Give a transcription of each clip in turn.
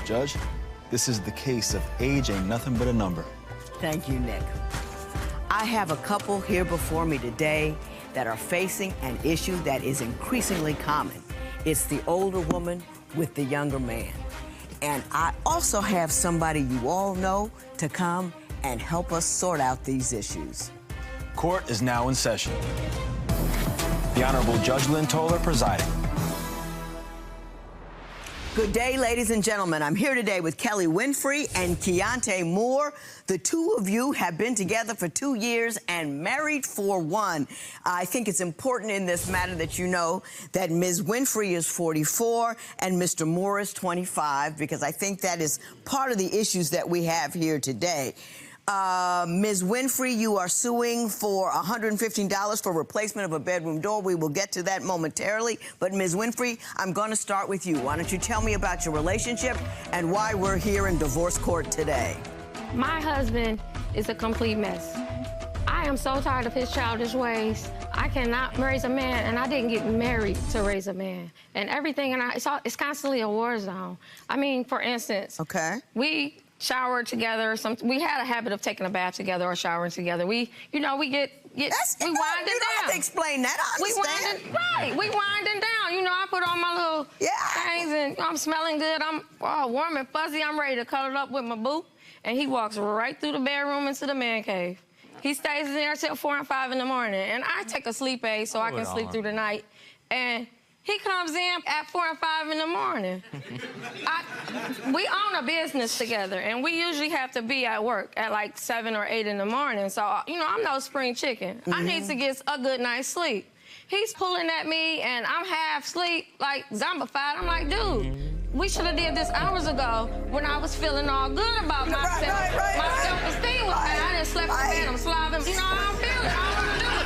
Judge, this is the case of age ain't nothing but a number. Thank you, Nick. I have a couple here before me today that are facing an issue that is increasingly common. It's the older woman with the younger man. And I also have somebody you all know to come and help us sort out these issues. Court is now in session. The Honorable Judge Lynn Toler presiding. Good day, ladies and gentlemen. I'm here today with Kelly Winfrey and Keontae Moore. The two of you have been together for 2 years and married for 1. I think it's important in this matter that you know that Ms. Winfrey is 44 and Mr. Moore is 25, because I think that is part of the issues that we have here today. Ms. Winfrey, you are suing for $115 for replacement of a bedroom door. We will get to that momentarily. But Ms. Winfrey, I'm going to start with you. Why don't you tell me about your relationship and why we're here in divorce court today? My husband is a complete mess. I am so tired of his childish ways. I cannot raise a man, and I didn't get married to raise a man. And everything, and it's constantly a war zone. I mean, for instance, we showered together. We had a habit of taking a bath together or showering together. We wind it down. You don't have to explain that. I understand. We winding down. You know, I put on my little things, and I'm smelling good. I'm all warm and fuzzy. I'm ready to cuddle up with my boo. And he walks right through the bedroom into the man cave. He stays in there till 4 and 5 in the morning. And I take a sleep aid so I can sleep through the night. And he comes in at 4 and 5 in the morning. We own a business together, and we usually have to be at work at like 7 or 8 in the morning. So, you know, I'm no spring chicken. I need to get a good night's sleep. He's pulling at me, and I'm half asleep, like zombified. I'm like, dude, we should have did this hours ago when I was feeling all good about myself. My self-esteem was bad. I didn't sleep in bed. I'm slobbing. You know, I don't feel it. I don't want to do it.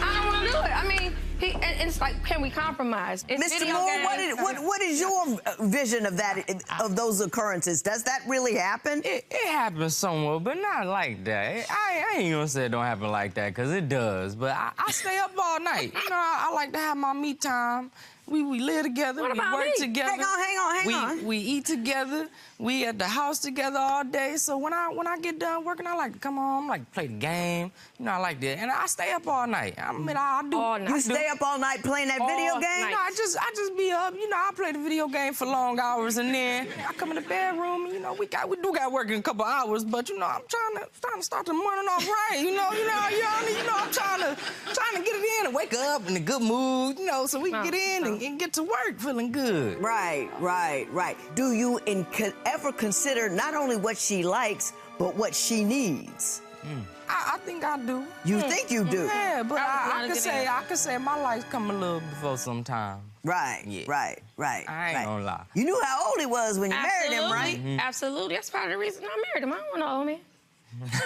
I don't want to do it. I mean, and it's like, can we compromise? Mr. Moore, what is your vision of that, of those occurrences? Does that really happen? It happens somewhat, but not like that. I ain't gonna say it don't happen like that, because it does. But I stay up all night. You know, I like to have my me time. We live together, we work together. Hang on. We eat together. We at the house together all day. So when I get done working, I like to come home, like play the game. You know, I like that. And I stay up all night. I mean, I do. All night. You stay up all night playing that video game? No, I just be up. You know, I play the video game for long hours, and then I come in the bedroom. And, you know, we do got work in a couple hours, but you know, I'm trying to start the morning off right. You know, I'm trying to get it in and wake up in a good mood. You know, so we can get in and get to work feeling good. Right. Do you ever consider not only what she likes, but what she needs? I think I do. You think you do? Yeah, but I could say my life's come a little before some time. Right. I ain't gonna lie. You knew how old he was when you married him, right? Absolutely. That's part of the reason I married him. I don't want no old man.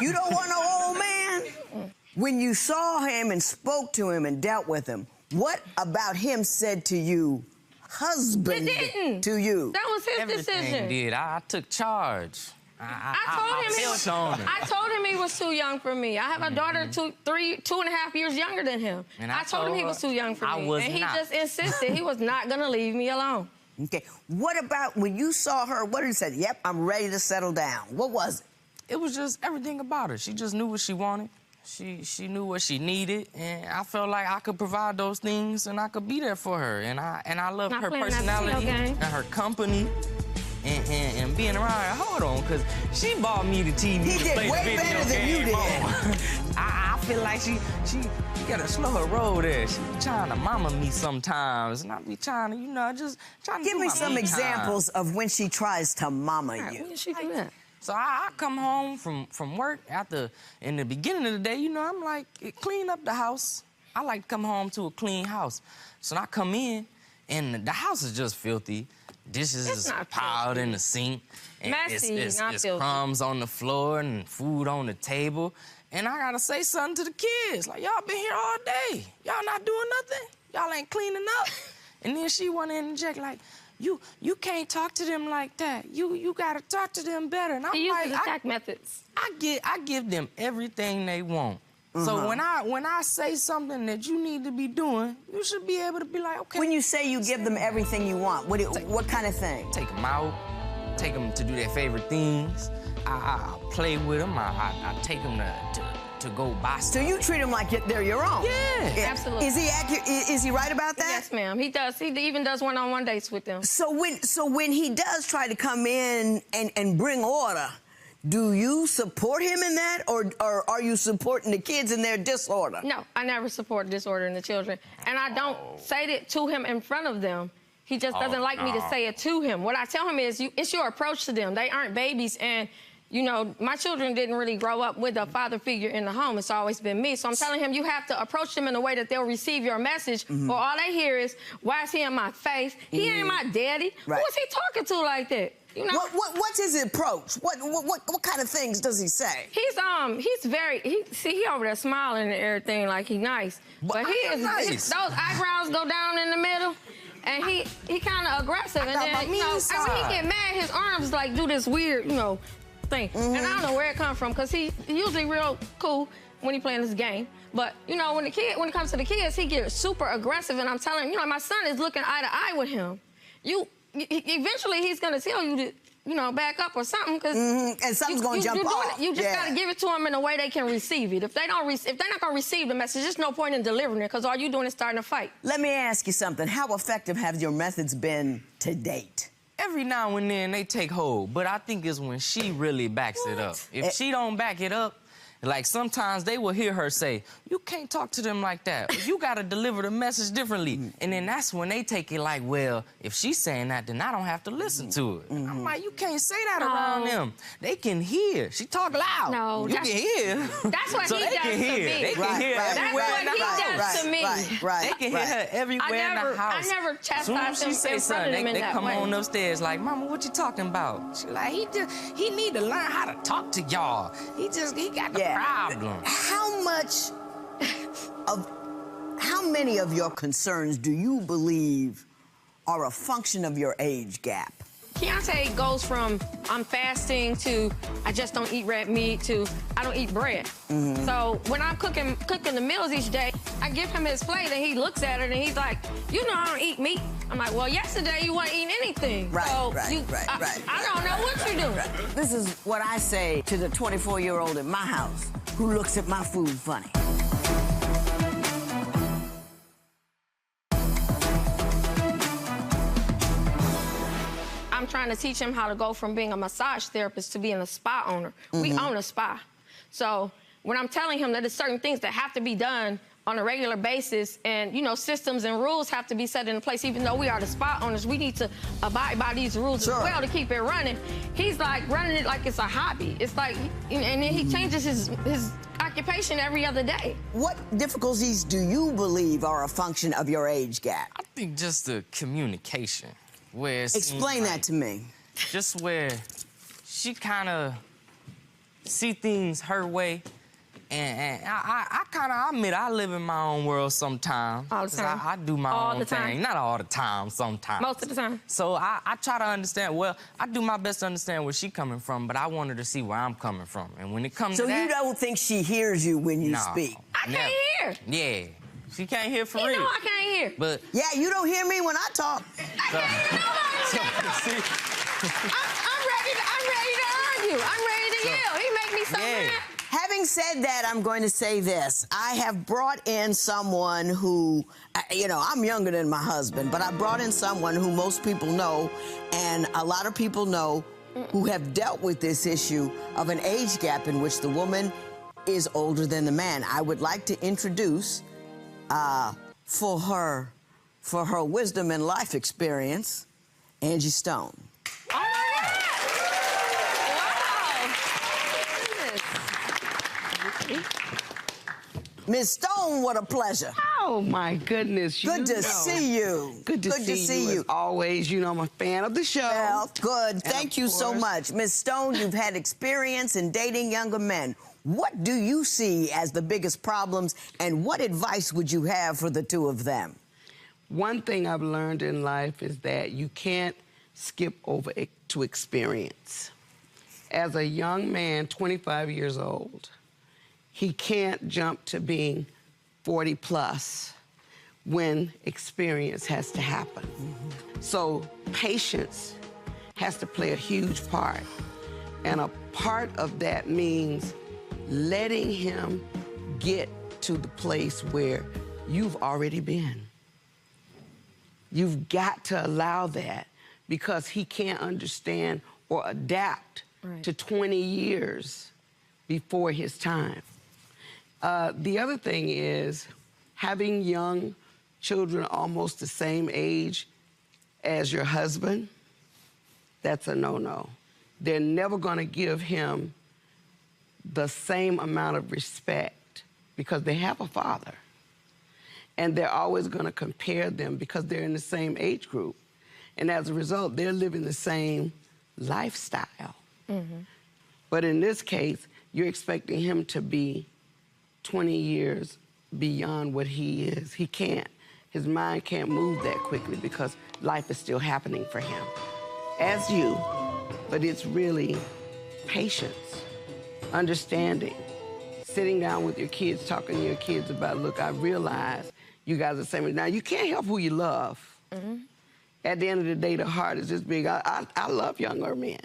You don't want no old man? When you saw him and spoke to him and dealt with him, what about him said to you, husband, to you? That was his decision. Everything did. I took charge. I told him he was too young for me. I have a daughter 2.5 years younger than him. And I told him he was too young for me. And he just insisted he was not going to leave me alone. Okay. What about when you saw her, what did you say? Yep, I'm ready to settle down. What was it? It was just everything about her. She just knew what she wanted. She knew what she needed, and I felt like I could provide those things, and I could be there for her. And I love her personality and her company. And being around her. Hold on, because she bought me the TV. He did way better than you did. I feel like she gotta slow her roll there. She be trying to mama me sometimes, and I be trying to, you know, just trying to give me some examples of when she tries to mama you. When did she do that? So I come home from work in the beginning of the day, you know, I'm like, clean up the house. I like to come home to a clean house. So I come in, and the house is just filthy. Dishes is piled in the sink. And messy, it's filthy. Crumbs on the floor and food on the table. And I gotta say something to the kids. Like, y'all been here all day. Y'all not doing nothing? Y'all ain't cleaning up? And then she wanna interject like, you can't talk to them like that. You gotta talk to them better. And I'm like, attack methods. I give them everything they want. So when I say something that you need to be doing, you should be able to be like, okay. When you say you give them everything you want, what kind of thing? Take them out, take them to do their favorite things. I play with them. I take them to go buy stuff. So you treat them like they're your own? Yeah. Absolutely. Is he accurate? Is he right about that? Yes, ma'am. He does. He even does one-on-one dates with them. So when he does try to come in and bring order, do you support him in that, or are you supporting the kids in their disorder? No, I never support disorder in the children. And I don't say it to him in front of them. He just doesn't like me to say it to him. What I tell him is, it's your approach to them. They aren't babies, and you know, my children didn't really grow up with a father figure in the home. It's always been me. So I'm telling him, you have to approach them in a way that they'll receive your message, or all they hear is, why is he in my face? He ain't my daddy. Right. Who is he talking to like that? You know? What's his approach? What kind of things does he say? He's very, he over there smiling and everything like he nice. But he is nice. Those eyebrows go down in the middle. And he kind of aggressive. And then, you know, and when he get mad, his arms like do this weird, you know, thing. And I don't know where it comes from, because he usually real cool when he playing this game. But, you know, when it comes to the kids, he gets super aggressive. And I'm telling him, you know, my son is looking eye to eye with him. Eventually he's going to tell you to, you know, back up or something, because and something's going to jump off. You just got to give it to them in a way they can receive it. If they're not going to receive the message, there's no point in delivering it, because all you're doing is starting a fight. Let me ask you something. How effective have your methods been to date? Every now and then they take hold, but I think it's when she really backs it up. If she don't back it up, like sometimes they will hear her say, you can't talk to them like that. You got to deliver the message differently. And then that's when they take it like, well, if she's saying that, then I don't have to listen to it. I'm like, you can't say that around them. They can hear. She talk loud. No, you can hear. That's what so he they does can to hear. me. They can hear everywhere in the house. That's what he does to me. Right. They can hear her everywhere in the house. I never chastise him she say in front of something, them in they that come way. on upstairs like, Mama, what you talking about? She like, he need to learn how to talk to y'all. He got the problem. How many of your concerns do you believe are a function of your age gap? Keontae goes from I'm fasting to I just don't eat red meat to I don't eat bread. So when I'm cooking the meals each day, I give him his plate and he looks at it and he's like, you know I don't eat meat. I'm like, well, yesterday you weren't eating anything. Right. I don't know what you're doing. This is what I say to the 24-year-old in my house who looks at my food funny. I'm trying to teach him how to go from being a massage therapist to being a spa owner. We own a spa. So when I'm telling him that there's certain things that have to be done on a regular basis, and, you know, systems and rules have to be set into place, even though we are the spa owners, we need to abide by these rules as well to keep it running. He's like running it like it's a hobby. It's like, and then he changes his occupation every other day. What difficulties do you believe are a function of your age gap? I think just the communication. Where Explain that to me. Just where she kind of see things her way, and I kind of admit I live in my own world sometimes. All the time. I do my All own the time. thing. Not all the time, sometimes. Most of the time. So I try to understand. Well, I do my best to understand where she's coming from, but I want her to see where I'm coming from. And when it comes to that... So you don't think she hears you when you speak? I can't hear. Yeah. She can't hear for real. You know I can't hear. But... Yeah, you don't hear me when I talk. I can't hear nobody. I'm ready to argue. I'm ready to yell. He make me so mad. Having said that, I'm going to say this. I have brought in someone who, you know, I'm younger than my husband, but I brought in someone who most people know, and a lot of people know, who have dealt with this issue of an age gap in which the woman is older than the man. I would like to introduce, for her wisdom and life experience, Angie Stone. Oh, my God. Wow. Ms. Stone, what a pleasure. Oh, my goodness. Good to see you. Good to see you. As always, you know, I'm a fan of the show. Well, good. Thank you so much. Ms. Stone, you've had experience in dating younger men. What do you see as the biggest problems, and what advice would you have for the two of them? One thing I've learned in life is that you can't skip over to experience. As a young man, 25 years old, he can't jump to being 40 plus when experience has to happen. So patience has to play a huge part. And a part of that means letting him get to the place where you've already been. You've got to allow that because he can't understand or adapt to 20 years before his time. The other thing is having young children almost the same age as your husband, that's a no-no. They're never gonna give him the same amount of respect because they have a father. And they're always gonna compare them because they're in the same age group. And as a result, they're living the same lifestyle. But in this case, you're expecting him to be 20 years beyond what he is. He can't. His mind can't move that quickly because life is still happening for him. As you, but it's really patience, understanding, sitting down with your kids, talking to your kids about, look, I realize you guys are the same. Now, you can't help who you love. At the end of the day, the heart is this big. I love younger men,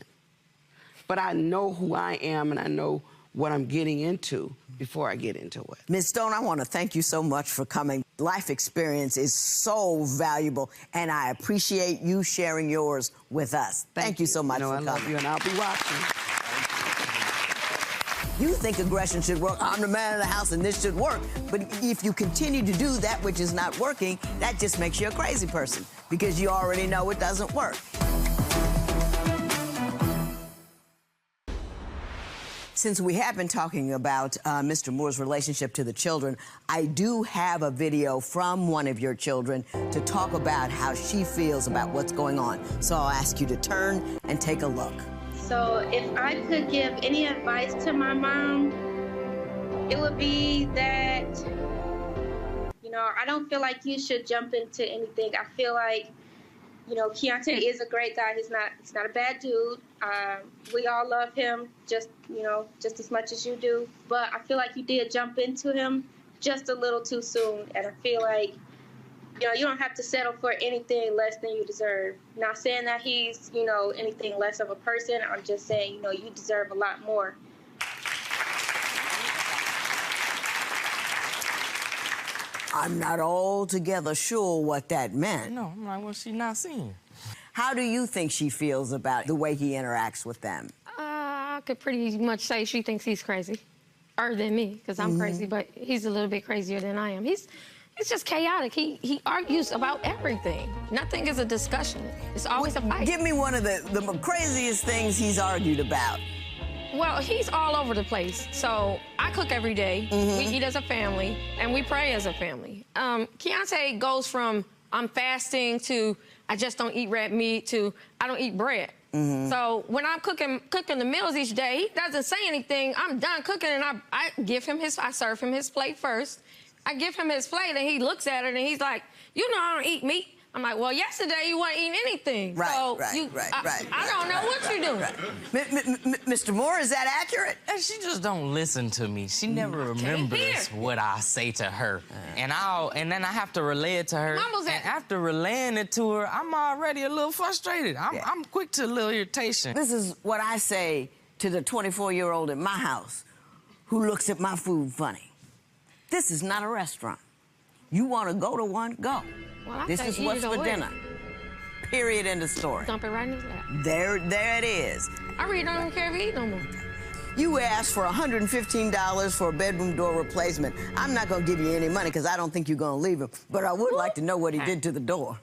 but I know who I am and I know what I'm getting into before I get into it. Ms. Stone, I want to thank you so much for coming. Life experience is so valuable, and I appreciate you sharing yours with us. Thank you so much for coming. I love you, and I'll be watching. You think aggression should work. I'm the man of the house, and this should work. But if you continue to do that which is not working, that just makes you a crazy person because you already know it doesn't work. Since we have been talking about Mr. Moore's relationship to the children, I do have a video from one of your children to talk about how she feels about what's going on. So I'll ask you to turn and take a look. So if I could give any advice to my mom, it would be that, you know, I don't feel like you should jump into anything. I feel like, you know, Keontae is a great guy. He's not a bad dude. We all love him just as much as you do. But I feel like you did jump into him just a little too soon. And I feel like, you know, you don't have to settle for anything less than you deserve. Not saying that he's, you know, anything less of a person. I'm just saying, you know, you deserve a lot more. I'm not altogether sure what that meant. No, I'm like, what's she not seeing? How do you think she feels about the way he interacts with them? I could pretty much say she thinks he's crazy. Or than me, because I'm crazy, but he's a little bit crazier than I am. He's just chaotic. He argues about everything. Nothing is a discussion. It's always a fight. Give me one of the craziest things he's argued about. Well, he's all over the place. So I cook every day. We eat as a family, and we pray as a family. Keontae goes from I'm fasting to I just don't eat red meat to I don't eat bread. So when I'm cooking the meals each day, he doesn't say anything. I'm done cooking, and I serve him his plate first. I give him his plate, and he looks at it, and he's like, you know I don't eat meat. I'm like, well, yesterday you weren't eating anything. Right, so right. I don't know what you're doing. Mr. Moore, is that accurate? And she just don't listen to me. She never remembers what I say to her. And then I have to relay it to her. And after relaying it to her, I'm already a little frustrated. I'm quick to a little irritation. This is what I say to the 24-year-old at my house who looks at my food funny. This is not a restaurant. You want to go to one, go. Well, this is what's for dinner. Period, end of story. Dump it right in his lap. There it is. I really don't care if he eat no more. You asked for $115 for a bedroom door replacement. I'm not going to give you any money because I don't think you're going to leave him. But I would like to know what he did to the door.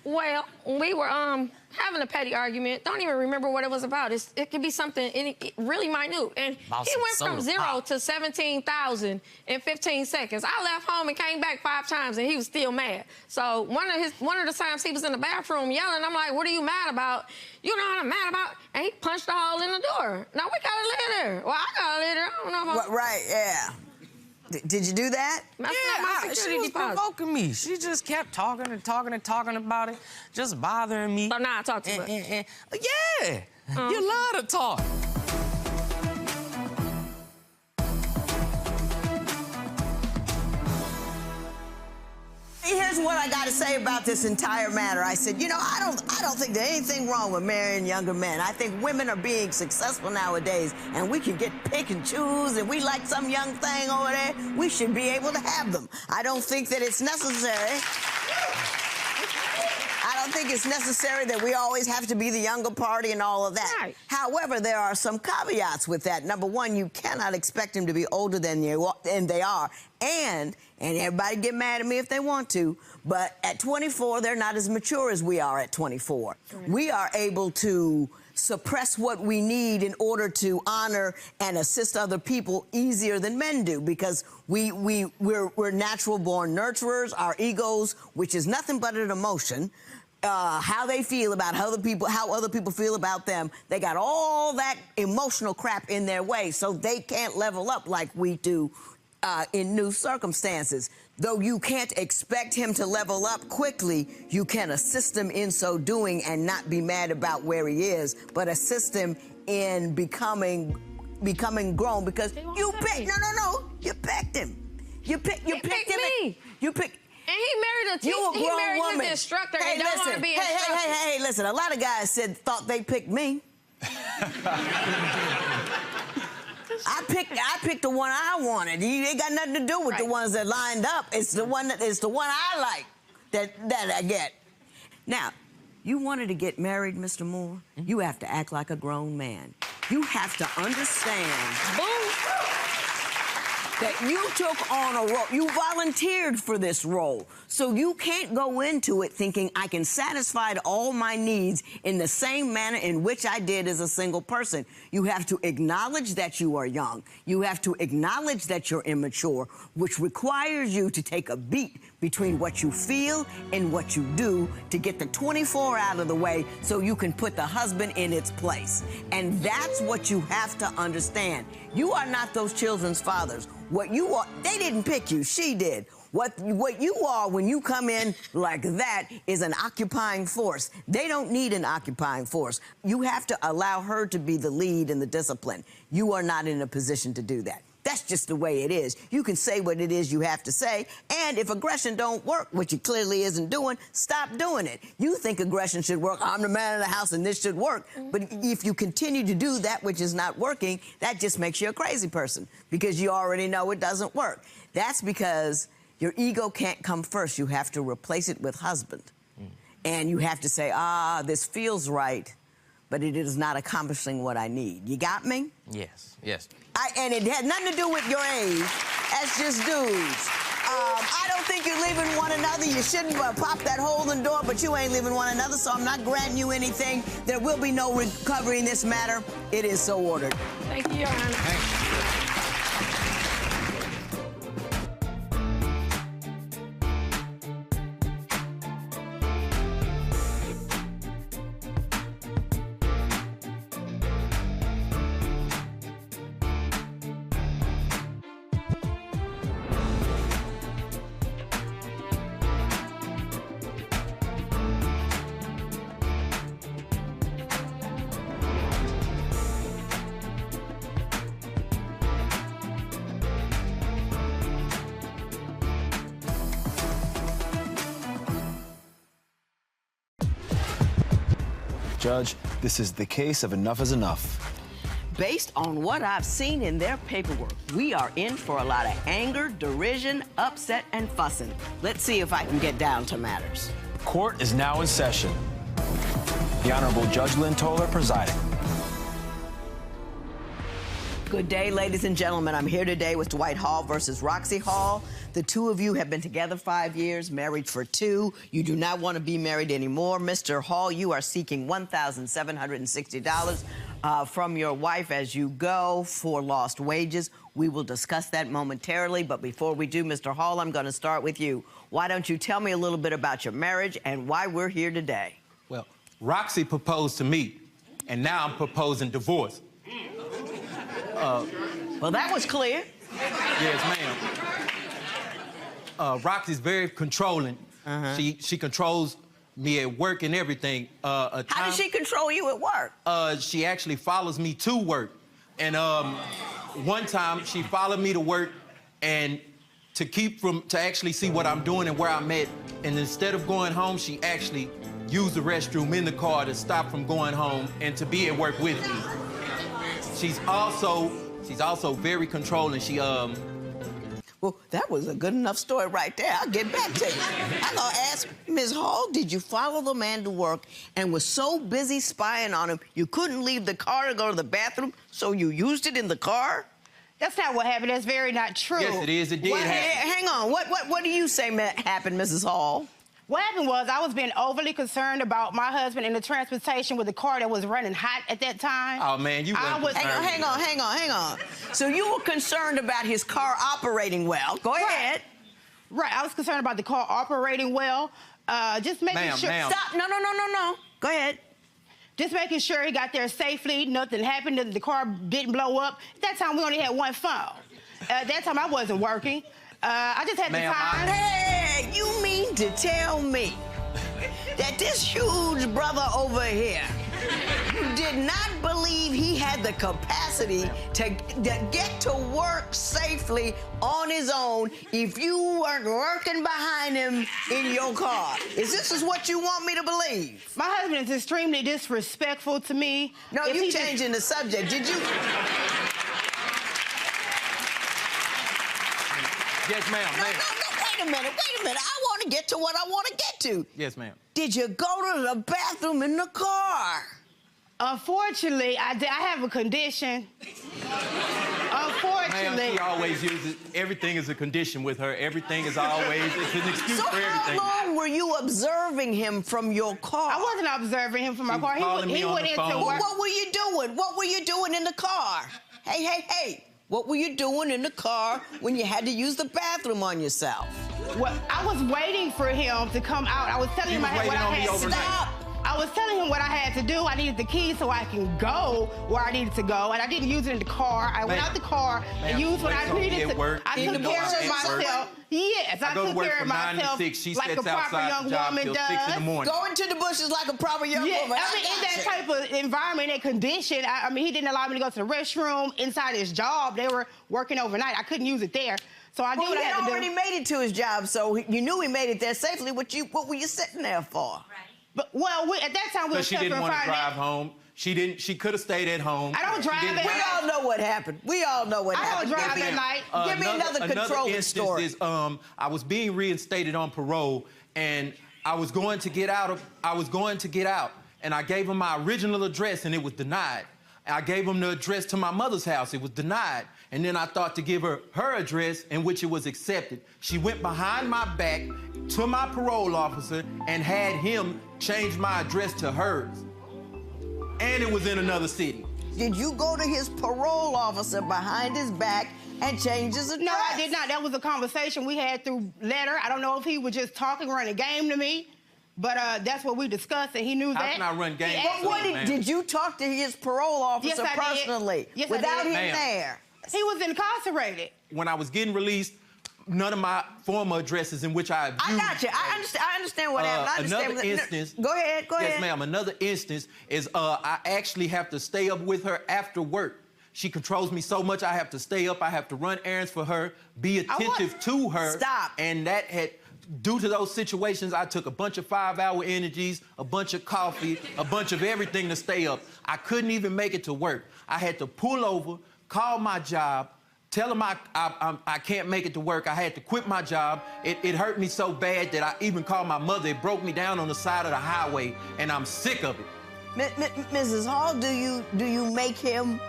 Well, we were having a petty argument. Don't even remember what it was about. It could be something really minute. And he went from 0 to 17,000 in 15 seconds. I left home and came back 5 times, and he was still mad. So one of the times he was in the bathroom yelling, I'm like, what are you mad about? You know what I'm mad about? And he punched a hole in the door. Now we gotta live there. Well, I gotta live there. I don't know about... Right, yeah. Did you do that? She was provoking me. She just kept talking and talking and talking about it, just bothering me. So now I talk too much. Yeah, you love to talk. Here's what I got to say about this entire matter. I said, you know, I don't think there's anything wrong with marrying younger men. I think women are being successful nowadays, and we can pick and choose, and we like some young thing over there. We should be able to have them. I don't think that it's necessary. I don't think it's necessary that we always have to be the younger party and all of that. Right. However, there are some caveats with that. Number one, you cannot expect them to be older than they are. And everybody get mad at me if they want to, but at 24, they're not as mature as we are at 24. Right. We are able to suppress what we need in order to honor and assist other people easier than men do, because we're natural-born nurturers. Our egos, which is nothing but an emotion, how they feel about how other people feel about them, they got all that emotional crap in their way, so they can't level up like we do in new circumstances. Though you can't expect him to level up quickly, you can assist him in so doing and not be mad about where he is, but assist him in becoming grown, because you picked, no, you picked him. You picked him. You picked. And he married his instructor and don't want to be instructor. Hey, listen, a lot of guys thought they picked me. I picked the one I wanted. It ain't got nothing to do with the ones that lined up. It's the one I like that I get. Now, you wanted to get married, Mr. Moore? Mm-hmm. You have to act like a grown man. You have to understand that you took on a role. You volunteered for this role. So you can't go into it thinking I can satisfy all my needs in the same manner in which I did as a single person. You have to acknowledge that you are young. You have to acknowledge that you're immature, which requires you to take a beat between what you feel and what you do to get the 24 out of the way so you can put the husband in its place. And that's what you have to understand. You are not those children's fathers. What you are, they didn't pick you, she did. What you are when you come in like that is an occupying force. They don't need an occupying force. You have to allow her to be the lead and the discipline. You are not in a position to do that. That's just the way it is. You can say what it is you have to say, and if aggression don't work, which it clearly isn't doing, stop doing it. You think aggression should work. I'm the man of the house and this should work. But if you continue to do that which is not working, that just makes you a crazy person, because you already know it doesn't work. That's because your ego can't come first. You have to replace it with husband. And you have to say, this feels right, but it is not accomplishing what I need. You got me? Yes, yes. And it had nothing to do with your age. That's just dudes. I don't think you're leaving one another. You shouldn't pop that hole in the door, but you ain't leaving one another, so I'm not granting you anything. There will be no recovery in this matter. It is so ordered. Thank you, Your Honor. Thanks. Judge, this is the case of enough is enough. Based on what I've seen in their paperwork, we are in for a lot of anger, derision, upset, and fussing. Let's see if I can get down to matters. Court is now in session. The Honorable Judge Lynn Toler presiding. Good day, ladies and gentlemen. I'm here today with Dwight Hall versus Roxy Hall. The two of you have been together 5 years, married for 2. You do not want to be married anymore. Mr. Hall, you are seeking $1,760 from your wife as you go for lost wages. We will discuss that momentarily, but before we do, Mr. Hall, I'm going to start with you. Why don't you tell me a little bit about your marriage and why we're here today? Well, Roxy proposed to me, and now I'm proposing divorce. Well, that was clear. Yes, ma'am. Roxy's very controlling. She controls me at work and everything. How does she control you at work? She actually follows me to work. And one time, she followed me to work, and to actually see what I'm doing and where I'm at. And instead of going home, she actually used the restroom in the car to stop from going home and to be at work with me. She's also very controlling. She Well, that was a good enough story right there. I'll get back to you. I'm gonna ask Ms. Hall, did you follow the man to work and was so busy spying on him you couldn't leave the car to go to the bathroom, so you used it in the car? That's not what happened. That's very not true. Yes, it is. It did happen. Hang on. What do you say happened, Mrs. Hall? What happened was I was being overly concerned about my husband in the transportation with the car that was running hot at that time. Oh, man, you weren't concerned. Hang on. So you were concerned about his car operating well. Go ahead. Right, I was concerned about the car operating well. Just making sure... Stop. No. Go ahead. Just making sure he got there safely, nothing happened, the car didn't blow up. At that time, we only had one phone. At that time, I wasn't working. I just had the time. Hey, you mean to tell me that this huge brother over here did not believe he had the capacity to get to work safely on his own if you weren't working behind him in your car? Is this what you want me to believe? My husband is extremely disrespectful to me. No, you changing the subject. Did you... Yes, ma'am. No, wait a minute. I want to get to what I want to get to. Yes, ma'am. Did you go to the bathroom in the car? Unfortunately, I have a condition. Unfortunately. Ma'am, she always uses, everything is a condition with her. Everything is always, it's an excuse for everything. So how long were you observing him from your car? I wasn't observing him from my car. He went into work. Well, what were you doing? What were you doing in the car? Hey. What were you doing in the car when you had to use the bathroom on yourself? Well, I was waiting for him to come out. I was telling him what I had to stop. I was telling him what I had to do. I needed the key so I can go where I needed to go, and I didn't use it in the car. I went out the car and used what I needed to. I took care of myself. Yes, I took care of myself like a proper young woman does. Go into the bushes like a proper young woman. I mean, in that type of environment and condition, I mean, he didn't allow me to go to the restroom inside his job. They were working overnight. I couldn't use it there. So I did what I had to do. He already made it to his job, so you knew he made it there safely. What were you sitting there for? Right. But, well, at that time, we were she didn't want to drive home. She could have stayed at home. I don't drive at night. We all know what happened. I don't drive at night. Give me another controlling story. Is, I was being reinstated on parole, and I was going to get out, and I gave him my original address, and it was denied. I gave him the address to my mother's house. It was denied. And then I thought to give her address, in which it was accepted. She went behind my back to my parole officer and had him change my address to hers. And it was in another city. Did you go to his parole officer behind his back and change his address? No, I did not. That was a conversation we had through letter. I don't know if he was just talking, running a game to me. But that's what we discussed, and he knew that. How can I run games? Did you talk to his parole officer personally? Yes, without him there? He was incarcerated. When I was getting released, none of my former addresses in which I abused. I got you. I understand what happened. Another instance. Go ahead. Yes, ma'am. Another instance is I actually have to stay up with her after work. She controls me so much I have to stay up. I have to run errands for her, be attentive to her. Stop. And that had... Due to those situations, I took a bunch of 5-hour energies, a bunch of coffee, a bunch of everything to stay up. I couldn't even make it to work. I had to pull over, call my job, tell them I can't make it to work. I had to quit my job. It hurt me so bad that I even called my mother. It broke me down on the side of the highway, and I'm sick of it. Mrs. Hall, do you make him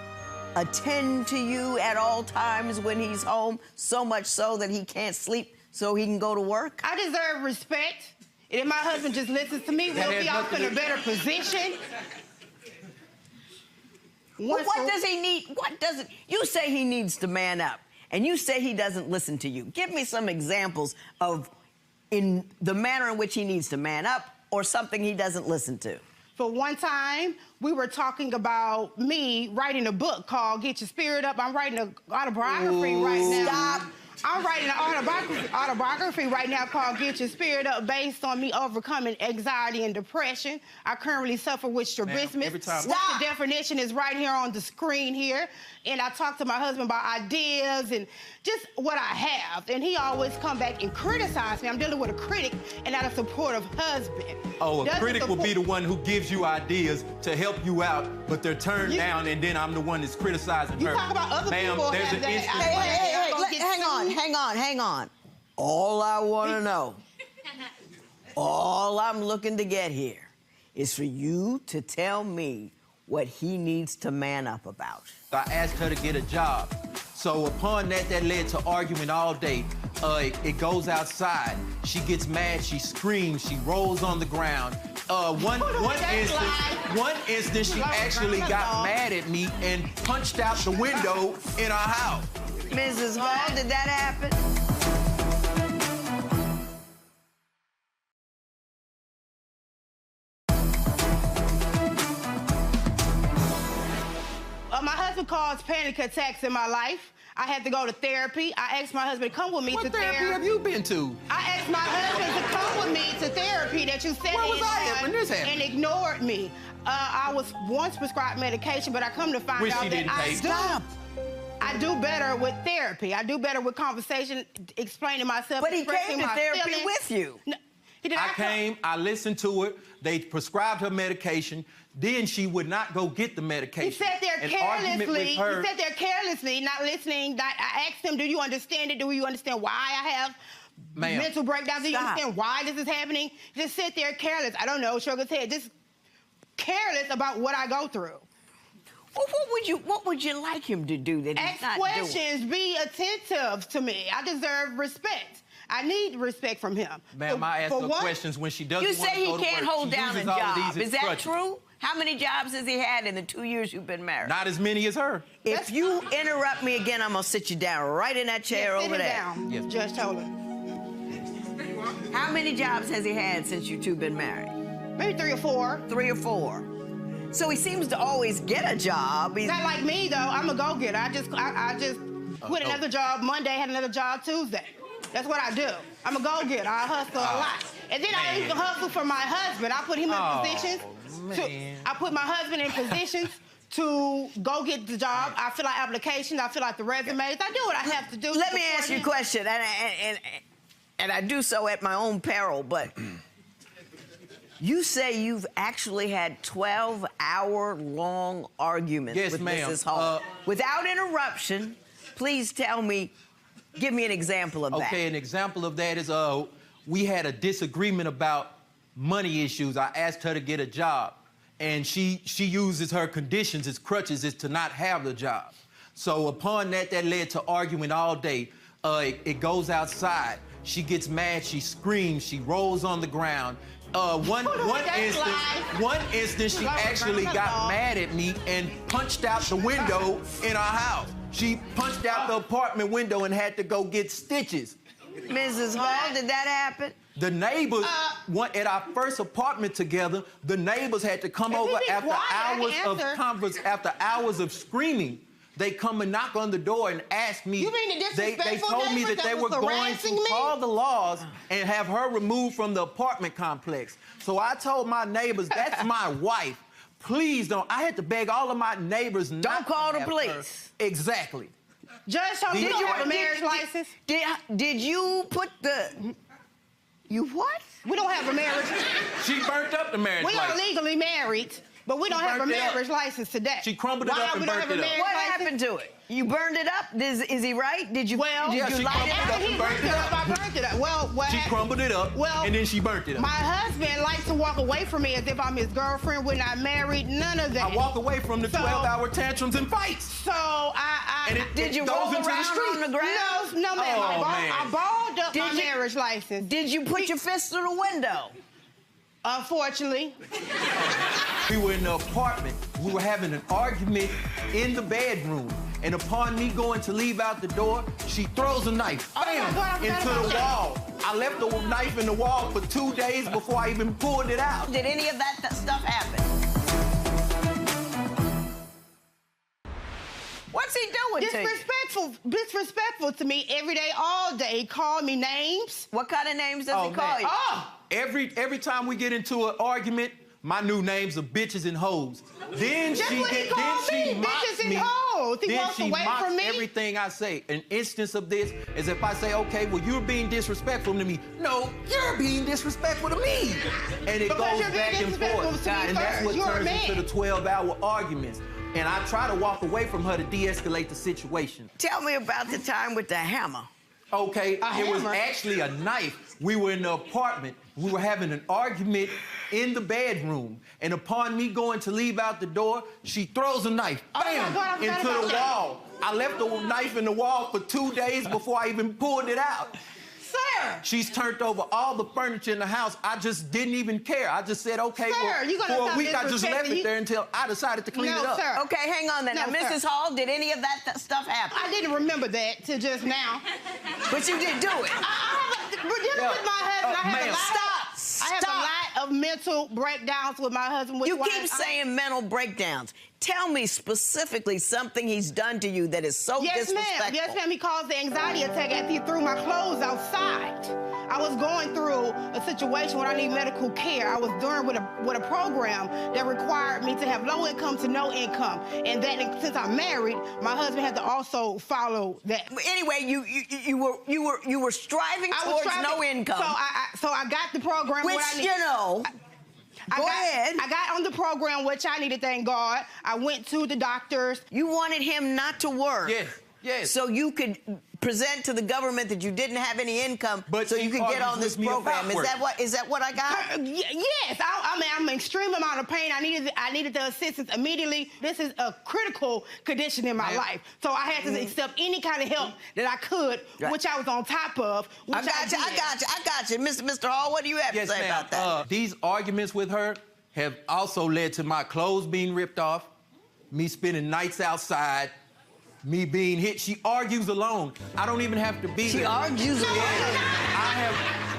attend to you at all times when he's home, so much so that he can't sleep so he can go to work? I deserve respect. And if my husband just listens to me, we'll be off in a better position. What does he need? You say he needs to man up, and you say he doesn't listen to you. Give me some examples of in the manner in which he needs to man up or something he doesn't listen to. For one time, we were talking about me writing a book called Get Your Spirit Up. I'm writing an autobiography right now. Stop. I'm writing an autobiography right now called Get Your Spirit Up, based on me overcoming anxiety and depression. I currently suffer with strabismus. Every time. The definition is right here on the screen here. And I talk to my husband about ideas and just what I have. And he always come back and criticize me. I'm dealing with a critic and not a supportive husband. Oh, a critic will be the one who gives you ideas to help you out, but they're turned down, and then I'm the one that's criticizing her. You talk about other people there's have an that. instance. Hang on. All I want to know, all I'm looking to get here is for you to tell me what he needs to man up about. I asked her to get a job. So upon that led to arguing all day. It goes outside. She gets mad, she screams, she rolls on the ground. One instance, she actually got mad at me and punched out the window in our house. Mrs. Hall, did that happen? My husband caused panic attacks in my life. I had to go to therapy. I asked my husband to come with me to therapy. What therapy have you been to? I asked my husband to come with me to therapy that you said Where was I at when this happened? and ignored me. I was once prescribed medication, but I come to find out that I do better with therapy. I do better with conversation, explaining myself. But he came to therapy with you. No, I came, I listened to her. They prescribed her medication. Then she would not go get the medication. He sat there carelessly, not listening. I asked him, do you understand it? Do you understand why I have mental breakdowns? Do you understand why this is happening? Just sit there careless. I don't know, shrug his head. Just careless about what I go through. Well, what would you like him to do that he's not doing? Ask questions. Be attentive to me. I deserve respect. I need respect from him. Ma'am, I ask her questions when she doesn't want to go to work. You say he can't hold down a job. Is that true? How many jobs has he had in the 2 years you've been married? Not as many as her. If you interrupt me again, I'm going to sit you down right in that chair over there. Down, yes. Judge Toler. How many jobs has he had since you two been married? Maybe 3 or 4. 3 or 4. So he seems to always get a job. He's not like me, though. I'm a go-getter. I just quit another job Monday, had another job Tuesday. That's what I do. I'm a go-getter. I hustle a lot. And then I even hustle for my husband. I put him in positions. I put my husband in positions to go get the job. I fill out applications. I fill out the resumes. I do what I have to do. Let me ask you a question, and I do so at my own peril, but you say you've actually had 12-hour-long arguments with Mrs. Hall. Without interruption, please tell me, give me an example of that. Okay, an example of that is we had a disagreement about money issues. I asked her to get a job, and she uses her conditions as crutches is to not have the job. So upon that led to arguing all day. It goes outside. She gets mad, she screams, she rolls on the ground. One instance, she actually got mad at me and punched out the window in our house. She punched out the apartment window and had to go get stitches. Mrs. Hall, did that happen? The neighbors, at our first apartment together, the neighbors had to come over after hours of screaming. They come and knock on the door and ask me. You mean the disrespectful They told me that they were going to call the laws and have her removed from the apartment complex. So I told my neighbors, that's my wife. Please don't. I had to beg all of my neighbors not Don't call the to have police. Her. Exactly. Judge, you don't have a marriage license? Did you put the... You what? We don't have a marriage. She burnt up the marriage license. We are legally married, but we don't have a marriage license today. She crumbled it up and burnt it up. What happened to it? You burned it up? Is he right? Did you light it up? I burnt it up. Well, she crumbled it up, and then she burnt it up. My husband likes to walk away from me as if I'm his girlfriend. We're not married, none of that. I walk away from the 12-hour tantrums and fights. So did you roll around on the ground? No, ma'am. I balled up my marriage license. Did you put your fist through the window? Unfortunately. We were in the apartment. We were having an argument in the bedroom. And upon me going to leave out the door, she throws a knife, bam, into the wall. I left the knife in the wall for 2 days before I even pulled it out. Did any of that stuff happen? Wait What's he doing to you? Disrespectful to me every day, all day. He called me names. What kind of names does he call you? Oh! Every time we get into an argument, my new names are bitches and hoes. Then That's she what he called me, bitches and hoes. He walks away from me. Everything I say. An instance of this is if I say, okay, well, you're being disrespectful to me. No, you're being disrespectful to me. And it goes back and forth. And that's what turns into the 12-hour arguments. And I try to walk away from her to de-escalate the situation. Tell me about the time with the hammer. Okay, it was actually a knife. We were in the apartment. We were having an argument in the bedroom. And upon me going to leave out the door, she throws a knife, bam, into the wall. I left the knife in the wall for 2 days before I even pulled it out. Sir! She's turned over all the furniture in the house. I just didn't even care. I just said, okay, sir, well, for a week I just left it there until I decided to clean it up. Sir. Okay, hang on then. No, now, Mrs. Hall, did any of that stuff happen? I didn't remember that till just now. But you did do it. We're dealing with my husband. I have Stop. a lot of mental breakdowns with my husband. You keep saying mental breakdowns. Tell me specifically something he's done to you that is so disrespectful. Yes, ma'am. He caused the anxiety attack after he threw my clothes outside. I was going through a situation where I need medical care. I was doing with a program that required me to have low income to no income, and that since I'm married, my husband had to also follow that. Anyway, you were striving towards no income. So I got the program. Which Go ahead. I got on the program, which I needed, thank God. I went to the doctors. You wanted him not to work. Yes. So you could present to the government that you didn't have any income, so you could get on this program. Is that what I got? Yes. I'm in extreme amount of pain. I needed the assistance immediately. This is a critical condition in my life. So I had to accept any kind of help that I could, which I was on top of. I got you. Mr. Hall, what do you have to say about that? These arguments with her have also led to my clothes being ripped off, me spending nights outside, me being hit. She argues alone. I don't even have to be there. She argues alone?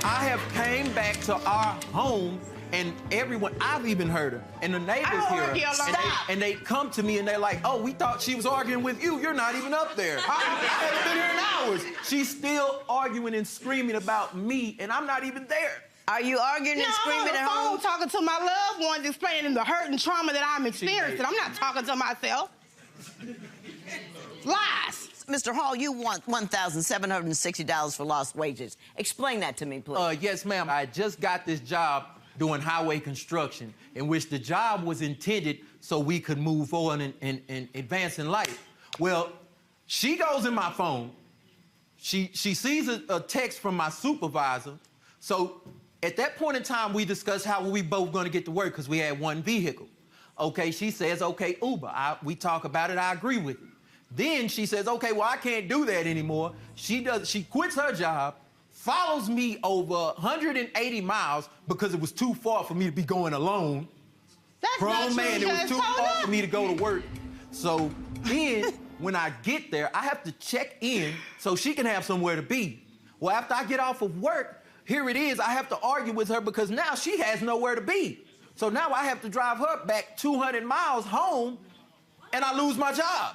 I have came back to our home, and everyone, I've even heard her, and the neighbors hear her. And they come to me and they're like, oh, we thought she was arguing with you. You're not even up there. I haven't been here in hours. She's still arguing and screaming about me, and I'm not even there. Are you arguing and screaming at home? I'm on the phone talking to my loved ones, explaining the hurt and trauma that I'm experiencing. I'm not talking to myself. Lies. Mr. Hall, you want $1,760 for lost wages. Explain that to me, please. Yes, ma'am. I just got this job doing highway construction, in which the job was intended so we could move on and advance in life. Well, she goes in my phone. She sees a text from my supervisor. So at that point in time, we discussed how we both going to get to work because we had one vehicle. Okay, she says, okay, Uber. We talk about it. I agree with it. Then she says, okay, well, I can't do that anymore. She quits her job, follows me over 180 miles because it was too far for me to be going alone. That's grown man, it was too far for me to go to work. So then when I get there, I have to check in so she can have somewhere to be. Well, after I get off of work, here it is, I have to argue with her because now she has nowhere to be. So now I have to drive her back 200 miles home and I lose my job.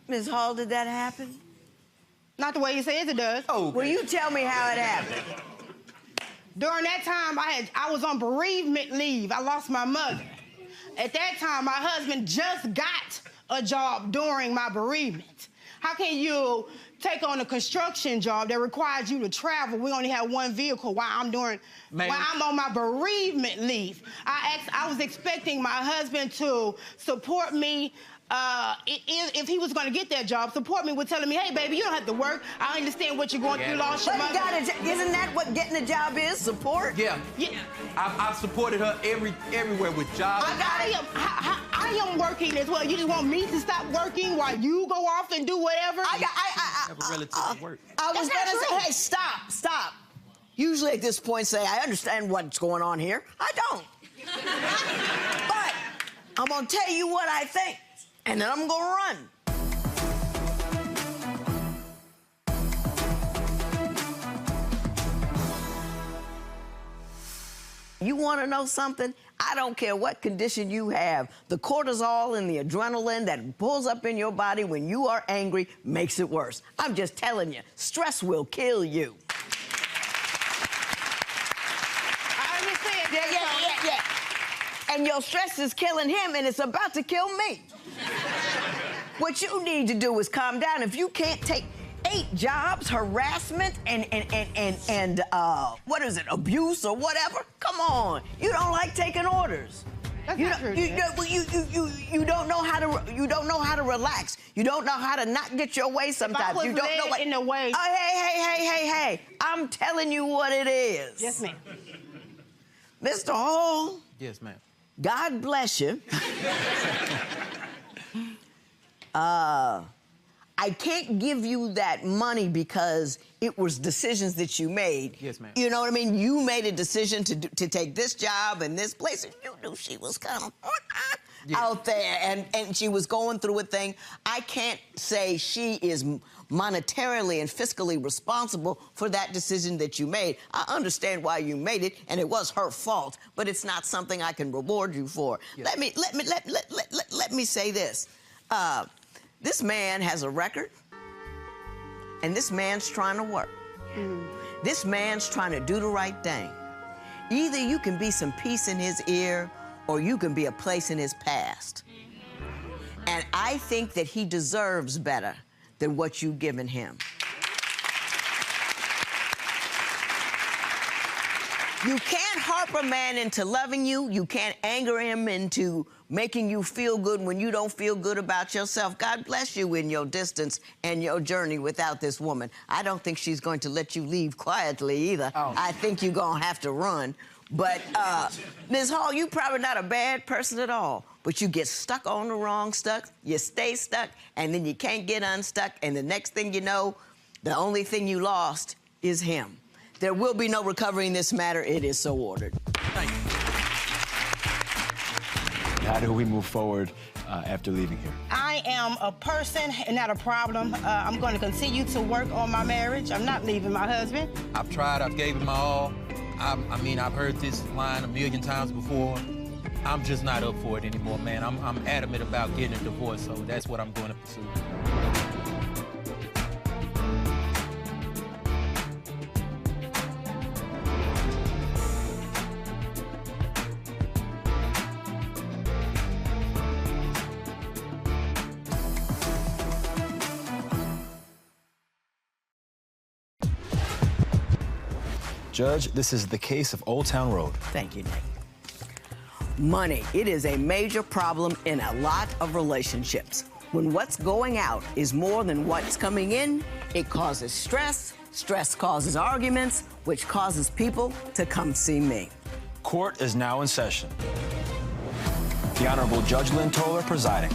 Ms. Hall, did that happen? Not the way you says it does. Oh, well, you tell me how it happened. During that time, I was on bereavement leave. I lost my mother. At that time, my husband just got a job during my bereavement. How can you take on a construction job that requires you to travel? We only have one vehicle while I'm on my bereavement leave. I was expecting my husband to support me. If he was going to get that job, support me with telling me, hey, baby, you don't have to work. I understand what you're going through. You lost your mother. Isn't that what getting a job is? Support? Yeah. I've supported her everywhere with jobs. I am working as well. You just want me to stop working while you go off and do whatever? I have a relative at work. I was going to say, hey, stop. Usually at this point say, I understand what's going on here. I don't. But I'm going to tell you what I think. And then I'm gonna run. You wanna know something? I I don't care what condition you have. The cortisol and the adrenaline that pulls up in your body when you are angry makes it worse. I'm just telling you, stress will kill you. Yeah. And your stress is killing him, and it's about to kill me. What you need to do is calm down. If you can't take 8 jobs, harassment, and what is it, abuse or whatever, come on. You don't like taking orders. That's You not don't, true. you don't know how to relax. You don't know how to not get your way sometimes. If I was you don't know led what in the way. Oh, hey. I'm telling you what it is. Yes, ma'am. Mr. Hall. Yes, ma'am. God bless you. I can't give you that money because it was decisions that you made. Yes, ma'am. You know what I mean? You made a decision to take this job and this place, and you knew she was kind of out there, and she was going through a thing. I can't say she is monetarily and fiscally responsible for that decision that you made. I understand why you made it, and it was her fault, but it's not something I can reward you for. Yes. Let me say this. This man has a record, and this man's trying to work. This man's trying to do the right thing. Either you can be some peace in his ear, or you can be a place in his past. And I think that he deserves better than what you've given him. You can't harp a man into loving you. You can't anger him into making you feel good when you don't feel good about yourself. God bless you in your distance and your journey without this woman. I don't think she's going to let you leave quietly either. Oh. I think you're going to have to run. But, Ms. Hall, you're probably not a bad person at all, but you get stuck on the wrong stuff, you stay stuck, and then you can't get unstuck, and the next thing you know, the only thing you lost is him. There will be no recovery in this matter. It is so ordered. Thank you. How do we move forward after leaving here? I am a person and not a problem. I'm going to continue to work on my marriage. I'm not leaving my husband. I've tried, I've gave it my all. I mean, I've heard this line 1,000,000 times before. I'm just not up for it anymore, man. I'm adamant about getting a divorce, so that's what I'm going to pursue. Judge, this is the case of Old Town Road. Thank you, Nick. Money. It is a major problem in a lot of relationships. When what's going out is more than what's coming in, it causes stress. Stress causes arguments, which causes people to come see me. Court is now in session. The Honorable Judge Lynn Toler presiding.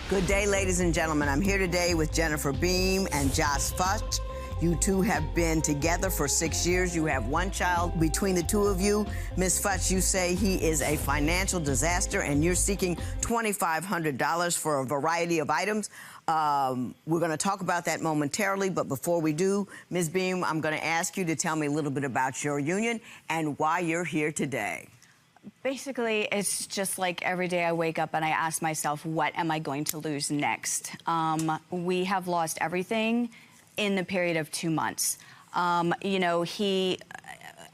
Good day, ladies and gentlemen. I'm here today with Jennifer Beam and Josh Futch. You two have been together for 6 years. You have one child between the two of you. Ms. Futch, you say he is a financial disaster, and you're seeking $2,500 for a variety of items. We're going to talk about that momentarily, but before we do, Ms. Beam, I'm going to ask you to tell me a little bit about your union and why you're here today. Basically, it's just like every day I wake up and I ask myself, what am I going to lose next? We have lost everything in the period of 2 months. You know, a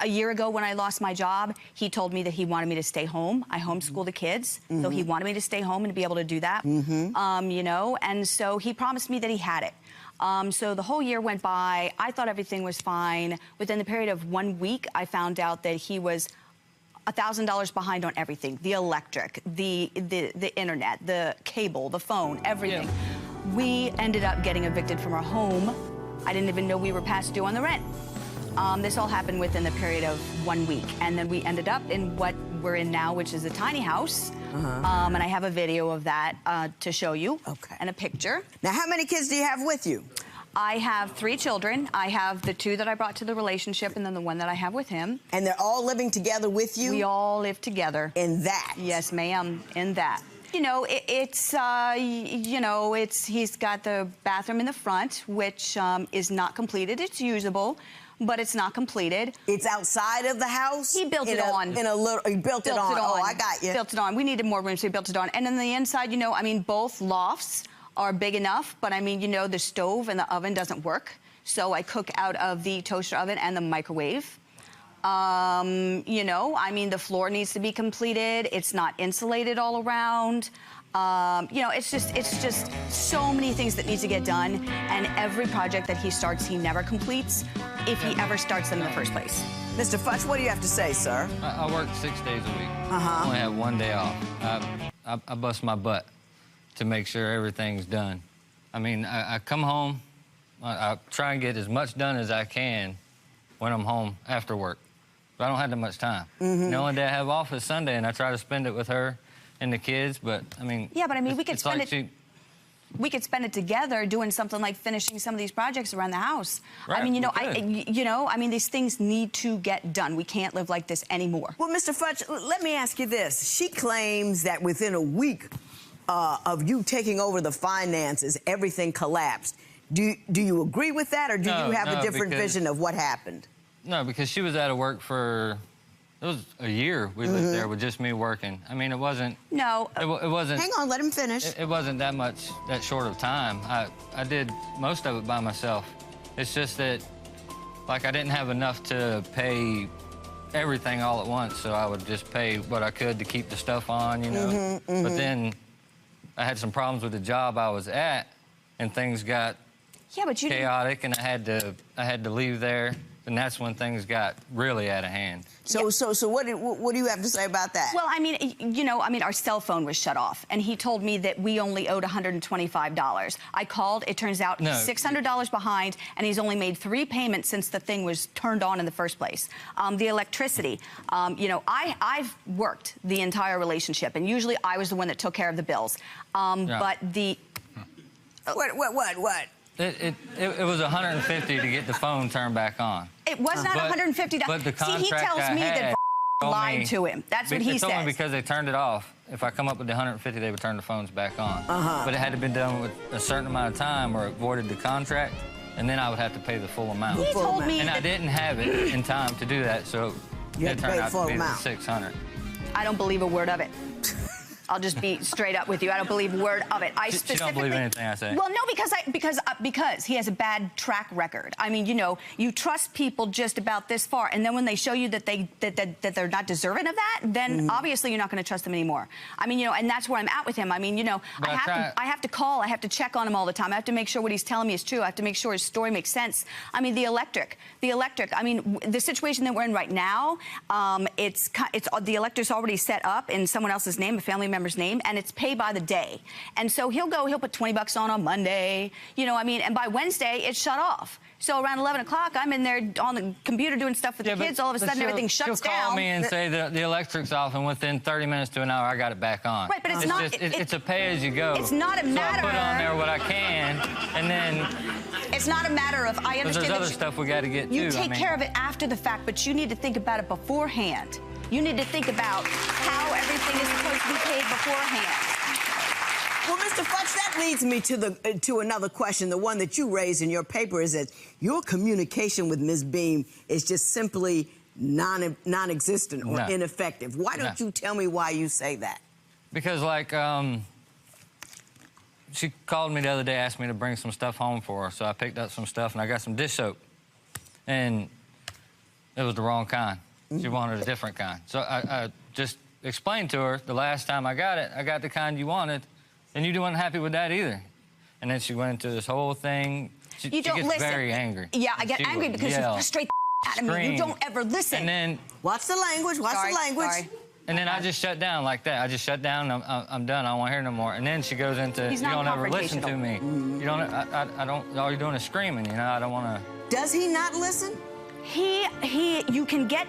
year ago when I lost my job, he told me that he wanted me to stay home. I homeschool the kids, so he wanted me to stay home and to be able to do that. You know, and so he promised me that he had it. So the whole year went by. I thought everything was fine. Within the period of 1 week, I found out that he was $1,000 behind on everything: the electric, the internet, the cable, the phone, everything. Yeah. We ended up getting evicted from our home. I didn't even know we were past due on the rent. This all happened within the period of 1 week, and then we ended up in what we're in now, which is a tiny house. And I have a video of that to show you, and a picture. Now, how many kids do you have with you? I have 3 children. I have the 2 that I brought to the relationship, and then the 1 that I have with him. And they're all living together with you? We all live together. In that? Yes, ma'am, in that. You know, he's got the bathroom in the front, which is not completed. It's usable. but it's not completed. It's outside of the house? He built it on. He built it on. Oh, I got you. Built it on. We needed more room, so he built it on. And then the inside, you know, I mean, both lofts are big enough, but I mean, you know, the stove and the oven doesn't work. So I cook out of the toaster oven and the microwave. You know, I mean, the floor needs to be completed. It's not insulated all around. You know, it's just so many things that need to get done. And every project that he starts, he never completes, if he ever starts them in the first place. Mr. Futch, what do you have to say, sir? I work 6 days a week. I only have 1 day off. I bust my butt to make sure everything's done. I mean, I come home, I try and get as much done as I can when I'm home after work. But I don't have that much time. The only day I have off is Sunday, and I try to spend it with her and the kids, but I mean... Yeah, but I mean, we could spend it... We could spend it together doing something like finishing some of these projects around the house. Right, I mean, I mean, these things need to get done. We can't live like this anymore. Well, Mr. Futch, let me ask you this. She claims that within a week of you taking over the finances, everything collapsed. Do you agree with that, or do you have a different vision of what happened? No, because she was out of work for... It was a year we lived there with just me working. I mean, it wasn't... No. It wasn't... Hang on, let him finish. It wasn't that short of time. I did most of it by myself. It's just that, like, I didn't have enough to pay everything all at once, so I would just pay what I could to keep the stuff on, you know? But then I had some problems with the job I was at, and things got chaotic, and I had to leave there. And that's when things got really out of hand. So what do you have to say about that? Well, I mean, you know, our cell phone was shut off, and he told me that we only owed $125. I called. It turns out he's $600 behind, and he's only made 3 payments since the thing was turned on in the first place. The electricity, you know, I've worked the entire relationship, and usually I was the one that took care of the bills. But the... What? It was $150 to get the phone turned back on. It was not $150. But the contract See, he tells me that lied to him. That's what he says. They told me because they turned it off. If I come up with the $150, they would turn the phones back on. But it had to be done with a certain amount of time, or it voided the contract, and then I would have to pay the full amount. He told me and I didn't have it in time to do that, so it turned out to be $600. I don't believe a word of it. I'll just be straight up with you. I don't believe a word of it. She don't believe anything I say. Well, no, because he has a bad track record. I mean, you know, you trust people just about this far, and then when they show you that they're not deserving of that, then obviously you're not going to trust them anymore. I mean, you know, and that's where I'm at with him. I mean, you know, I have to call, I have to check on him all the time. I have to make sure what he's telling me is true. I have to make sure his story makes sense. I mean, the electric. I mean, the situation that we're in right now, the electric's already set up in someone else's name, a family member's name, and it's pay by the day. And so he'll put $20 on Monday, you know, I mean, and by Wednesday, it's shut off. So around 11 o'clock, I'm in there on the computer doing stuff with the kids. All of a sudden, everything shuts down. She'll call me and say the electric's off, and within 30 minutes to an hour, I got it back on. Right, but it's a pay-as-you-go. It's not a matter. So I put on there what I can, and then... It's not a matter of, I understand there's other stuff we got to get to. You take care of it after the fact, but you need to think about it beforehand. You need to think about how everything is supposed to be paid beforehand. Well, Mr. Futch, that leads me to another question. The one that you raised in your paper is that your communication with Ms. Beam is just simply non-existent or ineffective. Why don't you tell me why you say that? Because, like, she called me the other day, asked me to bring some stuff home for her, so I picked up some stuff, and I got some dish soap. And it was the wrong kind. She wanted a different kind. So I just explained to her the last time I got the kind you wanted, and you weren't happy with that either. And then she went into this whole thing. She gets very angry. Yeah, I get angry because you frustrate the out of me. You don't ever listen. And then... Watch the language, Sorry. And then I just shut down like that. I just shut down, and I'm done. I don't want to hear no more. And then she goes into, you don't ever listen to me. You don't, I don't, all you're doing is screaming, you know? I don't want to... Does he not listen? You can get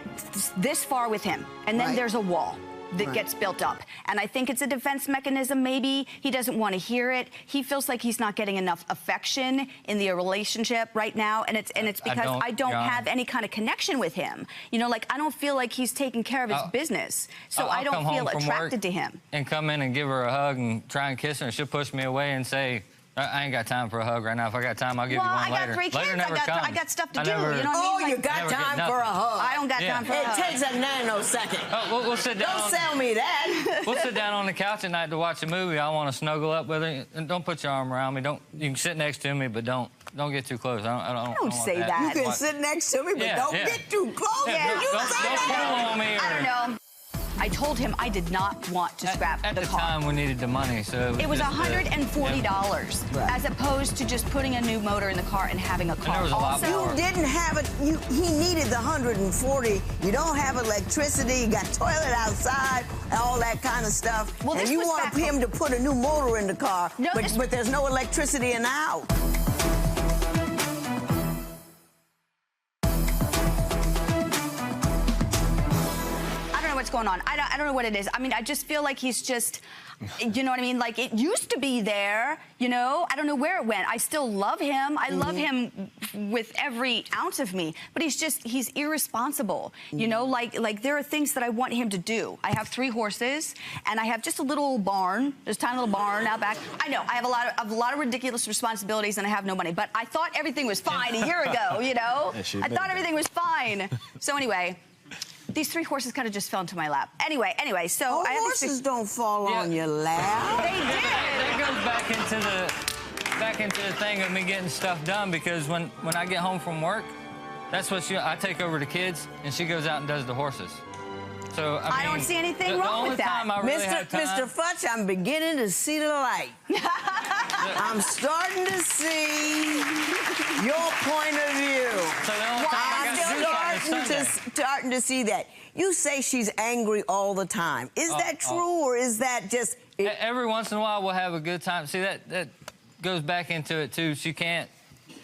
this far with him, and then there's a wall that gets built up. And I think it's a defense mechanism, maybe. He doesn't want to hear it. He feels like he's not getting enough affection in the relationship right now, and it's because I don't have any kind of connection with him. You know, like, I don't feel like he's taking care of his business, so I don't feel attracted to him. And come in and give her a hug and try and kiss her, and she'll push me away and say, I ain't got time for a hug right now. If I got time, I'll give you one later. Well, I got 3 kids. Later never comes. I got stuff to do. You know what I mean? You got time for a hug. I don't got time for a hug. It takes a nanosecond. Oh, we'll sit down. Don't sell me that. We'll sit down on the couch at night to watch a movie. I want to snuggle up with her. And don't put your arm around me. You can sit next to me, but don't get too close. I don't say that. You can sit next to me, but don't get too close. Yeah, you don't pull on me. I don't know. I told him I did not want to scrap the car. At the time, we needed the money, so... It was $140, as opposed to just putting a new motor in the car and having a car. And there was a lot more. You didn't have it. He needed the $140. You don't have electricity. You got toilet outside, and all that kind of stuff. Well, and you want him to put a new motor in the car, but there's no electricity in the house. What's going on? I don't know what it is. I mean, I just feel like he's just, you know what I mean? Like, it used to be there, you know? I don't know where it went. I still love him. I love him with every ounce of me, but he's irresponsible. You know, like there are things that I want him to do. I have 3 horses, and I have just a little barn, just a tiny little barn out back. I know, I have a lot of ridiculous responsibilities, and I have no money, but I thought everything was fine a year ago, you know? I thought everything was fine. So anyway, these 3 horses kind of just fell into my lap. Anyway, so I have horses don't fall on your lap. They did. That goes back into the thing of me getting stuff done, because when I get home from work, that's what I take over the kids, and she goes out and does the horses. So I don't see anything wrong with that. Mr. Futch, I'm beginning to see the light. I'm starting to see your point of view. So I'm starting to see that. You say she's angry all the time. Is that true, or is that just... Every once in a while, we'll have a good time. See, that goes back into it, too. She can't...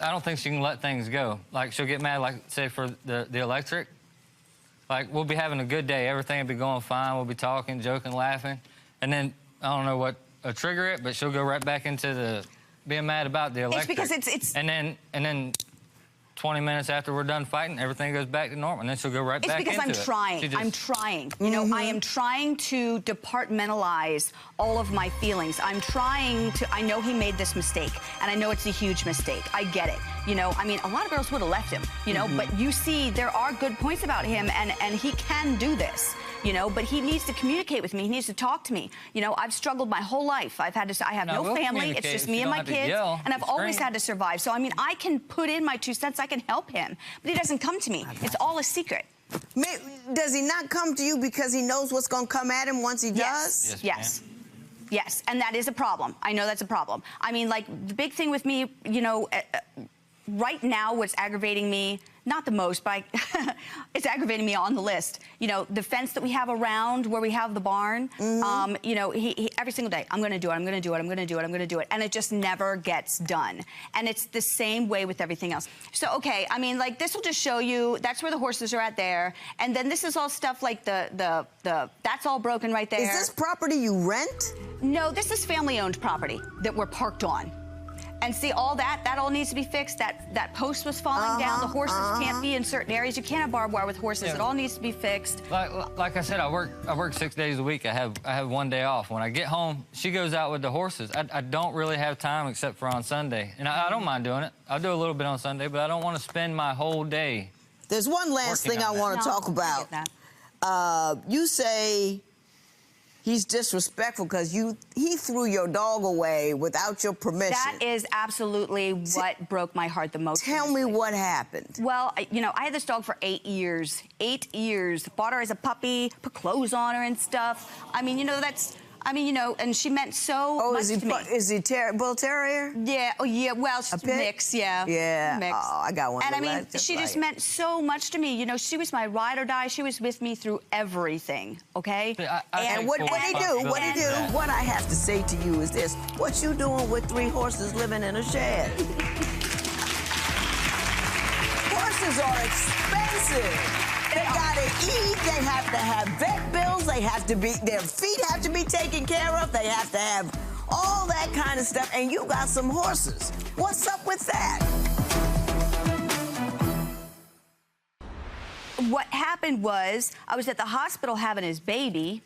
I don't think she can let things go. Like, she'll get mad, like, say, for the electric. Like, we'll be having a good day. Everything will be going fine. We'll be talking, joking, laughing. And then, I don't know what trigger it, but she'll go right back into the being mad about the electric. It's because it's... And then 20 minutes after we're done fighting, everything goes back to normal, and then she'll go right back into it. It's because I'm trying. You know, I am trying to departmentalize all of my feelings. I'm trying to... I know he made this mistake, and I know it's a huge mistake. I get it. You know, I mean, a lot of girls would have left him, you know, but you see there are good points about him, and he can do this. You know, but he needs to communicate with me. He needs to talk to me. You know, I've struggled my whole life. I have no family. It's just me and my kids. And I've always had to survive. So, I mean, I can put in my 2 cents. I can help him. But he doesn't come to me. It's all a secret. Does he not come to you because he knows what's going to come at him once he does? Yes, and that is a problem. I know that's a problem. I mean, like, the big thing with me, you know, right now what's aggravating me, not the most, but it's aggravating me on the list. You know, the fence that we have around where we have the barn, you know, he every single day, I'm gonna do it, I'm gonna do it, I'm gonna do it, I'm gonna do it. And it just never gets done. And it's the same way with everything else. So, okay, I mean, like, this will just show you, that's where the horses are at there. And then this is all stuff like that's all broken right there. Is this property you rent? No, this is family-owned property that we're parked on. And see, all that all needs to be fixed. That post was falling down. The horses can't be in certain areas. You can't have barbed wire with horses. It all needs to be fixed. Like I said, I work 6 days a week. I have 1 day off. When I get home, she goes out with the horses. I don't really have time except for on Sunday. And I don't mind doing it. I'll do a little bit on Sunday, but I don't want to spend my whole day. There's one last thing I want to talk about. You say he's disrespectful because he threw your dog away without your permission. That is absolutely what broke my heart the most. Tell me what happened. Well, you know, I had this dog for 8 years. 8 years. Bought her as a puppy, put clothes on her and stuff. I mean, you know, you know, and she meant so much to me. Is he bull terrier? Yeah, well, she's a mix, Yeah. Mix. Oh, I got one. And I mean, she just meant so much to me. You know, she was my ride or die. She was with me through everything, okay? And what he do? What I have to say to you is this. What you doing with 3 horses living in a shed? Horses are expensive. They gotta eat, they have to have vet bills, their feet have to be taken care of, they have to have all that kind of stuff, and you got some horses. What's up with that? What happened was, I was at the hospital having his baby,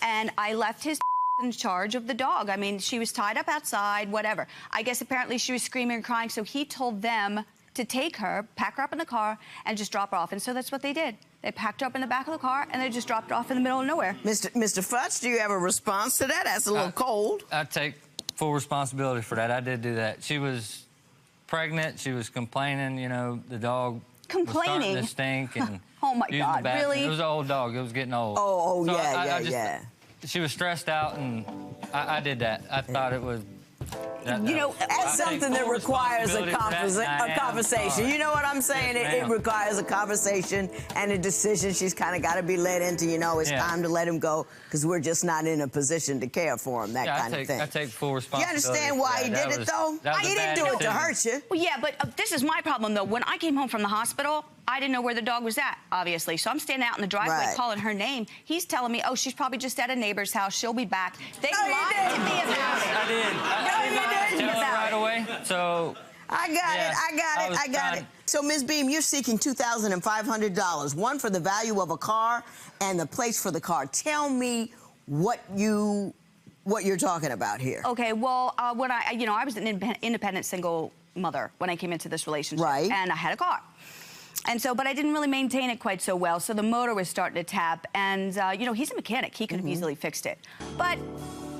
and I left his in charge of the dog. I mean, she was tied up outside, whatever. I guess apparently she was screaming and crying, so he told them to take her, pack her up in the car, and just drop her off. And so that's what they did. They packed her up in the back of the car, and they just dropped her off in the middle of nowhere. Mr. Futz, do you have a response to that? That's a little cold. I take full responsibility for that. I did do that. She was pregnant. She was complaining. You know, the dog was starting to stink. And oh, my God, really? It was an old dog. It was getting old. Oh, so yeah. She was stressed out, and I did that. I thought it was... You know, that's something that requires a conversation. You know what I'm saying? It requires a conversation and a decision. She's kind of got to be led into, you know, it's time to let him go because we're just not in a position to care for him, that kind of thing. I take full responsibility. You understand why he did it, though? He didn't do it to hurt you. Well, yeah, but this is my problem, though. When I came home from the hospital, I didn't know where the dog was at, obviously. So I'm standing out in the driveway calling her name. He's telling me, oh, she's probably just at a neighbor's house. She'll be back. They lied to me about it. I did. I did not tell her right away. So I got it. So, Ms. Beam, you're seeking $2,500, one for the value of a car and the plates for the car. Tell me what you're talking about here. Okay, well, when I was an independent single mother when I came into this relationship. Right. And I had a car. And so, but I didn't really maintain it quite so well, so the motor was starting to tap. And, you know, he's a mechanic. He could have easily fixed it. But,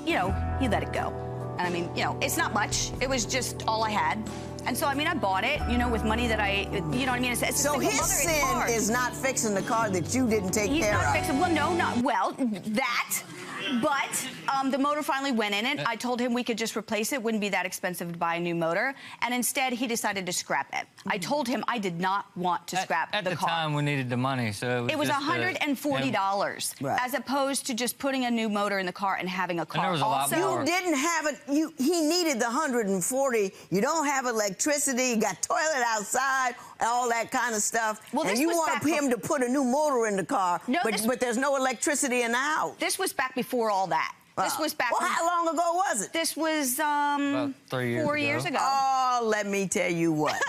you know, he let it go. And, I mean, you know, it's not much. It was just all I had. And so, I mean, I bought it, you know, with money that you know what I mean? It's so his sin is not fixing the car that you didn't take care of. He's not fixing, well, no, not, well, that. But the motor finally went in it. I told him we could just replace it. Wouldn't be that expensive to buy a new motor. And instead, he decided to scrap it. I told him I did not want to scrap the car. At the time, we needed the money, so it was $140 as opposed to just putting a new motor in the car and having a car. And there was a lot more. You didn't have it. He needed the $140. You don't have electricity. You got toilet outside, all that kind of stuff. Well, and you want him to put a new motor in the car, but there's no electricity in the house. This was back before all that. This was back. Well, how long ago was it? This was about 3 years 4 years ago. Oh, let me tell you what.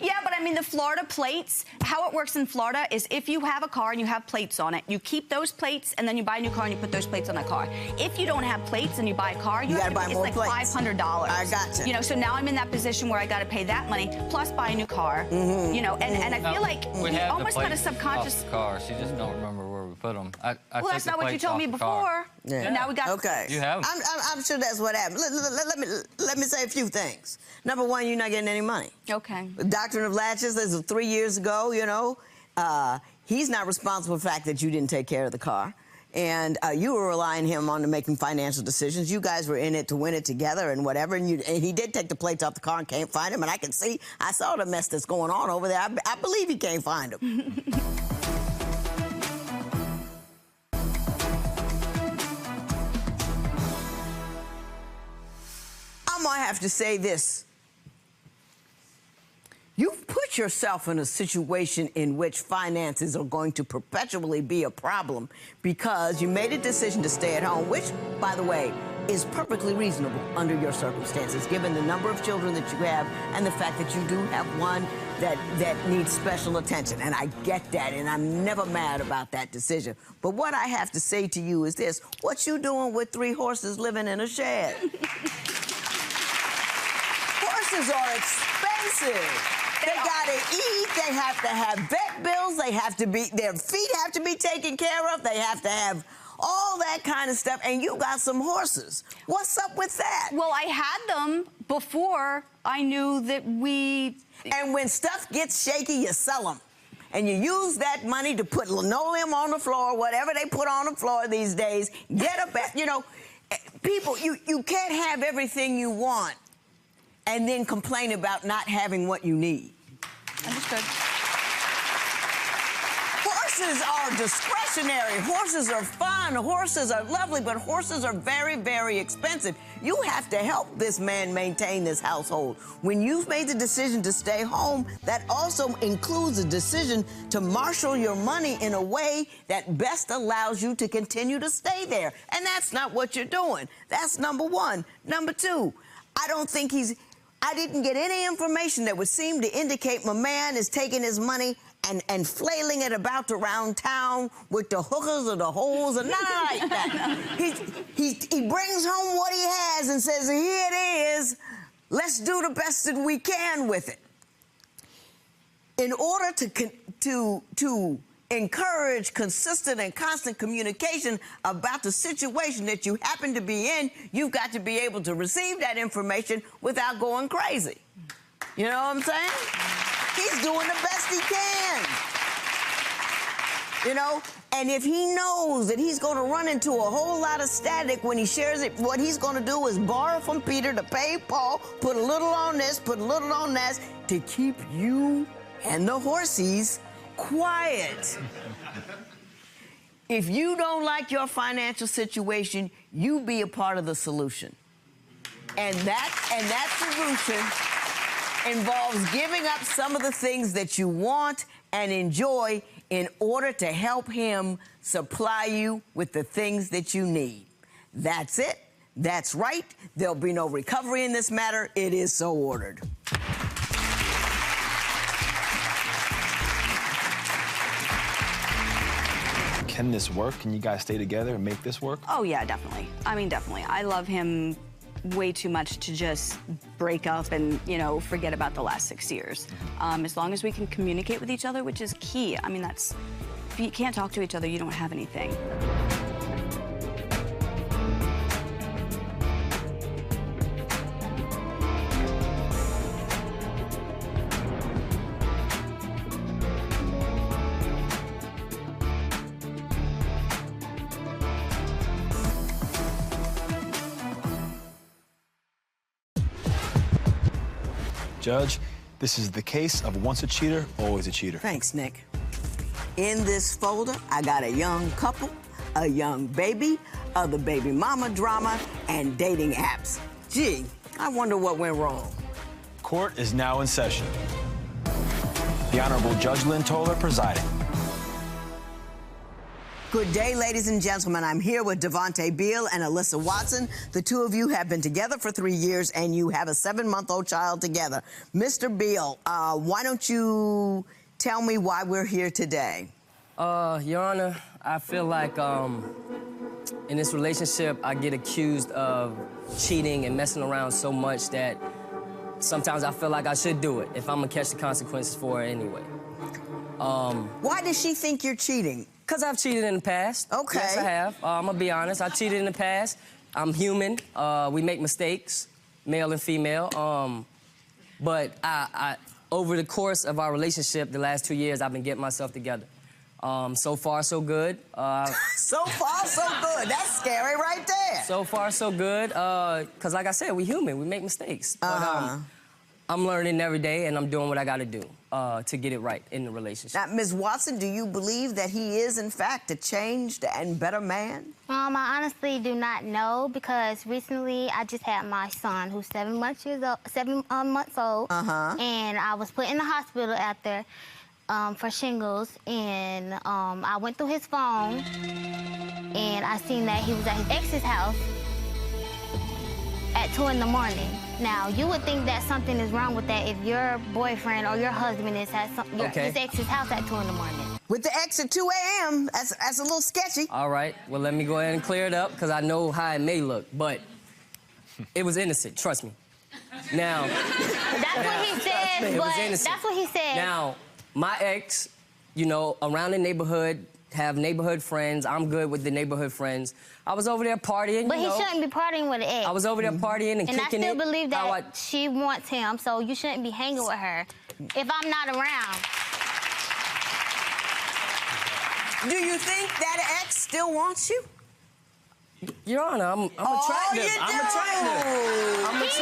Yeah, but I mean, the Florida plates, how it works in Florida is if you have a car and you have plates on it, you keep those plates and then you buy a new car and you put those plates on that car. If you don't have plates and you buy a car, you have to buy more plates. It's like $500. I gotcha. You know, so now I'm in that position where I got to pay that money plus buy a new car. You know, and I feel like we almost kind of subconscious. Off the car. She just don't remember where we put them. Well, that's not what you told me before. Yeah. Now we got. Okay. You have them. I'm sure that's what happened. Let me say a few things. Number one, you're not getting any money. Okay. The doctrine of latches, this was 3 years ago, you know. He's not responsible for the fact that you didn't take care of the car. And you were relying him on to making financial decisions. You guys were in it to win it together and whatever. And he did take the plates off the car and can't find him. And I saw the mess that's going on over there. I believe he can't find him. I'm going to have to say this. You've put yourself in a situation in which finances are going to perpetually be a problem because you made a decision to stay at home, which, by the way, is perfectly reasonable under your circumstances, given the number of children that you have and the fact that you do have one that needs special attention. And I get that, and I'm never mad about that decision. But what I have to say to you is this. What you doing with 3 horses living in a shed? Horses are expensive. They gotta eat, they have to have vet bills, their feet have to be taken care of, they have to have all that kind of stuff, and you got some horses. What's up with that? Well, I had them before I knew that we... And when stuff gets shaky, you sell them. And you use that money to put linoleum on the floor, whatever they put on the floor these days, get a bet. You know, people, you can't have everything you want and then complain about not having what you need. Understood. Horses are discretionary. Horses are fun. Horses are lovely, but horses are very, very expensive. You have to help this man maintain this household. When you've made the decision to stay home, that also includes a decision to marshal your money in a way that best allows you to continue to stay there. And that's not what you're doing. That's number one. Number two, I didn't get any information that would seem to indicate my man is taking his money and flailing it about around town with the hookers or the holes or nothing like that. He brings home what he has and says, here it is. Let's do the best that we can with it. In order to encourage consistent and constant communication about the situation that you happen to be in, you've got to be able to receive that information without going crazy. You know what I'm saying? He's doing the best he can. You know? And if he knows that he's going to run into a whole lot of static when he shares it, what he's going to do is borrow from Peter to pay Paul, put a little on this, put a little on that, to keep you and the horsies quiet. If you don't like your financial situation, you be a part of the solution. And that solution involves giving up some of the things that you want and enjoy in order to help him supply you with the things that you need. That's it. That's right. There'll be no recovery in this matter. It is so ordered. Can this work? Can you guys stay together and make this work? Oh, yeah, definitely. I mean, definitely. I love him way too much to just break up and, you know, forget about the last 6 years. As long as we can communicate with each other, which is key. I mean, if you can't talk to each other, you don't have anything. Judge, this is the case of once a cheater, always a cheater. Thanks, Nick. In this folder, I got a young couple, a young baby, other baby mama drama, and dating apps. Gee, I wonder what went wrong. Court is now in session. The Honorable Judge Lynn Toler presiding. Good day, ladies and gentlemen. I'm here with Devontae Beal and Alyssa Watson. The two of you have been together for 3 years, and you have a 7-month-old child together. Mr. Beal, why don't you tell me why we're here today? Your Honor, I feel like in this relationship, I get accused of cheating and messing around so much that sometimes I feel like I should do it if I'm gonna catch the consequences for it anyway. Why does she think you're cheating? Because I've cheated in the past. Okay. Yes, I have. I'm gonna be honest. I cheated in the past. I'm human. We make mistakes, male and female. But I over the course of our relationship, the last 2 years, I've been getting myself together. So far, so good. So far, so good. That's scary right there. So far, so good. Because like I said, we human. We make mistakes. But, I'm learning every day, and I'm doing what I got to do to get it right in the relationship. Now, Ms. Watson, do you believe that he is, in fact, a changed and better man? I honestly do not know, because recently I just had my son, who's 7 months old, and I was put in the hospital after for shingles, and I went through his phone, and I seen that he was at his ex's house at 2 in the morning. Now, you would think that something is wrong with that if your boyfriend or your husband is at his ex's house at 2 in the morning. With the ex at 2 a.m., that's a little sketchy. All right, well, let me go ahead and clear it up, because I know how it may look, but it was innocent, trust me. Now... That's what he said, but that's what he said. Now, my ex, you know, around the neighborhood, have neighborhood friends. I'm good with the neighborhood friends. I was over there partying, But he shouldn't be partying with an ex. I was over there partying and kicking it. And I still believe that she wants him, so you shouldn't be hanging with her if I'm not around. Do you think that ex still wants you? Your Honor, I'm attractive. I'm attractive.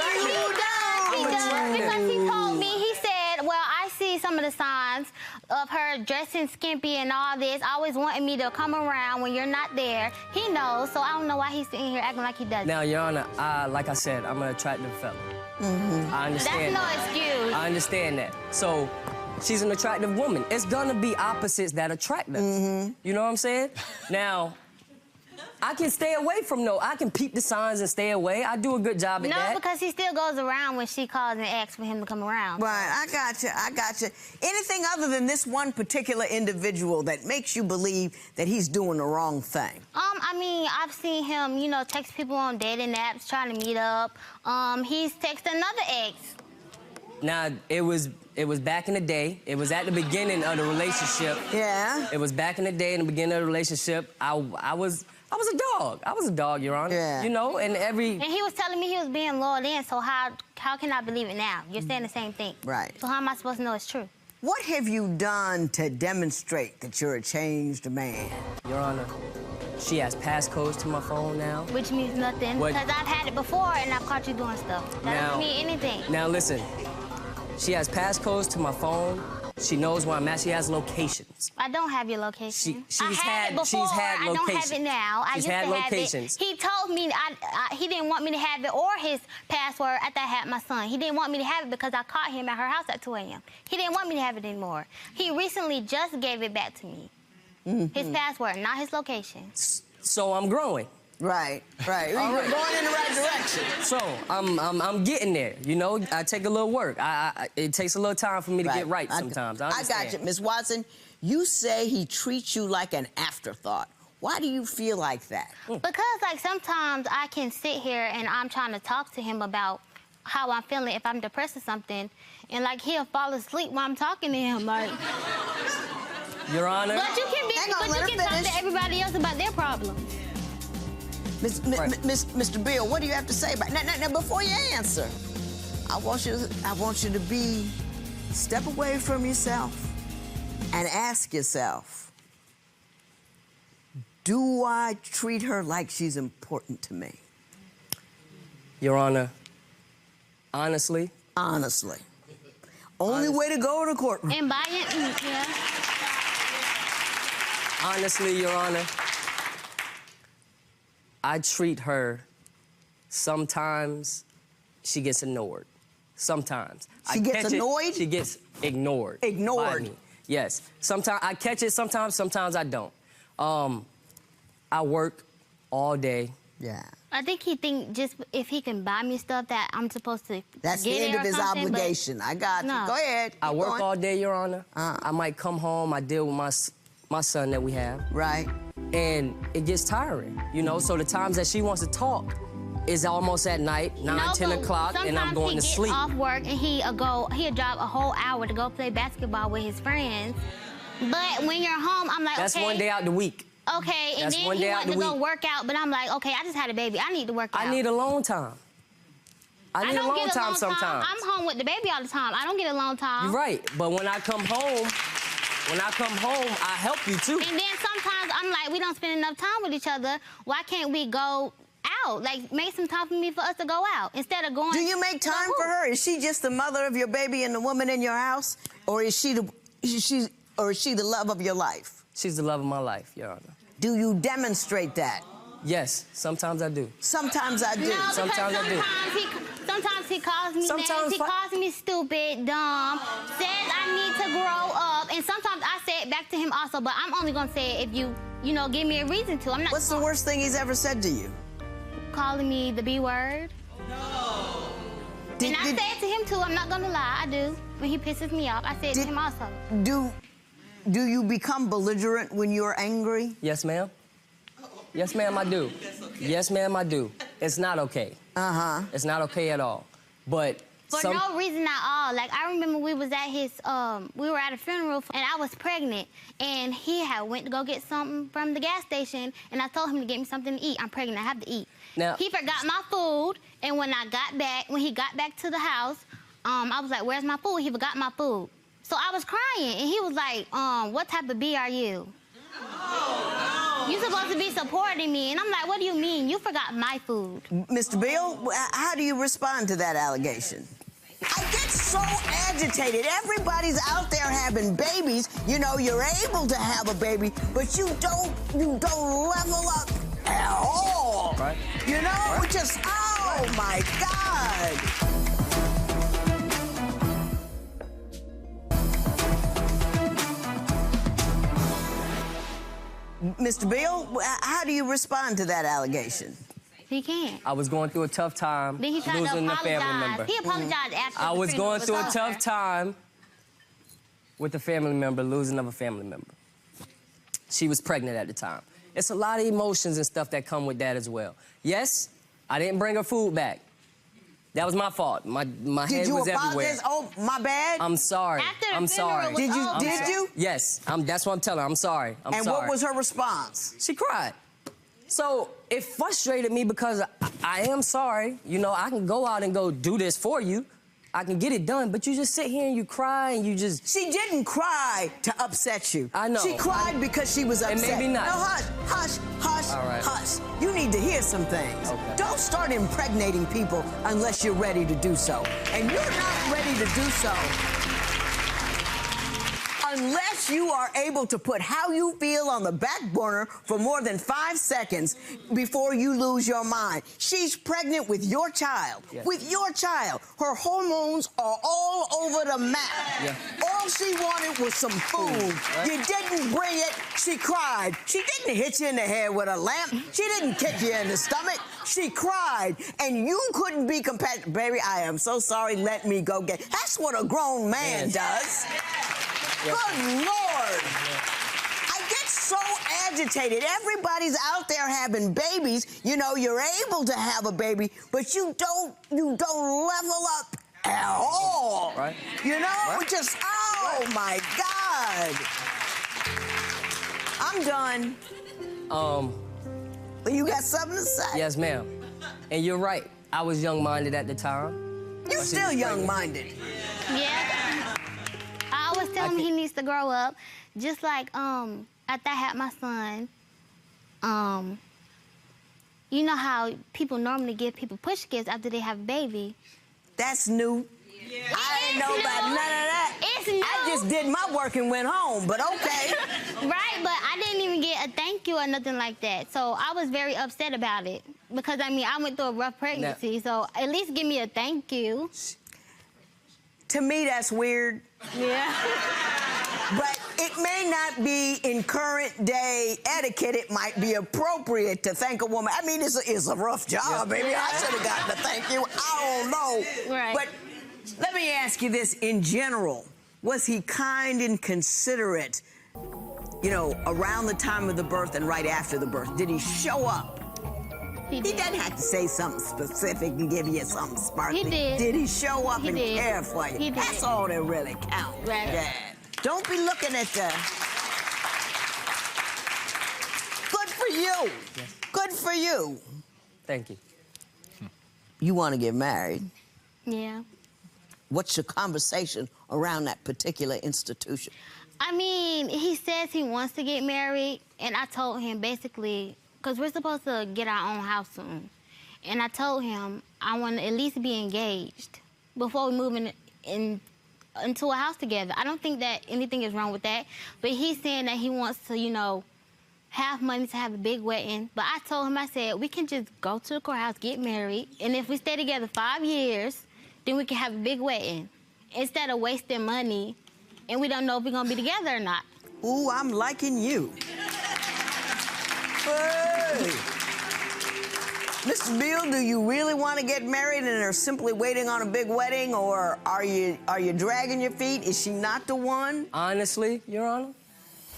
He does, because he told me, he said, well, I see some of the signs of her dressing skimpy and all this, always wanting me to come around when you're not there. He knows, so I don't know why he's sitting here acting like he doesn't. Now, Your Honor, like I said, I'm an attractive fella. I understand That's no excuse. I understand that. So, she's an attractive woman. It's gonna be opposites that attract us. You know what I'm saying? Now, I can stay away from I can peep the signs and stay away. I do a good job at that. No, because he still goes around when she calls and asks for him to come around. Right, I got you. Anything other than this one particular individual that makes you believe that he's doing the wrong thing? I mean, I've seen him, you know, text people on dating apps trying to meet up. He's texted another ex. Now, it was back in the day. It was at the beginning of the relationship. Yeah. It was back in the day in the beginning of the relationship. I was a dog. I was a dog, Your Honor. Yeah. You know, and he was telling me he was being loyal then, so how can I believe it now? You're saying the same thing. Right. So how am I supposed to know it's true? What have you done to demonstrate that you're a changed man? Your Honor, she has passcodes to my phone now. Which means nothing, What? because I've had it before and I've caught you doing stuff. That doesn't mean anything. Now, listen. She has passcodes to my phone. She knows where I'm at. She has locations. I don't have your location. She's I had it before. had locations. I don't have it now. I She's used had to locations. have it. He told me he didn't want me to have it or his password after I had my son. He didn't want me to have it because I caught him at her house at 2 a.m. He didn't want me to have it anymore. He recently just gave it back to me. His password, not his location. So I'm growing. Right. We're going in the right direction. So I'm getting there. You know, I take a little work. It takes a little time for me to get right sometimes. I got you, Miss Watson. You say he treats you like an afterthought. Why do you feel like that? Because like sometimes I can sit here and I'm trying to talk to him about how I'm feeling if I'm depressed or something, and like he'll fall asleep while I'm talking to him, like. Your Honor. But you can talk to everybody else about their problems. Mr. Bill, what do you have to say about now? Before you answer, I want you to step away from yourself and ask yourself, do I treat her like she's important to me? Your Honor, honestly. Only way to go to the courtroom. And buy it, yeah. Honestly, Your Honor, I treat her, sometimes she gets ignored. Sometimes. She gets annoyed? She gets ignored. By me. Yes. Sometimes I catch it, sometimes I don't. I work all day. Yeah. I think he thinks just if he can buy me stuff that I'm supposed to That's get the end it of or his something, obligation. I got you. Go ahead. I work all day, Your Honor. I might come home, I deal with my son that we have. Right. And it gets tiring, you know? So the times that she wants to talk is almost at night, 9, 10 o'clock, and I'm going to sleep. Sometimes he gets off work and he'll drive a whole hour to go play basketball with his friends. But when you're home, I'm like, That's okay. one day out the week. Okay, and That's then one he day out wanted the to go week. work out, but I'm like, okay, I just had a baby. I need to work out. I need alone time. I need alone time sometimes. I'm home with the baby all the time. I don't get alone time. You're right, but when I come home, I help you too. And then sometimes I'm like, we don't spend enough time with each other. Why can't we go out? Like, make some time for us to go out instead of going. Do you make time for her? Is she just the mother of your baby and the woman in your house, or is she the love of your life? She's the love of my life, Your Honor. Do you demonstrate that? Yes, sometimes I do. Sometimes I do. No, sometimes I do. Sometimes he calls me names, he calls me stupid, dumb, says I need to grow up, and sometimes I say it back to him also, but I'm only gonna say it if you give me a reason to. I'm not. What's the worst thing he's ever said to you? Calling me the B word. No. And I say it to him too, I'm not gonna lie, I do. When he pisses me off, I say it to him also. Do you become belligerent when you're angry? Yes, ma'am. Yes, ma'am, I do. Yes, ma'am, I do. It's not okay. It's not okay at all. But for no reason at all. Like, I remember we was at his, we were at a funeral, and I was pregnant, and he had went to go get something from the gas station, and I told him to get me something to eat. I'm pregnant, I have to eat. Now, he forgot my food, and when he got back to the house, I was like, where's my food? He forgot my food. So I was crying, and he was like, what type of B are you? You're supposed to be supporting me. And I'm like, what do you mean? You forgot my food. Mr. Bill, how do you respond to that allegation? I get so agitated. Everybody's out there having babies. You know, you're able to have a baby, but you don't level up at all. Right. You know, just, oh my God. Mr. Bill, how do you respond to that allegation? He can't. I was going through a tough time Then he tried to losing a apologize. family member. He apologized after I the was funeral going through a over. tough time with a family member, losing of a family member. She was pregnant at the time. It's a lot of emotions and stuff that come with that as well. Yes, I didn't bring her food back. That was my fault. My head was everywhere. Oh, my bad. I'm sorry. I'm sorry. Did you? Yes. That's what I'm telling her. I'm sorry. I'm sorry. And what was her response? She cried. So it frustrated me because I am sorry. You know, I can go out and go do this for you. I can get it done, but you just sit here and you cry and you just... She didn't cry to upset you. I know. She cried because she was upset. And maybe not. No, hush, All right. hush. You need to hear some things. Okay. Don't start impregnating people unless you're ready to do so. And you're not ready to do so unless you are able to put how you feel on the back burner for more than 5 seconds before you lose your mind. She's pregnant with your child. Yeah. With your child. Her hormones are all over the map. Yeah. All she wanted was some food. Right. You didn't bring it. She cried. She didn't hit you in the head with a lamp. She didn't kick you in the stomach. She cried. And you couldn't be compassionate. Baby, I am so sorry. Let me go get... That's what a grown man does. Good Lord! I get so agitated. Everybody's out there having babies. You know, you're able to have a baby, but you don't level up at all. Right. You know, Right. just, oh my God. I'm done. You got something to say? Yes, ma'am. And you're right. I was young-minded at the time. You're still young-minded. Yeah. I always tell him he needs to grow up. Just like after I had my son, you know how people normally give people push gifts after they have a baby. That's new. Yeah. I didn't know about none of that. It's new. I just did my work and went home, but okay. Right, but I didn't even get a thank you or nothing like that. So I was very upset about it. Because, I mean, I went through a rough pregnancy, so at least give me a thank you. To me, that's weird. Yeah. But it may not be in current day etiquette. It might be appropriate to thank a woman. I mean, it's a rough job, baby. I should have gotten a thank you. I don't know. Right. But let me ask you this in general. Was he kind and considerate, you know, around the time of the birth and right after the birth? Did he show up? He doesn't have to say something specific and give you something sparkly. He did. Did he show up and did. care for you? He did. That's all that really counts. Right. Yeah. Don't be looking at the... Good for you. Yes. Good for you. Thank you. You want to get married. Yeah. What's your conversation around that particular institution? I mean, he says he wants to get married, and I told him basically, because we're supposed to get our own house soon, and I told him I want to at least be engaged before we move into a house together. I don't think that anything is wrong with that, but he's saying that he wants to, you know, have money to have a big wedding. But I told him, I said, we can just go to the courthouse, get married, and if we stay together 5 years, then we can have a big wedding instead of wasting money and we don't know if we're going to be together or not. Ooh, I'm liking you. Hey. Mr. Bill, do you really want to get married and are simply waiting on a big wedding, or are you dragging your feet? Is she not the one? Honestly, Your Honor?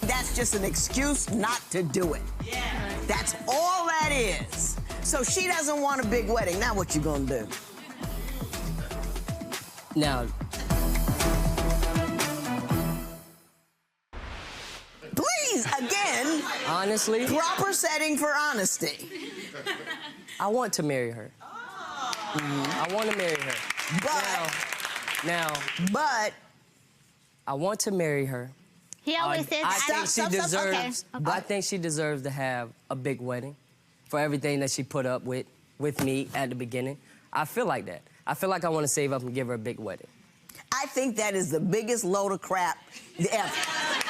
That's just an excuse not to do it. Yeah. That's all that is. So she doesn't want a big wedding. Now what you gonna do? Now... Please, again... Honestly... Proper setting for honesty. I want to marry her. I want to marry her. But I want to marry her. He always says I think she deserves to have a big wedding for everything that she put up with me at the beginning. I feel like that. I feel like I want to save up and give her a big wedding. I think that is the biggest load of crap ever.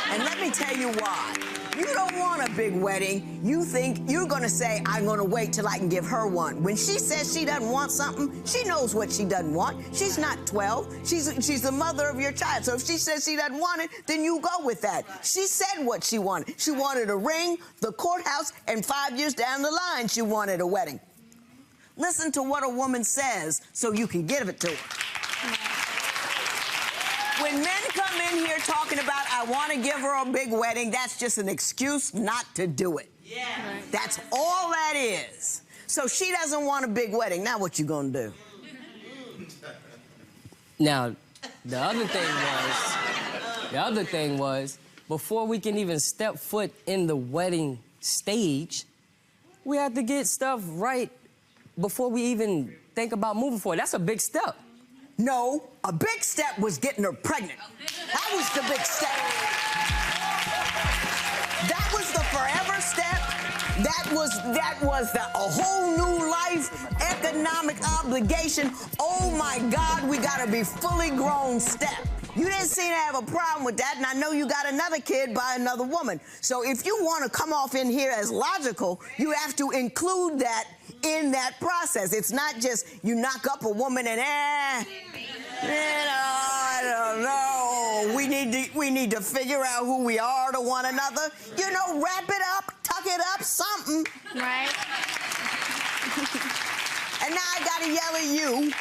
And let me tell you why. You don't want a big wedding. You think you're gonna say, I'm gonna wait till I can give her one. When she says she doesn't want something, she knows what she doesn't want. She's not 12. She's the mother of your child. So if she says she doesn't want it, then you go with that. She said what she wanted. She wanted a ring, the courthouse, and 5 years down the line, she wanted a wedding. Listen to what a woman says so you can give it to her. When men come in here talking about, I want to give her a big wedding, that's just an excuse not to do it. Yeah. That's all that is. So she doesn't want a big wedding. Now what you gonna do? Now, the other thing was, before we can even step foot in the wedding stage, we have to get stuff right before we even think about moving forward. That's a big step. No, a big step was getting her pregnant. That was the big step. That was the forever step. That was a whole new life, economic obligation. Oh my God, we gotta be fully grown step. You didn't seem to have a problem with that, and I know you got another kid by another woman. So if you want to come off in here as logical, you have to include that in that process. It's not just you knock up a woman and, I don't know. We need to figure out who we are to one another. You know, wrap it up, tuck it up, something. Right. And now I gotta yell at you.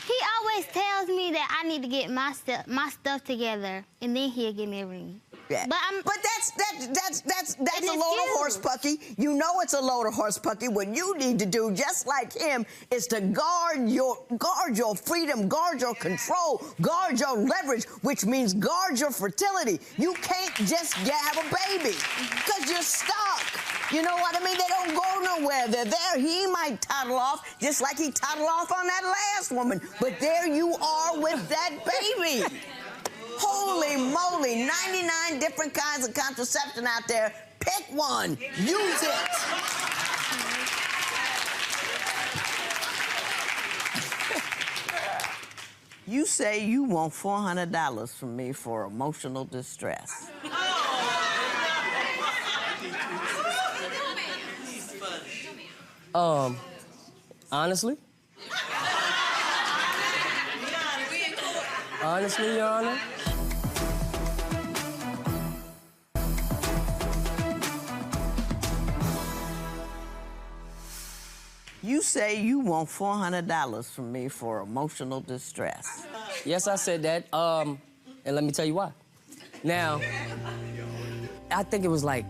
He always tells me that I need to get my stuff together, and then he'll give me a ring. Yeah. But that's a load of horse pucky. You know it's a load of horse pucky. What you need to do, just like him, is to guard your freedom, guard your control, guard your leverage, which means guard your fertility. You can't just have a baby because you're stuck. You know what I mean? They don't go nowhere. They're there. He might toddle off just like he toddled off on that last woman. But there you are with that baby. Holy moly, 99 different kinds of contraception out there. Pick one, use it. You say you want $400 from me for emotional distress. Honestly, Your Honor. You say you want $400 from me for emotional distress. Yes, I said that. And let me tell you why. Now, I think it was like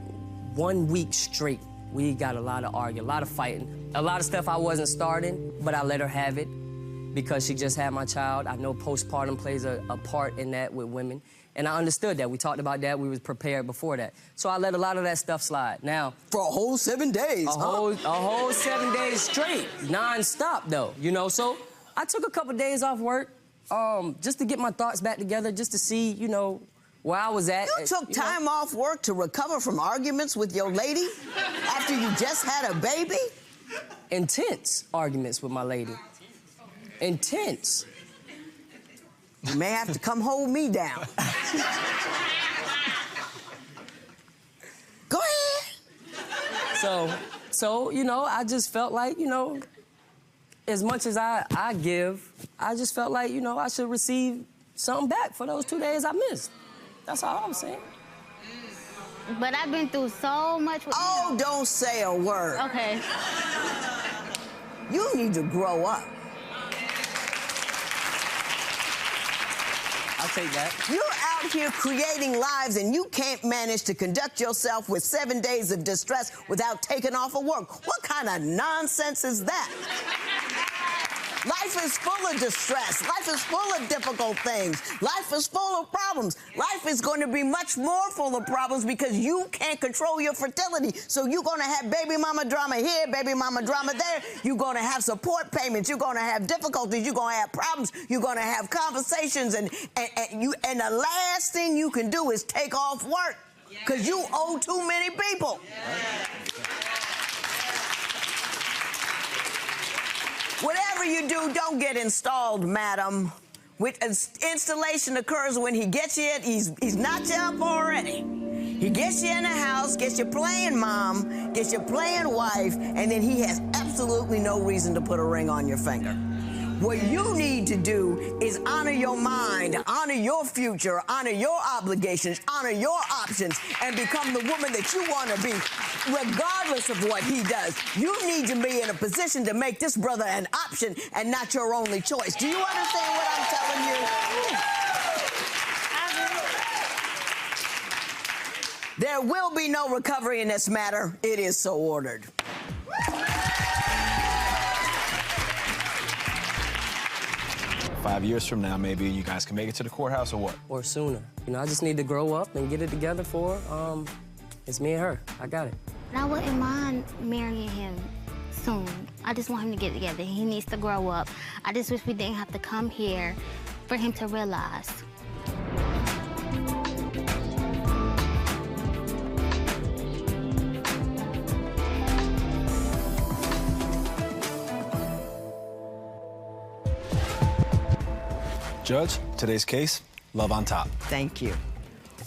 1 week straight. We got a lot of arguing, a lot of fighting, a lot of stuff I wasn't starting, but I let her have it because she just had my child. I know postpartum plays a part in that with women, and I understood that. We talked about that. We was prepared before that. So I let a lot of that stuff slide. Now, for a whole 7 days, a whole 7 days straight, non-stop though, you know. So I took a couple days off work just to get my thoughts back together, just to see, you know, where I was at. You took time off work to recover from arguments with your lady after you just had a baby? Intense arguments with my lady. Intense. You may have to come hold me down. Go ahead. So, you know, I just felt like, you know, as much as I give, I just felt like, you know, I should receive something back for those 2 days I missed. That's all I'm saying. But I've been through so much with him. Don't say a word. Okay. You need to grow up. I'll take that. You're out here creating lives and you can't manage to conduct yourself with 7 days of distress without taking off of work. What kind of nonsense is that? Life is full of distress. Life is full of difficult things. Life is full of problems. Life is going to be much more full of problems because you can't control your fertility. So you're going to have baby mama drama here, baby mama drama there. You're going to have support payments. You're going to have difficulties. You're going to have problems. You're going to have conversations. And the last thing you can do is take off work because you owe too many people. Whatever you do, don't get installed, madam. Installation occurs when he gets you it. He's knocked you up already. He gets you in the house, gets you playing mom, gets you playing wife, and then he has absolutely no reason to put a ring on your finger. What you need to do is honor your mind, honor your future, honor your obligations, honor your options, and become the woman that you want to be, regardless of what he does. You need to be in a position to make this brother an option and not your only choice. Do you understand what I'm telling you? There will be no recovery in this matter. It is so ordered. 5 years from now, maybe you guys can make it to the courthouse or what? Or sooner. You know, I just need to grow up and get it together for, it's me and her. I got it. And I wouldn't mind marrying him soon. I just want him to get together. He needs to grow up. I just wish we didn't have to come here for him to realize. Judge, today's case, love on top. Thank you.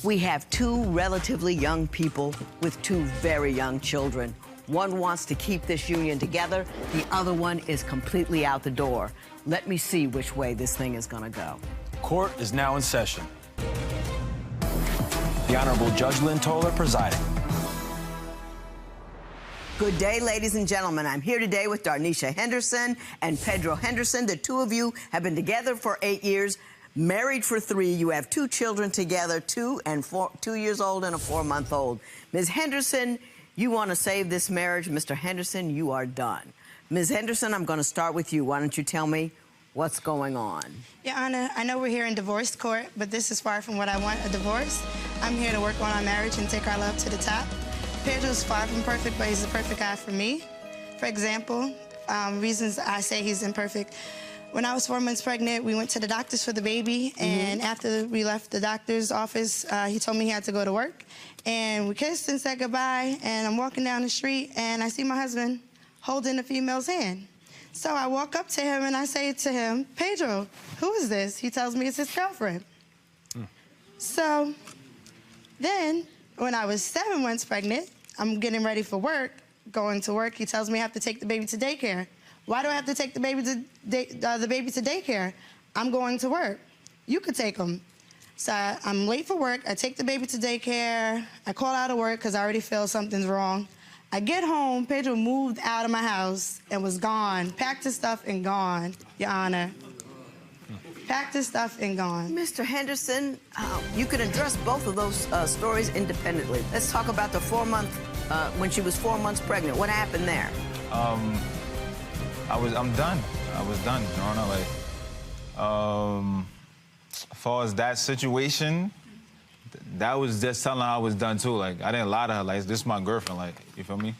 We have two relatively young people with two very young children. One wants to keep this union together. The other one is completely out the door. Let me see which way this thing is going to go. Court is now in session. The Honorable Judge Lynn Toler presiding. Good day, ladies and gentlemen. I'm here today with Darnisha Henderson and Pedro Henderson. The two of you have been together for 8 years, married for 3. You have 2 children together, 2 years old and a 4-month-old. Ms. Henderson, you want to save this marriage. Mr. Henderson, you are done. Ms. Henderson, I'm going to start with you. Why don't you tell me what's going on? Your Honor, I know we're here in divorce court, but this is far from what I want, a divorce. I'm here to work on our marriage and take our love to the top. Pedro's far from perfect, but he's the perfect guy for me. For example, reasons I say he's imperfect. When I was 4 months pregnant, we went to the doctors for the baby, and after we left the doctor's office, he told me he had to go to work. And we kissed and said goodbye, and I'm walking down the street, and I see my husband holding a female's hand. So I walk up to him, and I say to him, Pedro, who is this? He tells me it's his girlfriend. So then, when I was 7 months pregnant, I'm getting ready for work, going to work. He tells me I have to take the baby to daycare. Why do I have to take the baby to daycare? I'm going to work. You could take him. So I'm late for work. I take the baby to daycare. I call out of work because I already feel something's wrong. I get home. Pedro moved out of my house and was gone. Packed his stuff and gone, Your Honor. Packed his stuff and gone. Mr. Henderson, you can address both of those stories independently. Let's talk about the 4-month, when she was 4 months pregnant. What happened there? I'm done. I was done, Your Honor. Like, as far as that situation, that was just telling her I was done too. Like, I didn't lie to her. Like, this is my girlfriend. Like, you feel me?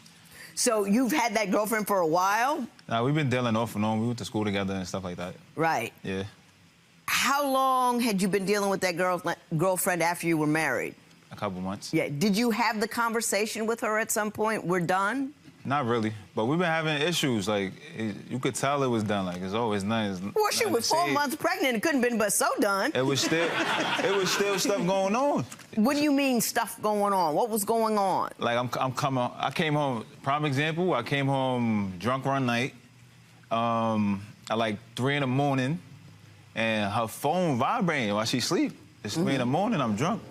So you've had that girlfriend for a while? Nah, we've been dealing off and on. We went to school together and stuff like that. Right. Yeah. How long had you been dealing with that girlfriend after you were married? A couple months. Yeah. Did you have the conversation with her at some point? We're done? Not really, but we've been having issues. Like, you could tell it was done. Like, it's always nice. Well, she was 4 months pregnant. It couldn't have been but so done. It was still stuff going on. What do you mean stuff going on? What was going on? Like, I came home, prime example, I came home drunk one night at like 3 in the morning, and her phone vibrating while she sleep. It's 3 in the morning, I'm drunk.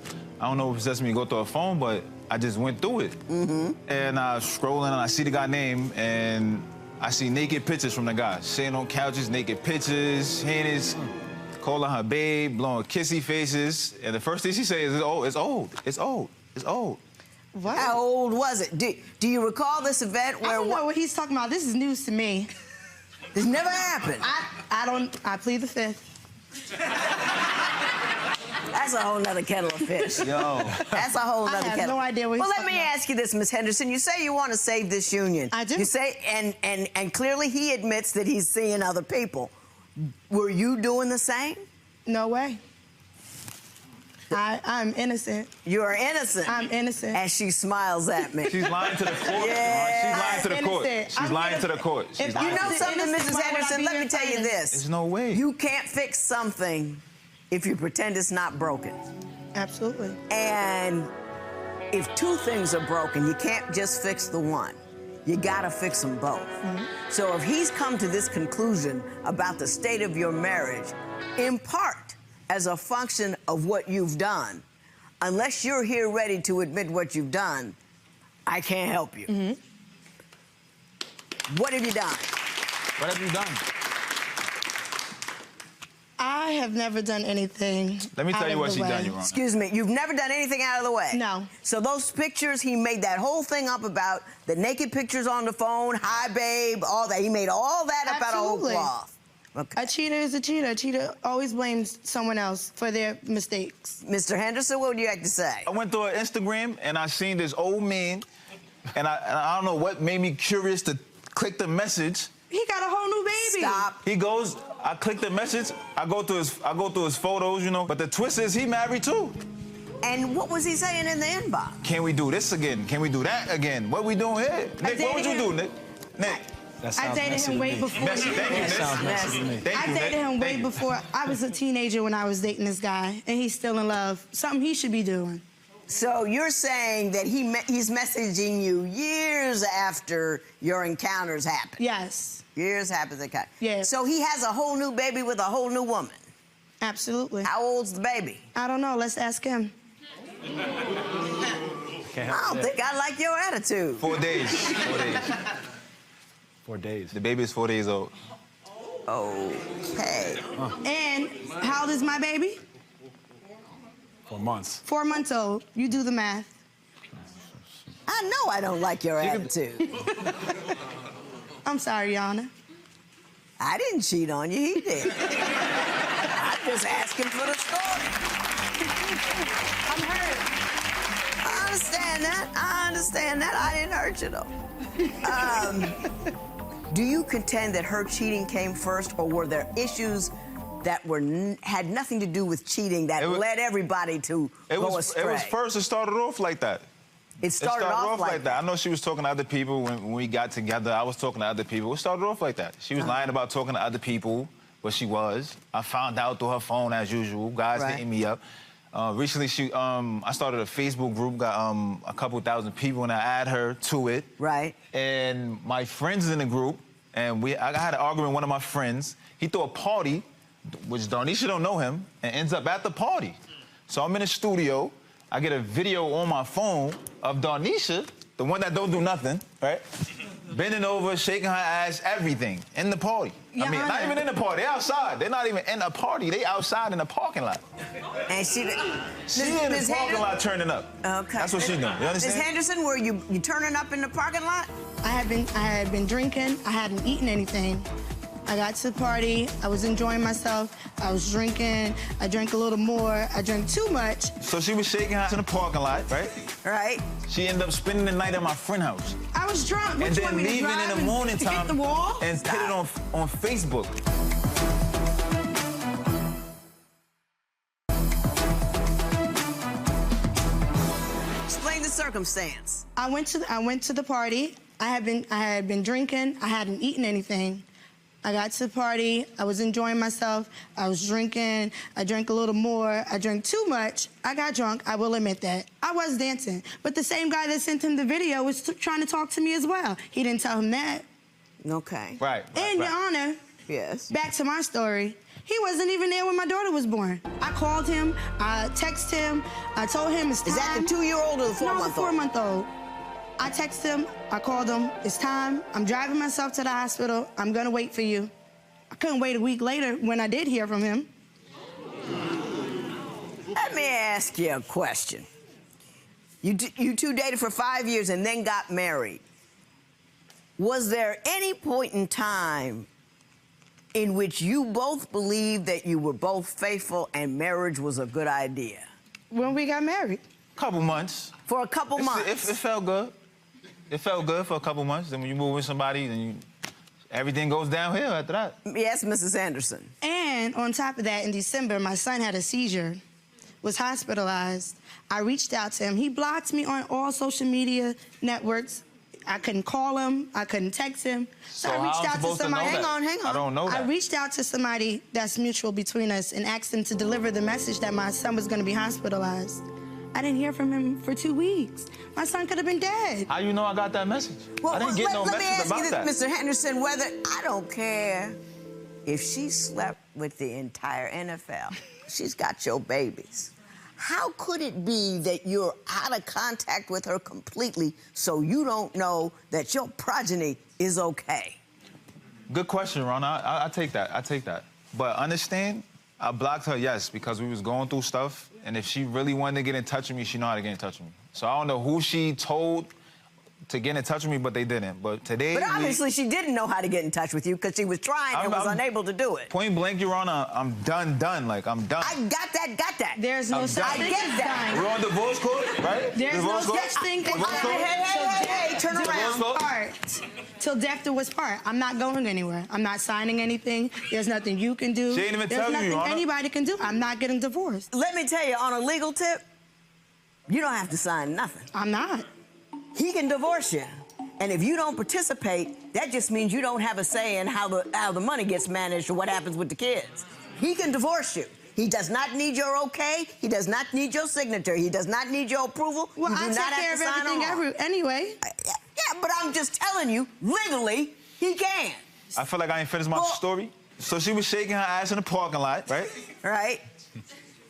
I don't know what possessed me to go through her phone, but I just went through it. And I was scrolling, and I see the guy's name, and I see naked pictures from the guy. Sitting on couches, naked pictures, hands, calling her babe, blowing kissy faces. And the first thing she says is, oh, it's old, it's old, it's old. What? How old was it? Do you recall this event where... I don't know what he's talking about. This is news to me. This never happened. I plead the fifth. That's a whole nother kettle of fish. Yo. That's a whole nother kettle. I have no idea what he's Well, let talking me about. ask you this, Ms. Henderson. You say you want to save this union. I do. You say, and clearly he admits that he's seeing other people. Were you doing the same? No way. I'm innocent. You are innocent. I'm innocent. And she smiles at me. She's lying to the court. Yeah. She's lying to the court. Innocent. She's lying to the court. She's lying You know to the something, innocent, Mrs. why would I Henderson? be Let your me tell you friend? this. There's no way. You can't fix something if you pretend it's not broken. Absolutely. And if two things are broken, you can't just fix the one. You gotta fix them both. So if he's come to this conclusion about the state of your marriage, in part as a function of what you've done, unless you're here ready to admit what you've done, I can't help you. What have you done? What have you done? I have never done anything. Let me tell you what she's done, Your Honor. Excuse me, you've never done anything out of the way? No. So those pictures, he made that whole thing up about the naked pictures on the phone, hi babe, all that. He made all that up out of whole cloth. Okay. A cheater is a cheater. A cheater always blames someone else for their mistakes. Mr. Henderson, what would you like to say? I went through her Instagram and I seen this old man, and I don't know what made me curious to click the message. He got a whole new baby. Stop. He goes, I click the message, I go through his photos, you know, but the twist is he married too. And what was he saying in the inbox? Can we do this again? Can we do that again? What we doing here? Nick, what would you do, Nick? Nick. I dated him way before. Thank you, Nick. I dated him way before. I was a teenager when I was dating this guy, and he's still in love. Something he should be doing. So you're saying that he's messaging you years after your encounters happened? Yes. Years after the encounter? Yes. So he has a whole new baby with a whole new woman? Absolutely. How old's the baby? I don't know. Let's ask him. I don't think I like your attitude. 4 days. 4 days. 4 days. The baby is 4 days old. Okay. And how old is my baby? 4 months. 4 months old. You do the math. I know I don't like your attitude. I'm sorry, Your Honor. I didn't cheat on you, he did. I'm just asking for the story. I'm hurt. I understand that. I understand that. I didn't hurt you, though. Do you contend that her cheating came first, or were there issues that had nothing to do with cheating that led everybody to go astray? It was first. It started off like that. It started off like that. I know she was talking to other people when we got together. I was talking to other people. It started off like that. She was lying about talking to other people, but she was. I found out through her phone as usual. Guys hitting me up. Recently, I started a Facebook group, got a couple thousand people, and I add her to it. Right. And my friends in the group, and I had an argument with one of my friends. He threw a party, which Darnisha don't know him, and ends up at the party. So I'm in the studio. I get a video on my phone of Darnisha, the one that don't do nothing, right? Bending over, shaking her ass, everything, in the party. I mean, not even in the party, they outside. They're not even in a party, they outside in the parking lot. And she in the parking lot turning up. Okay. That's what she doing, you understand? Ms. Henderson, were you turning up in the parking lot? I had been drinking. I hadn't eaten anything. I got to the party. I was enjoying myself. I was drinking. I drank a little more. I drank too much. So she was shaking her ass in the parking lot, right? Right. She ended up spending the night at my friend's house. I was drunk. And then leaving in the morning time hit the wall? and put it on Facebook. Explain the circumstance. I went to the party. I had been drinking. I hadn't eaten anything. I got to the party. I was enjoying myself. I was drinking. I drank a little more. I drank too much. I got drunk. I will admit that. I was dancing. But the same guy that sent him the video was trying to talk to me as well. He didn't tell him that. Okay. Right. And, Your Honor, yes. Back to my story. He wasn't even there when my daughter was born. I called him. I texted him. I told him it's time. Is that the 2-year-old or the 4-month-old? No, the 4-month-old. I texted him, I called him, it's time. I'm driving myself to the hospital. I'm gonna wait for you. I couldn't wait a week later when I did hear from him. Let me ask you a question. You two dated for 5 years and then got married. Was there any point in time in which you both believed that you were both faithful and marriage was a good idea? When we got married. Couple months. For a couple months? It felt good. It felt good for a couple months. Then when you move with somebody, then everything goes downhill after that. Yes, Mrs. Anderson. And on top of that, in December, my son had a seizure, was hospitalized. I reached out to him. He blocked me on all social media networks. I couldn't call him. I couldn't text him. So I reached out to somebody. Hang on. I don't know that. I reached out to somebody that's mutual between us and asked him to deliver the message that my son was going to be hospitalized. I didn't hear from him for 2 weeks. My son could have been dead. How you know I got that message? Well, I didn't get no message about that. Let me ask you this, Mr. Henderson, whether I don't care if she slept with the entire NFL, she's got your babies. How could it be that you're out of contact with her completely so you don't know that your progeny is okay? Good question, Ron. I take that. I take that. But understand, I blocked her, yes, because we was going through stuff. And if she really wanted to get in touch with me, she know how to get in touch with me. So I don't know who she told to get in touch with me, but they didn't. But today... But obviously she didn't know how to get in touch with you because she was trying and was unable to do it. Point blank, Your Honor, I'm done. Like, I'm done. I got that. There's no such thing. I get that. We're on divorce court, right? There's no such thing. Hey, turn around. Till death do us part. I'm not going anywhere. I'm not signing anything. There's nothing you can do. She ain't even There's telling you, nothing Your Honor. anybody can do. I'm not getting divorced. Let me tell you, on a legal tip, you don't have to sign nothing. I'm not. He can divorce you. And if you don't participate, that just means you don't have a say in how the money gets managed or what happens with the kids. He can divorce you. He does not need your okay. He does not need your signature. He does not need your approval. Well, you do I not take have care to of sign everything on. anyway. Yeah, but I'm just telling you, legally, he can. I feel like I ain't finished my story. So she was shaking her ass in the parking lot, right? Right.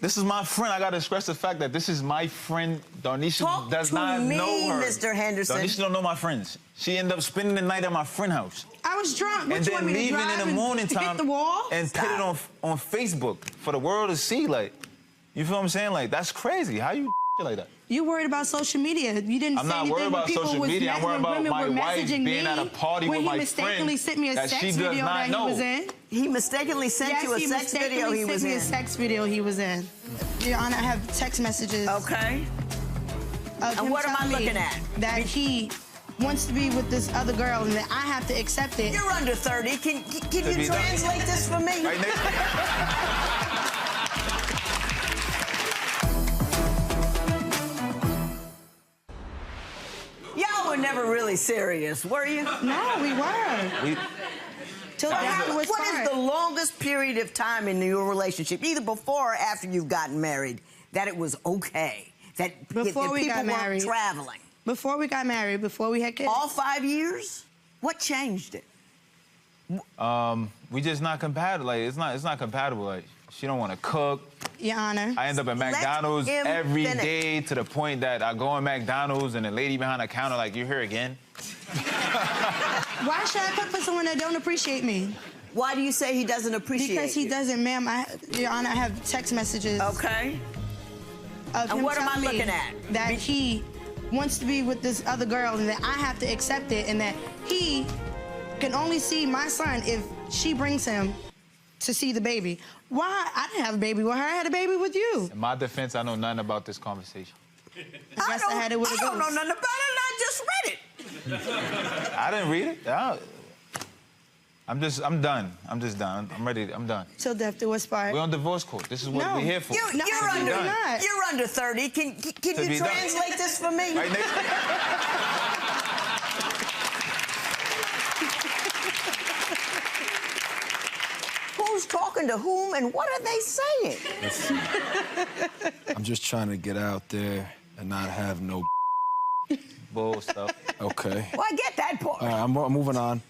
This is my friend. I gotta stress the fact that this is my friend. Darnisha does not know her. Mr. Henderson. Darnisha don't know my friends. She ended up spending the night at my friend's house. I was drunk. What And you want then me to leaving drive in the morning to time hit the wall? and put it on Facebook for the world to see. Like, you feel what I'm saying? Like, that's crazy. How you like that? You worried about social media. You didn't I'm say not anything worried when about people social was media. I'm worried about my wife being at a party with my When he mistakenly friend sent me a that sex she does video not that he know. was in. He mistakenly sent you a sex video he was in. Yes, he mistakenly sent me a sex video he was in. Your Honor, I have text messages. Okay. And what am I looking at? That he wants to be with this other girl and that I have to accept it. You're under 30. Can you translate this for me? Right next. Y'all were never really serious, were you? No, we were. What is the longest period of time in your relationship, either before or after you've gotten married, that it was okay? That Before we got married. Weren't traveling? Before we got married, before we had kids. All 5 years? What changed it? We just not compatible. Like, it's not compatible. Like, she don't want to cook. Your Honor. I end up at McDonald's every day to the point that I go in McDonald's and the lady behind the counter like, you here again? Why should I cook for someone that don't appreciate me? Why do you say he doesn't appreciate Because he you? doesn't, ma'am. Your Honor, I have text messages. Okay. And what am I looking at? That he wants to be with this other girl and that I have to accept it and that he can only see my son if she brings him to see the baby. Why? I didn't have a baby with her. I had a baby with you. In my defense, I know nothing about this conversation. I had it with a I don't know nothing about it. I just read it. I didn't read it. I'm done. I'm just done. I'm ready. I'm done. Till death do us part. We're on divorce court. This is what we're here for. You're under 30. Can you translate this for me? Right next. Who's talking to whom and what are they saying? I'm just trying to get out there and not have no bull stuff. Okay. Well, I get that part. All right, I'm moving on.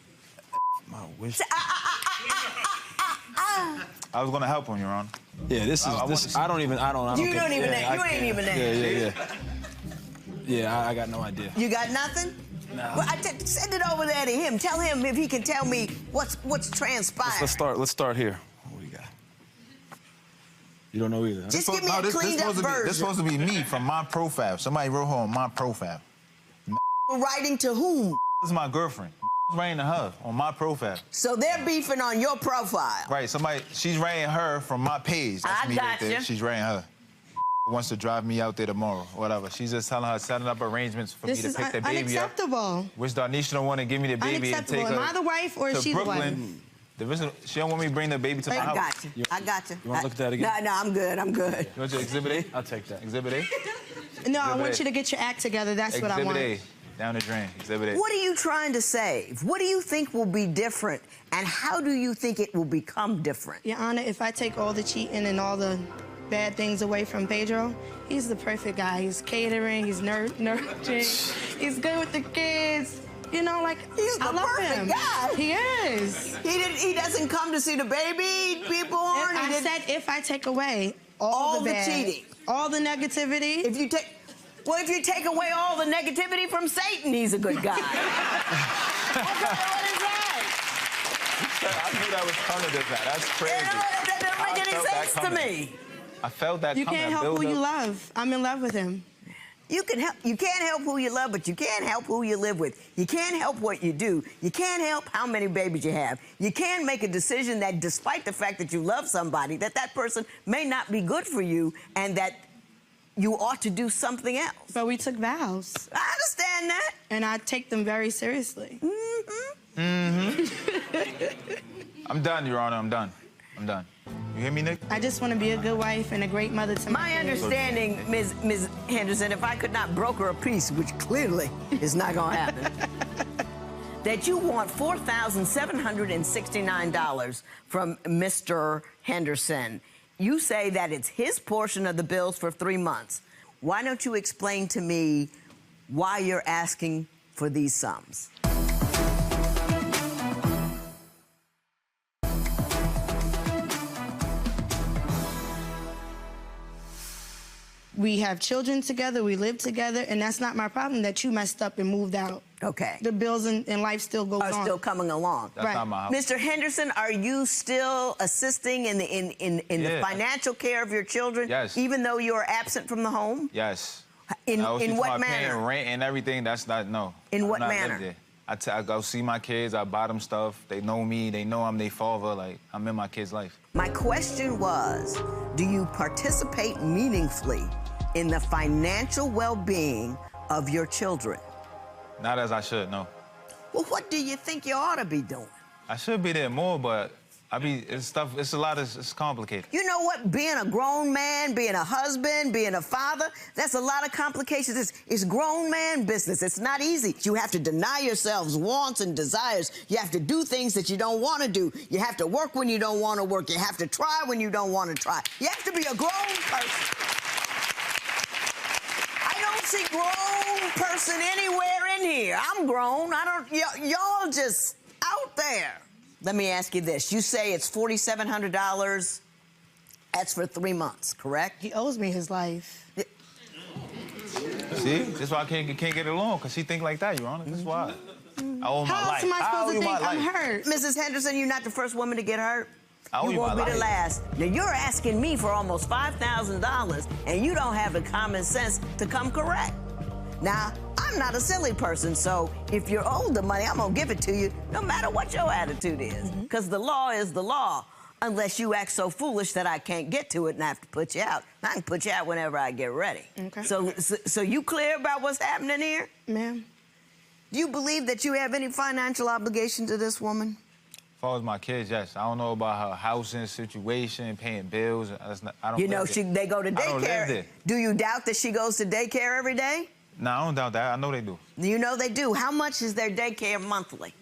My wish. I was gonna help him, Your Honor. Yeah, this is I don't even. You don't even. You ain't even there. Yeah, I got no idea. You got nothing? No. Well, send it over there to him. Tell him if he can tell me what's transpired. Let's start here. What do you got? You don't know either. Huh? Just give me a cleaned up version. This supposed to be me from my profile. Somebody wrote her on my profile. Writing to whom? This is my girlfriend. Writing to her on my profile. So they're beefing on your profile. Right. She's writing her from my page. That's me right there. She's writing her. Wants to drive me out there tomorrow, whatever. She's just telling her, setting up arrangements for me to pick the baby unacceptable. up. Which Darnisha don't want to give me the baby and take her Am I the wife or is she Brooklyn. The wife? She don't want me to bring the baby to my house. I got you. You want to look at that again? No, I'm good. I'm good. You want your Exhibit A? I'll take that. Exhibit A? No, I want you to get your act together. That's what I want. Exhibit A. Down the drain. Exhibit A. What are you trying to save? What do you think will be different? And how do you think it will become different? Your Honor, if I take all the cheating and all the bad things away from Pedro. He's the perfect guy. He's catering, he's nurturing, he's good with the kids. You know, like, he's the perfect guy. He is. He doesn't come to see the baby be born. I said if I take away all the cheating, all the negativity. If you take away all the negativity from Satan, he's a good guy. What is that? I knew that was coming to that. That's crazy. That doesn't make any sense to me. I felt that You coming. can't help who you love. I'm in love with him. You can't help who you love, but you can't help who you live with. You can't help what you do. You can't help how many babies you have. You can't make a decision that, despite the fact that you love somebody, that person may not be good for you and that you ought to do something else. But we took vows. I understand that. And I take them very seriously. I'm done, Your Honor. I'm done. You hear me, Nick? I just want to be a good wife and a great mother to my kids. Understanding, Ms. Henderson, if I could not broker a peace, which clearly is not going to happen, that you want $4,769 from Mr. Henderson. You say that it's his portion of the bills for 3 months. Why don't you explain to me why you're asking for these sums? We have children together, we live together, and that's not my problem that you messed up and moved out. Okay. The bills and life still goes on. Are still coming along. That's not my house. Mr. Henderson, are you still assisting in the financial care of your children? Yes. Even though you are absent from the home? Yes. In what manner? Paying rent and everything, that's not, no. In what I'm not manner? live there. I go see my kids, I buy them stuff. They know me, they know I'm their father, like, I'm in my kids' life. My question was, do you participate meaningfully in the financial well-being of your children? Not as I should, no. Well, what do you think you ought to be doing? I should be there more, but it's complicated. You know what? Being a grown man, being a husband, being a father, that's a lot of complications. It's grown man business. It's not easy. You have to deny yourselves wants and desires. You have to do things that you don't want to do. You have to work when you don't want to work. You have to try when you don't want to try. You have to be a grown person. I don't see grown person anywhere in here. I'm grown. Y'all just out there. Let me ask you this. You say it's $4,700. That's for 3 months, correct? He owes me his life. See? That's why I can't get along, because she think like that, Your Honor. That's why. I owe my life. How else am I supposed to think I'm hurt? Mrs. Henderson, you're not the first woman to get hurt. You won't be the last. Now, you're asking me for almost $5,000, and you don't have the common sense to come correct. Now, I'm not a silly person, so if you're owed the money, I'm going to give it to you no matter what your attitude is, because the law is the law, unless you act so foolish that I can't get to it and I have to put you out. I can put you out whenever I get ready. Okay. So you clear about what's happening here? Ma'am. Do you believe that you have any financial obligation to this woman? As far as my kids, yes. I don't know about her housing situation, paying bills. I don't. You know, they go to daycare. I don't live there. Do you doubt that she goes to daycare every day? No, I don't doubt that. I know they do. You know they do. How much is their daycare monthly?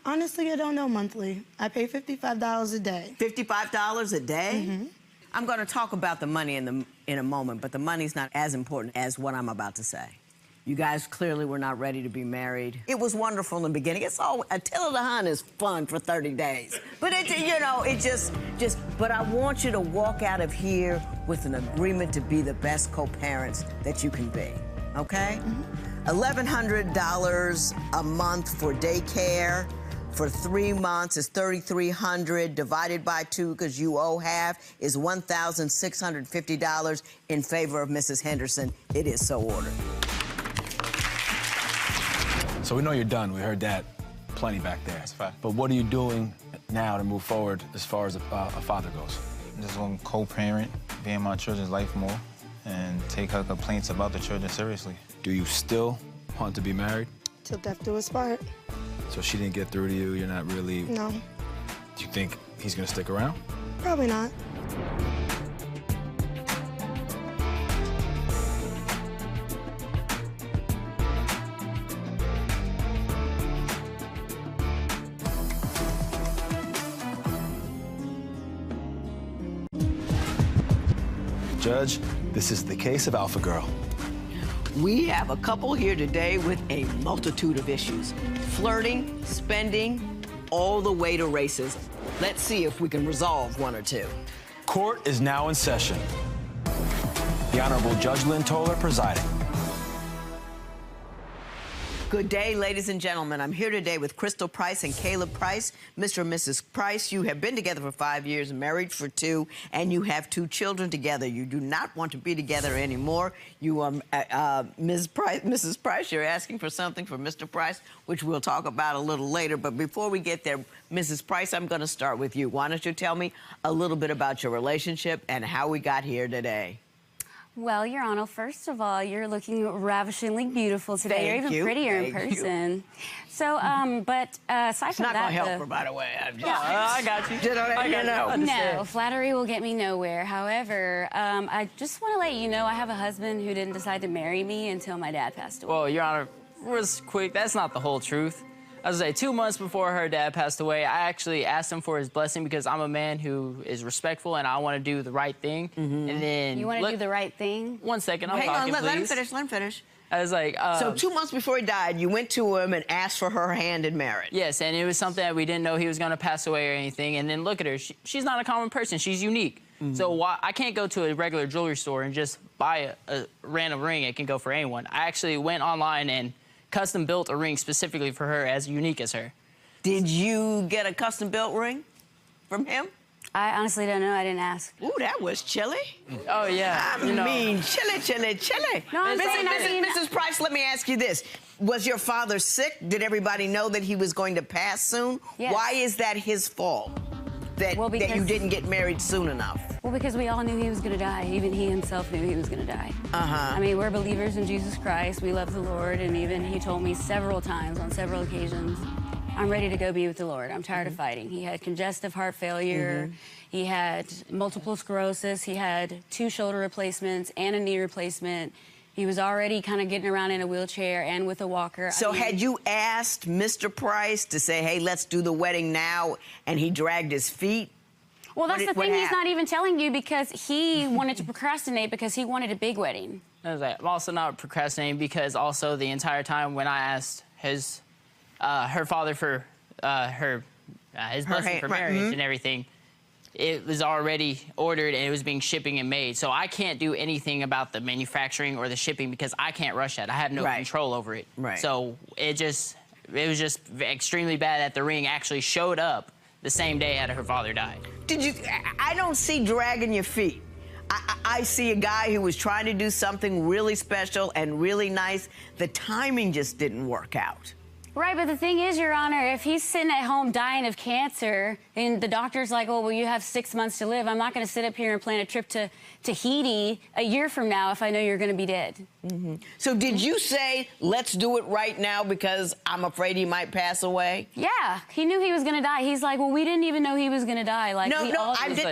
Honestly, I don't know monthly. I pay $55 a day. $55 a day? Mm-hmm. I'm going to talk about the money in a moment, but the money's not as important as what I'm about to say. You guys clearly were not ready to be married. It was wonderful in the beginning. It's all Attila the Hun is fun for 30 days. But but I want you to walk out of here with an agreement to be the best co-parents that you can be. Okay? Mm-hmm. $1,100 a month for daycare. For 3 months is $3,300 divided by 2 because you owe half is $1,650 in favor of Mrs. Henderson. It is so ordered. So we know you're done. We heard that plenty back there. That's fine. But what are you doing now to move forward as far as a father goes? I'm just going to co-parent, be in my children's life more, and take her complaints about the children seriously. Do you still want to be married? Till death do us part. So she didn't get through to you? You're not really... No. Do you think he's going to stick around? Probably not. Judge, this is the case of Alpha Girl. We have a couple here today with a multitude of issues. Flirting, spending, all the way to racism. Let's see if we can resolve one or two. Court is now in session. The Honorable Judge Lynn Toler presiding. Good day, ladies and gentlemen. I'm here today with Crystal Price and Caleb Price. Mr. and Mrs. Price, you have been together for 5 years, married for 2, and you have 2 children together. You do not want to be together anymore. You, Mrs. Price, you're asking for something for Mr. Price, which we'll talk about a little later. But before we get there, Mrs. Price, I'm going to start with you. Why don't you tell me a little bit about your relationship and how we got here today? Well, Your Honor, first of all, you're looking ravishingly beautiful today. You're even prettier in person. So, but aside from that... It's not going to help her, by the way. I got you. No, flattery will get me nowhere. However, I just want to let you know I have a husband who didn't decide to marry me until my dad passed away. Well, Your Honor, real quick, that's not the whole truth. I was 2 months before her dad passed away, I actually asked him for his blessing because I'm a man who is respectful and I want to do the right thing. And then... You want to do the right thing? 1 second, I'm Hang talking, on, please. let him finish, let him finish. I was like... so 2 months before he died, you went to him and asked for her hand in marriage. Yes, and it was something that we didn't know he was going to pass away or anything. And then look at her. She's not a common person. She's unique. So I can't go to a regular jewelry store and just buy a random ring. It can go for anyone. I actually went online and custom built a ring specifically for her, as unique as her. Did you get a custom-built ring from him? I honestly don't know. I didn't ask. Ooh, that was chilly. Oh, yeah. I mean, chilly. No, I'm saying, Mrs. Price, let me ask you this. Was your father sick? Did everybody know that he was going to pass soon? Yes. Why is that his fault? That you didn't get married soon enough? Well, because we all knew he was going to die. Even he himself knew he was going to die. I mean, we're believers in Jesus Christ. We love the Lord. And even he told me several times on several occasions, I'm ready to go be with the Lord. I'm tired of fighting. He had congestive heart failure. He had multiple sclerosis. He had 2 shoulder replacements and a knee replacement. He was already kind of getting around in a wheelchair and with a walker. So had you asked Mr. Price to say, hey, let's do the wedding now, and he dragged his feet? Well, that's the thing he's not even telling you, because he wanted to procrastinate because he wanted a big wedding. I was I'm also not procrastinating because also the entire time when I asked her father for his blessing for marriage and everything, it was already ordered and it was being shipping and made. So I can't do anything about the manufacturing or the shipping because I can't rush that. I have no control over it. So it was just extremely bad that the ring actually showed up the same day after her father died. I don't see dragging your feet. I see a guy who was trying to do something really special and really nice. The timing just didn't work out. Right, but the thing is, Your Honor, if he's sitting at home dying of cancer and the doctor's like, oh, well, you have 6 months to live, I'm not going to sit up here and plan a trip to Tahiti a year from now if I know you're going to be dead. So did you say, let's do it right now because I'm afraid he might pass away? Yeah, he knew he was going to die. He's like, well, we didn't even know he was going to die. Like,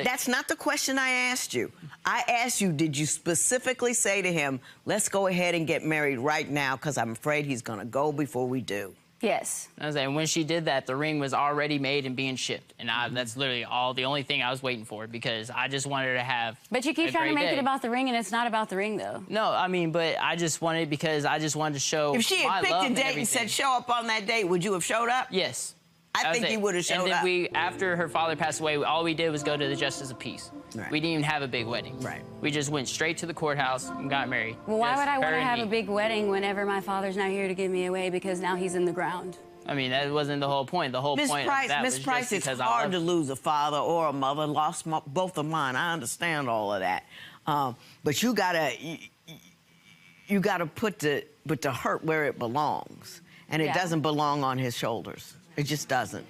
that's not the question I asked you. I asked you, did you specifically say to him, let's go ahead and get married right now because I'm afraid he's going to go before we do? Yes. I was saying, when she did that, the ring was already made and being shipped. And that's literally the only thing I was waiting for because I just wanted her to have But you keep trying to make it about the ring, and it's not about the ring, though. No, I mean, but I just wanted it because I just wanted to show If she had picked a date and said, show up on that date, would you have showed up? Yes. I think you would have showed up. And then after her father passed away, all we did was go to the Justice of Peace. We didn't even have a big wedding. We just went straight to the courthouse and got married. Well, why would I want to have a big wedding whenever my father's not here to give me away because now he's in the ground? I mean, that wasn't the whole point. The whole point of that was just because it's hard to lose a father or a mother. Lost both of mine. I understand all of that. But you gotta put the hurt where it belongs. And it doesn't belong on his shoulders. It just doesn't.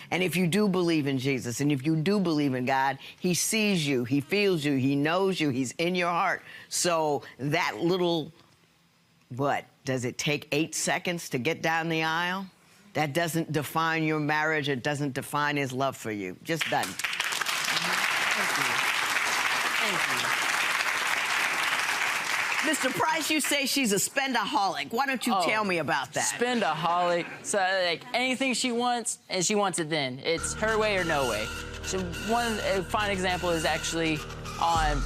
And if you do believe in Jesus, and if you do believe in God, he sees you, he feels you, he knows you, he's in your heart. So that little, does it take 8 seconds to get down the aisle? That doesn't define your marriage. It doesn't define his love for you. Just doesn't. Thank you. Mr. Price, you say she's a spendaholic. Why don't you tell me about that? Spendaholic. So, like, anything she wants, and she wants it then. It's her way or no way. So one fine example is actually on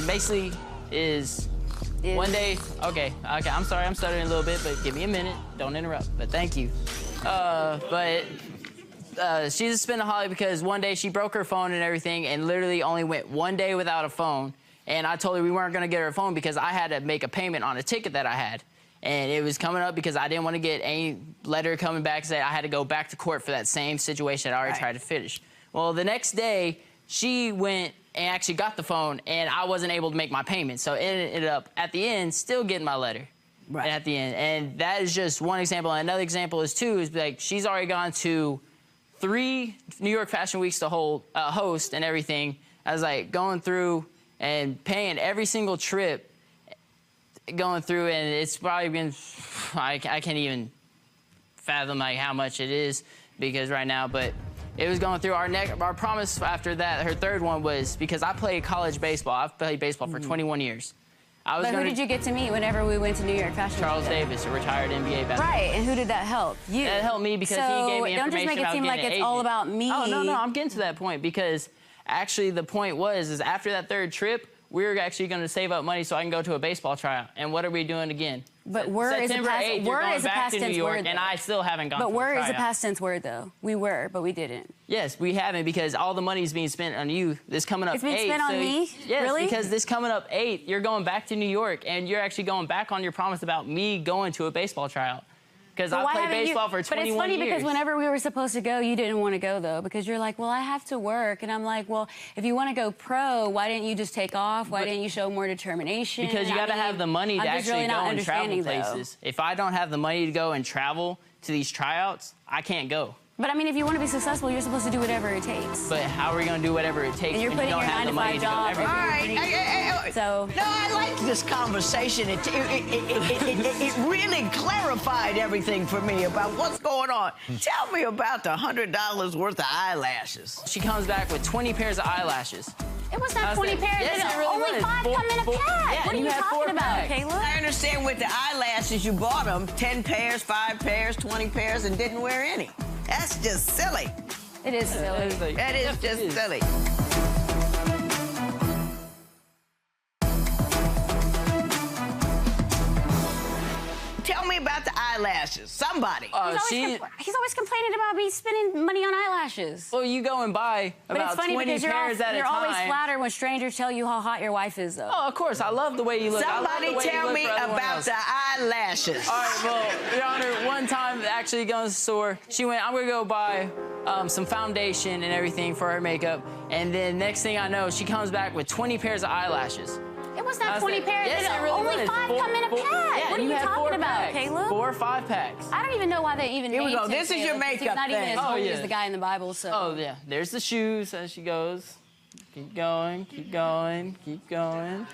basically is one day, okay, I'm sorry, I'm stuttering a little bit, but give me a minute. Don't interrupt, but thank you. She just spent a holiday because one day she broke her phone and everything and literally only went one day without a phone. And I told her we weren't gonna get her a phone because I had to make a payment on a ticket that I had. And it was coming up because I didn't want to get any letter coming back saying I had to go back to court for that same situation I already tried to finish. Well, the next day, she went and actually got the phone, and I wasn't able to make my payment. So it ended up, at the end, still getting my letter. Right. At the end. And that is just one example. And another example is, too, is like she's already gone to 3 New York Fashion Weeks to host and everything. I was like going through and paying every single trip, going through, and it's probably been, I can't even fathom like how much it is because right now, but it was going through our promise after that. Her third one was because I played college baseball. I've played baseball for 21 years. But who did you get to meet whenever we went to New York Fashion Week? Charles Davis, a retired NBA basketball. Right, and who did that help? You. That helped me because he gave me information. Don't just make it seem like it's all about me. Oh, no, I'm getting to that point because actually the point is after that third trip, we were actually going to save up money so I can go to a baseball tryout. And what are we doing again? But were is a past tense word. And I still haven't gone to the tryout. But were is a past tense word, though. We were, but we didn't. Yes, we haven't because all the money is being spent on you. This coming up 8th. It's being spent on me? Yes, really? Because this coming up 8th, you're going back to New York, and you're actually going back on your promise about me going to a baseball tryout. Because I played baseball for 21 years. But it's funny because whenever we were supposed to go, you didn't want to go, though, because you're like, well, I have to work. And I'm like, well, if you want to go pro, why didn't you just take off? Why didn't you show more determination? Because you got to have the money to actually go and travel places. If I don't have the money to go and travel to these tryouts, I can't go. But I mean, if you want to be successful, you're supposed to do whatever it takes. But how are we going to do whatever it takes when you don't have the money to go everywhere? All right. So. No, I like this conversation. It really clarified everything for me about what's going on. Tell me about the $100 worth of eyelashes. She comes back with 20 pairs of eyelashes. It was not 20 pairs. Yes, it really only was. 5 come in a pack. Yeah, what are you talking about, Caleb? I understand with the eyelashes, you bought them 10 pairs, 5 pairs, 20 pairs, and didn't wear any. That's just silly. It is silly. That is just silly. Tell me about the eyelashes. Somebody. He's always complaining about me spending money on eyelashes. Well, you go and buy about 20 pairs at a time. You're always flattered when strangers tell you how hot your wife is, though. Oh, of course. I love the way you look. Somebody tell me about the eyelashes. All right, well, Your Honor, one time actually going to the store, she went, I'm going to go buy some foundation and everything for her makeup. And then next thing I know, she comes back with 20 pairs of eyelashes. It was not 20 pairs. Yes, it really only was. 5 come in a pack. Yeah, what are you talking about, packs. Caleb? 4 or 5 packs. I don't even know why they even Here we named go. him This is your makeup He's not even as holy as the guy in the Bible, so. Oh, yeah. There's the shoes as she goes. Keep going, keep going, keep going.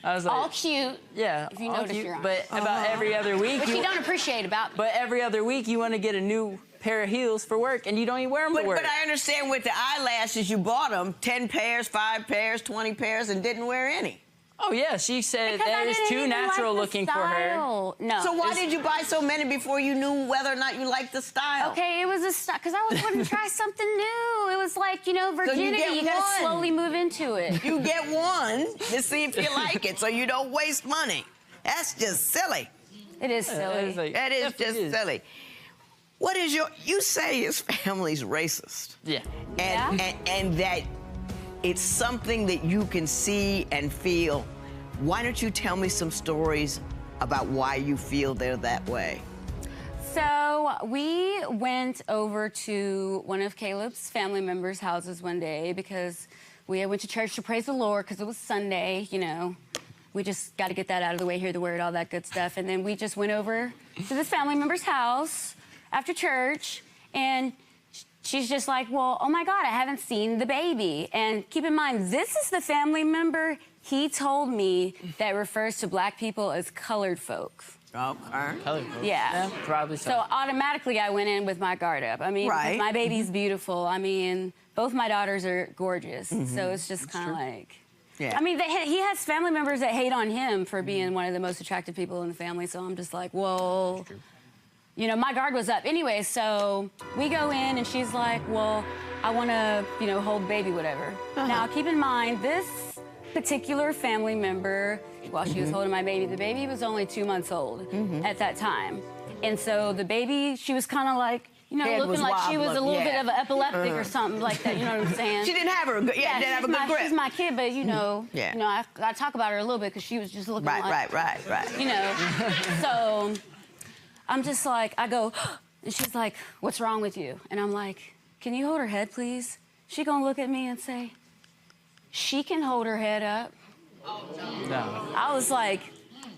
I was like, all cute. Yeah, if you notice, Your Honor. But about every other week. But you don't appreciate about me. But every other week, you want to get a new pair of heels for work, and you don't even wear them to work. But I understand with the eyelashes, you bought them 10 pairs, 5 pairs, 20 pairs, and didn't wear any. Oh, yeah, she said that was too natural looking for her. No. So why did you buy so many before you knew whether or not you liked the style? Okay, it was a style, because I was wanting to try something new. It was like, you know, virginity. So you got to slowly move into it. You get one to see if you like it, so you don't waste money. That's just silly. It is silly. That is just silly. What is you say his family's racist. Yeah. And that it's something that you can see and feel. Why don't you tell me some stories about why you feel they're that way? So we went over to one of Caleb's family members' houses one day because we went to church to praise the Lord because it was Sunday, you know. We just got to get that out of the way, hear the word, all that good stuff. And then we just went over to this family member's house after church, and she's just like, well, oh my God, I haven't seen the baby. And keep in mind, this is the family member he told me that refers to black people as colored folk. Okay. Colored folk. Yeah. Probably so. So automatically I went in with my guard up. I mean, my baby's beautiful. I mean, both my daughters are gorgeous. So it's just kind of like... Yeah. I mean, he has family members that hate on him for being one of the most attractive people in the family, so I'm just like, whoa. You know, my guard was up. Anyway, so we go in, and she's like, well, I want to, you know, hold baby, whatever. Now, keep in mind, this particular family member, while she was holding my baby, the baby was only 2 months old at that time. And so the baby, she was kind of like, you know, looking like she was a little bit of an epileptic or something like that. You know what I'm saying? She didn't have her. Didn't have a good grip. She's my kid, but you know, I talk about her a little bit because she was just looking like, right. You know, so I'm just like, I go, and she's like, "What's wrong with you?" And I'm like, "Can you hold her head, please?" She gonna look at me and say, "She can hold her head up." No. I was like,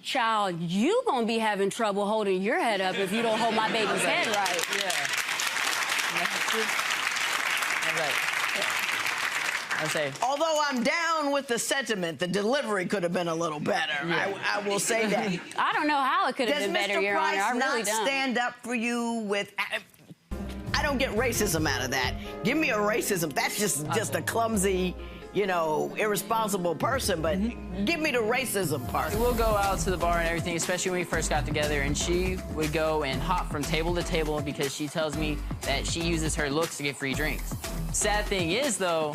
"Child, you gonna be having trouble holding your head up if you don't hold my baby's head right." Yeah. I say. Although I'm down with the sentiment, the delivery could have been a little better. I will say that. I don't know how it could have been better, Your Honor. I really don't. Does Mr. Price not stand up for you with... I don't get racism out of that. Give me a racism. That's just a clumsy, you know, irresponsible person, but give me the racism part. We'll go out to the bar and everything, especially when we first got together, and she would go and hop from table to table because she tells me that she uses her looks to get free drinks. Sad thing is, though,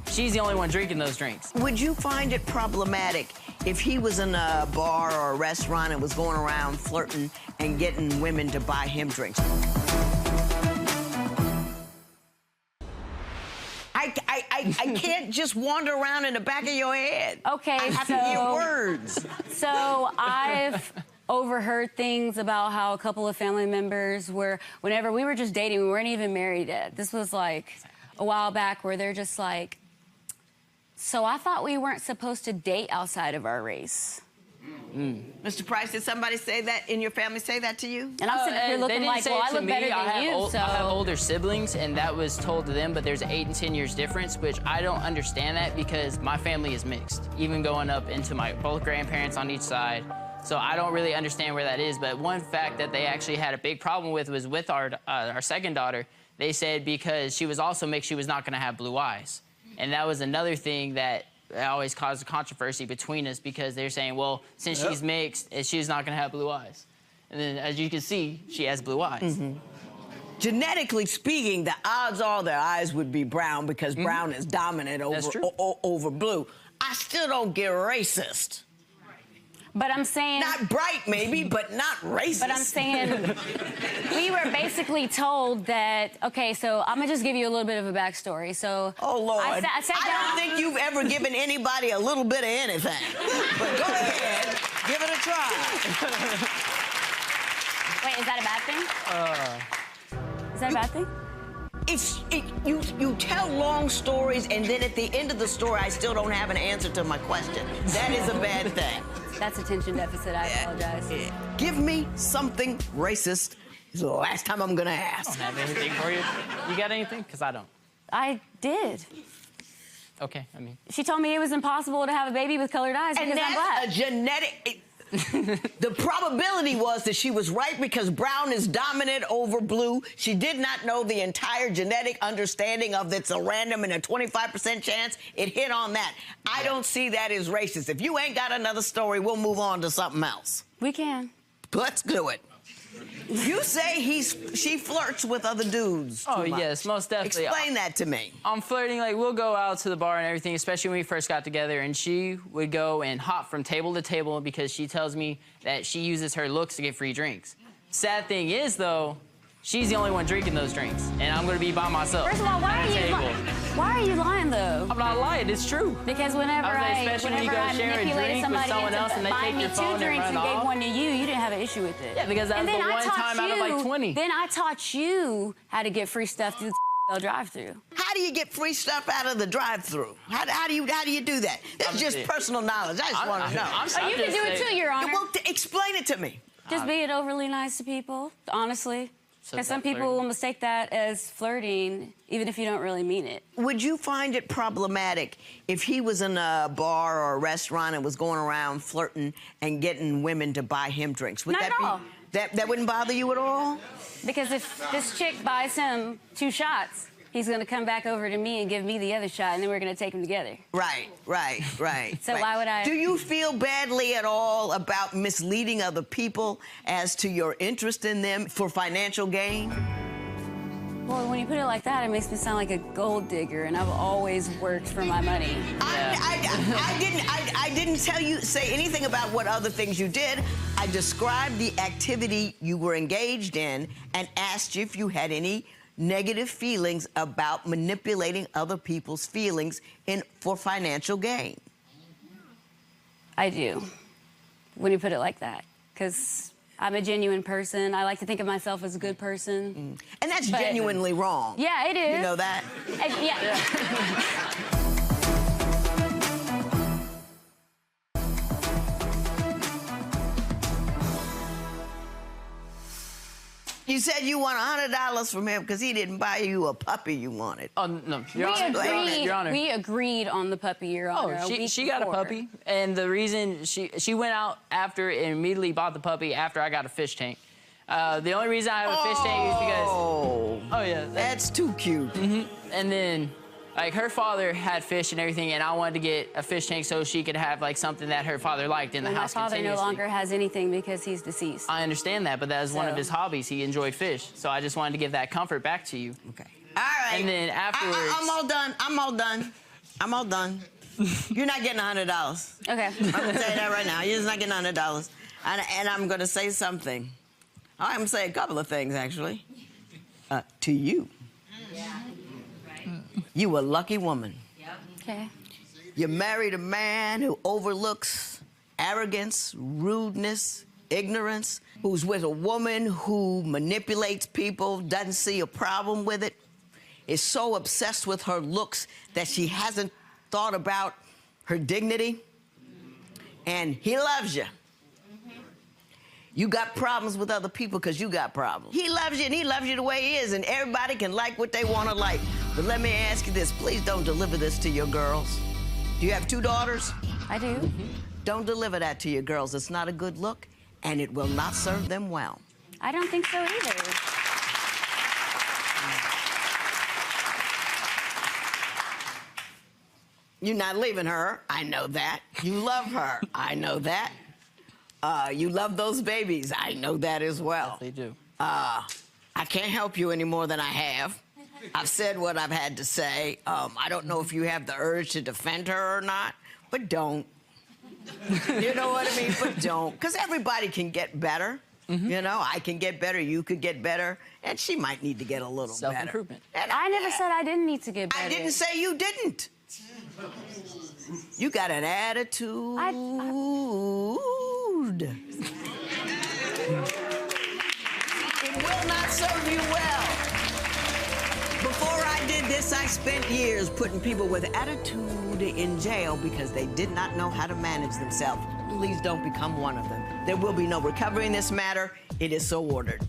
she's the only one drinking those drinks. Would you find it problematic if he was in a bar or a restaurant and was going around flirting and getting women to buy him drinks? I can't just wander around in the back of your head. Okay, I have to hear words. So I've overheard things about how a couple of family members were, whenever we were just dating, we weren't even married yet. This was like a while back where they're just like, "So I thought we weren't supposed to date outside of our race." Mr. Price, did somebody say that in your family, say that to you? And I'm sitting here looking like, well, I look better than you, so... I have older siblings, and that was told to them, but there's 8 and 10 years difference, which I don't understand that because my family is mixed, even going up into my both grandparents on each side. So I don't really understand where that is, but one fact that they actually had a big problem with was with our second daughter. They said because she was also mixed, she was not going to have blue eyes. And that was another thing that always caused a controversy between us because they're saying, well, since she's mixed, she's not going to have blue eyes. And then, as you can see, she has blue eyes. Genetically speaking, the odds are their eyes would be brown because brown is dominant over blue. I still don't get racist. But I'm saying... Not bright, maybe, but not racist. But I'm saying we were basically told that, okay, so I'm going to just give you a little bit of a backstory. So... Oh, Lord. I don't think you've ever given anybody a little bit of anything. But go ahead, give it a try. Wait, is that a bad thing? Is that a bad thing? You tell long stories, and then at the end of the story, I still don't have an answer to my question. That is a bad thing. That's attention deficit. I apologize. Give me something racist. It's the last time I'm going to ask. I don't have anything for you. You got anything? Because I don't. I did. Okay, I mean. She told me it was impossible to have a baby with colored eyes because I'm black. And that's a genetic... The probability was that she was right because brown is dominant over blue. She did not know the entire genetic understanding of it's a random and a 25% chance. It hit on that. I don't see that as racist. If you ain't got another story, we'll move on to something else. We can. Let's do it. You say she flirts with other dudes. Oh, yes, most definitely. Explain that to me. I'm flirting, like, we'll go out to the bar and everything, especially when we first got together, and she would go and hop from table to table because she tells me that she uses her looks to get free drinks. Sad thing is, though, she's the only one drinking those drinks, and I'm going to be by myself. First of all, why are you lying, though? I'm not lying. It's true. Because whenever I manipulated somebody into buying me 2 drinks and gave one to you, you didn't have an issue with it. Yeah, because that was the one time out of like 20. Then I taught you how to get free stuff through the drive-thru. How do you get free stuff out of the drive-thru? How do you do that? That's just personal knowledge. I just want to know. You can do it too, Your Honor. Well, explain it to me. Just being overly nice to people, honestly. Because some people will mistake that as flirting, even if you don't really mean it. Would you find it problematic if he was in a bar or a restaurant and was going around flirting and getting women to buy him drinks? Would Not at all. That wouldn't bother you at all? Because if this chick buys him 2 shots, he's going to come back over to me and give me the other shot, and then we're going to take them together. Right. So why would I... Do you feel badly at all about misleading other people as to your interest in them for financial gain? Well, when you put it like that, it makes me sound like a gold digger, and I've always worked for my money. I didn't say anything about what other things you did. I described the activity you were engaged in and asked you if you had any negative feelings about manipulating other people's feelings for financial gain. I do, when you put it like that, because I'm a genuine person. I like to think of myself as a good person. And that's genuinely wrong. Yeah, it is. You know that? Yeah. You said you want $100 from him because he didn't buy you a puppy you wanted. Oh, no. Your Honor. We agreed on the puppy, Your Honor. She got a puppy, and the reason she went out after and immediately bought the puppy after I got a fish tank. The only reason I have a fish tank is because... Oh, yeah. That's too cute. And then, like, her father had fish and everything, and I wanted to get a fish tank so she could have, like, something that her father liked in the house My father no longer has anything because he's deceased. I understand that, but that was one of his hobbies. He enjoyed fish, so I just wanted to give that comfort back to you. Okay. All right. And then afterwards... I'm all done. You're not getting $100. Okay. I'm going to say that right now. You're just not getting $100. And I'm going to say something. I'm going to say a couple of things, actually. To you. You a lucky woman. Okay. You married a man who overlooks arrogance, rudeness, ignorance, who's with a woman who manipulates people, doesn't see a problem with it, is so obsessed with her looks that she hasn't thought about her dignity. And he loves you. You got problems with other people because you got problems. He loves you, and he loves you the way he is, and everybody can like what they want to like. But let me ask you this. Please don't deliver this to your girls. Do you have 2 daughters? I do. Don't deliver that to your girls. It's not a good look, and it will not serve them well. I don't think so either. You're not leaving her. I know that. You love her. I know that. You love those babies. I know that as well. They do. I can't help you any more than I have. I've said what I've had to say. I don't know if you have the urge to defend her or not, but don't. You know what I mean? But don't. Because everybody can get better. You know, I can get better, you could get better, and she might need to get a little better. Self-improvement. I never said I didn't need to get better. I didn't say you didn't. You got an attitude. It will not serve you well. Before I did this, I spent years putting people with attitude in jail because they did not know how to manage themselves. Please don't become one of them. There will be no recovery in this matter. It is so ordered.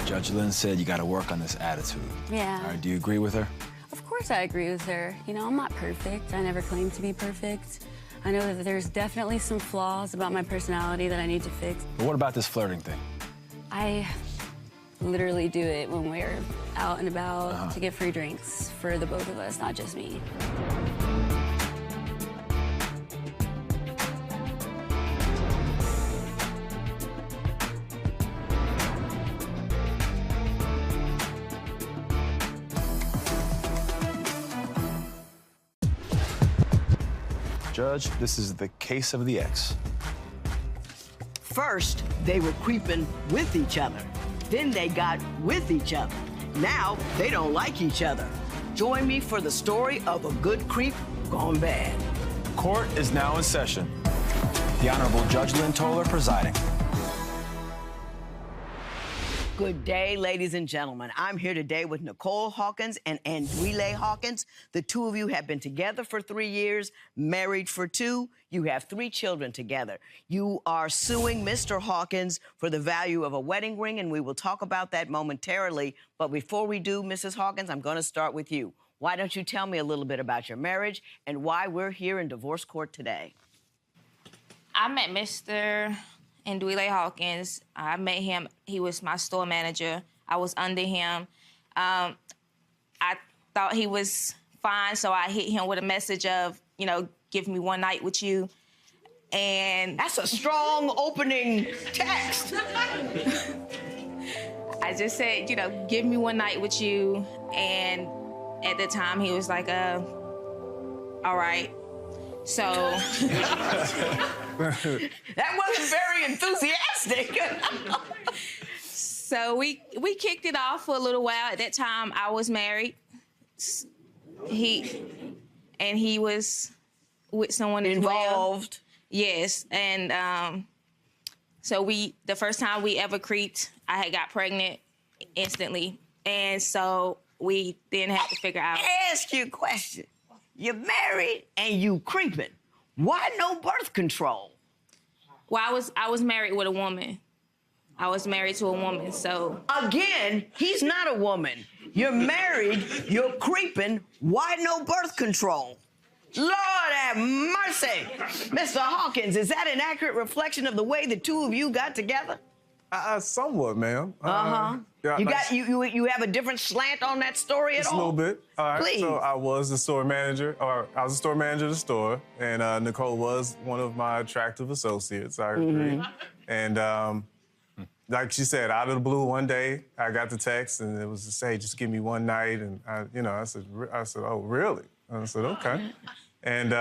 Judge Lynn said you got to work on this attitude. Yeah. All right, do you agree with her? Of course I agree with her. You know, I'm not perfect. I never claimed to be perfect. I know that there's definitely some flaws about my personality that I need to fix. But what about this flirting thing? I literally do it when we're out and about to get free drinks for the both of us, not just me. Judge, this is the case of the ex. First, they were creeping with each other. Then they got with each other. Now, they don't like each other. Join me for the story of a good creep gone bad. Court is now in session. The Honorable Judge Lynn Toler presiding. Good day, ladies and gentlemen. I'm here today with Nicole Hawkins and Andwile Hawkins. The two of you have been together for 3 years, married for 2. You have 3 children together. You are suing Mr. Hawkins for the value of a wedding ring, and we will talk about that momentarily. But before we do, Mrs. Hawkins, I'm going to start with you. Why don't you tell me a little bit about your marriage and why we're here in divorce court today? I met Mr. Andwile Hawkins. I met him. He was my store manager. I was under him. I thought he was fine, so I hit him with a message of, you know, give me one night with you. And that's a strong opening text. I just said, you know, give me one night with you. And at the time, he was like, all right. So. That wasn't very enthusiastic. So we kicked it off for a little while. At that time, I was married. He was with someone involved. Yes, and so the first time we ever creeped, I had got pregnant instantly, and so we then had to figure out. Ask you a question. You're married and you creeping. Why no birth control? Well, I was married with a woman. I was married to a woman, so. Again, he's not a woman. You're married, you're creeping, why no birth control? Lord have mercy. Mr. Hawkins, is that an accurate reflection of the way the two of you got together? Somewhat, ma'am. Yeah, you have a different slant on that story at all? Just a little bit. All right. Please. So I was the store manager, I was the store manager of the store, and Nicole was one of my attractive associates, I agree. And like she said, out of the blue one day, I got the text, and it was to say, just give me one night, and I said, oh, really? And I said, okay. And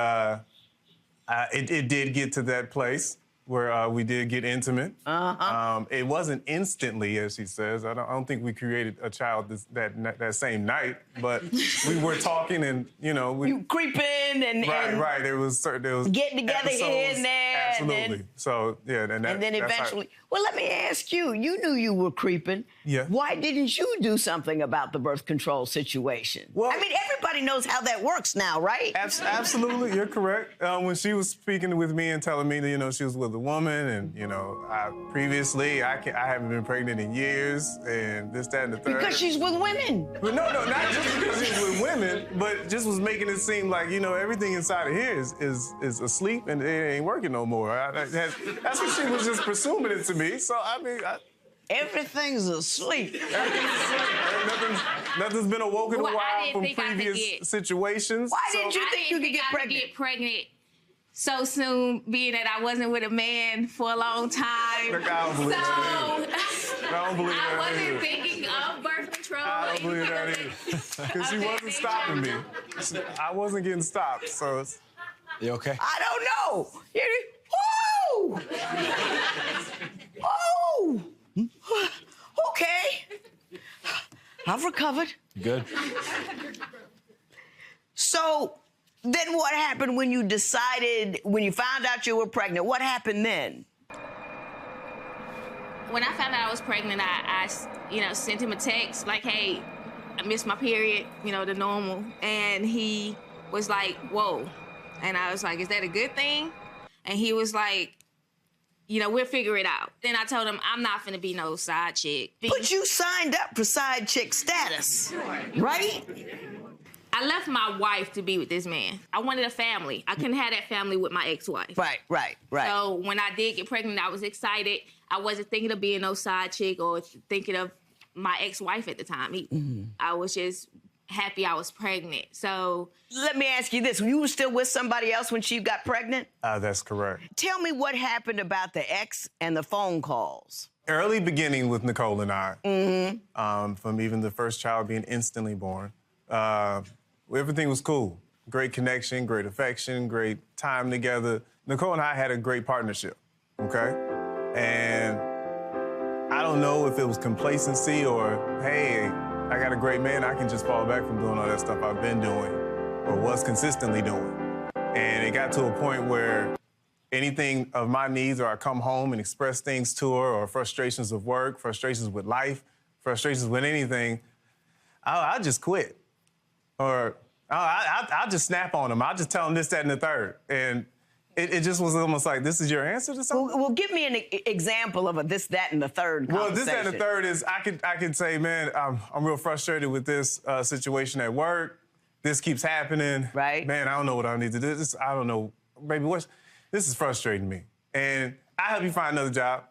it did get to that place where we did get intimate. It wasn't instantly, as she says. I don't think we created a child that same night, but we were talking and, you creeping and right. There was getting together here and there. Absolutely. So yeah, and then eventually. Well, let me ask you. You knew you were creeping. Yeah. Why didn't you do something about the birth control situation? Well, I mean, everybody knows how that works now, right? Absolutely, you're correct. When she was speaking with me and telling me that she was with a woman, and previously I haven't been pregnant in years, and this, that, and the third. Because she's with women. But no, not just because she's with women, but just was making it seem like everything inside of here is asleep and it ain't working no more. That's what she was just presuming it to me. So I mean. Everything's asleep. Nothing's been awoken a while from previous situations. Why didn't you think you could get pregnant? Get pregnant so soon, being that I wasn't with a man for a long time. Look, I don't believe that either. I don't believe that I either. wasn't thinking of birth control. I don't believe that either. Because she wasn't stopping me. I wasn't getting stopped, so it's... You okay? I don't know. Woo! Oh! Okay. I've recovered. Good. So then what happened when you found out you were pregnant? What happened then? When I found out I was pregnant, I sent him a text like, hey, I missed my period, the normal. And he was like, whoa. And I was like, is that a good thing? And he was like, we'll figure it out. Then I told him, I'm not finna be no side chick. But you signed up for side chick status, right? I left my wife to be with this man. I wanted a family. I couldn't have that family with my ex-wife. Right. So when I did get pregnant, I was excited. I wasn't thinking of being no side chick or thinking of my ex-wife at the time. I was just happy I was pregnant. So let me ask you this. You were still with somebody else when she got pregnant? That's correct. Tell me what happened about the ex and the phone calls. Early beginning with Nicole and I, from even the first child being instantly born, everything was cool. Great connection, great affection, great time together. Nicole and I had a great partnership, okay? And I don't know if it was complacency or, hey, I got a great man, I can just fall back from doing all that stuff I've been doing or was consistently doing. And it got to a point where anything of my needs, or I come home and express things to her, or frustrations of work, frustrations with life, frustrations with anything, I'll just quit. Or I'll just snap on them. I'll just tell them this, that, and the third. And it just was almost like, this is your answer to something? Well, give me an example of a this, that, and the third conversation. Well, this, that, and the third is I could say, man, I'm real frustrated with this situation at work. This keeps happening. Right. Man, I don't know what I need to do. I don't know. Baby, this is frustrating me. And I help you find another job.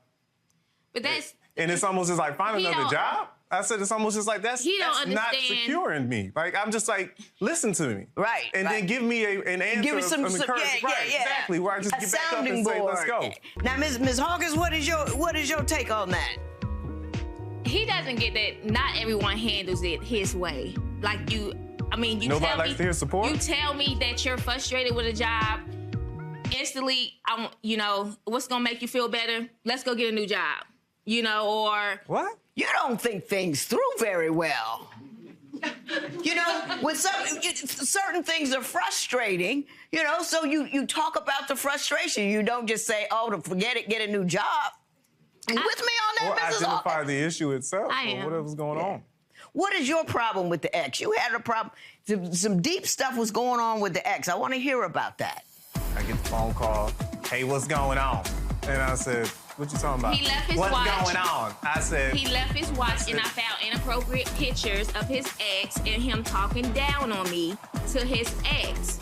But that's... And it's almost just like, find another job? I said, it's almost just like, that's not securing me. Like, I'm just like, listen to me. Right. And then give me an answer. Give me some encouragement. Right, exactly. Where I just get back up and say, let's go. Now, Ms. Hawkins, what is your take on that? he doesn't get that. Not everyone handles it his way. Like you Nobody tell likes me, to hear support? You tell me that you're frustrated with a job. Instantly, what's gonna make you feel better? Let's go get a new job. Or what? You don't think things through very well. When certain things are frustrating, so you talk about the frustration. You don't just say, "Oh, to forget it, get a new job." And with me on that, Or Mrs. identify Hawkins? the issue itself I or am. whatever's going on. What is your problem with the ex? You had a problem. Some deep stuff was going on with the ex. I want to hear about that. I get the phone call, "Hey, what's going on?" And I said, "What you talking about?" He left his what's watch. going on? I said, He left his watch, and I found inappropriate pictures of his ex and him talking down on me to his ex.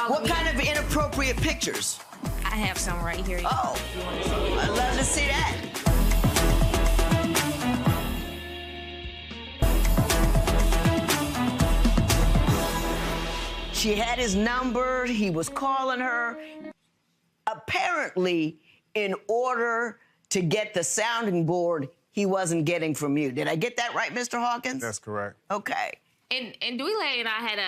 What kind of inappropriate pictures? I have some right here. Oh, I'd love to see that. She had his number. He was calling her. Apparently, in order to get the sounding board he wasn't getting from you. Did I get that right, Mr. Hawkins? That's correct. Okay. And Dwele and I had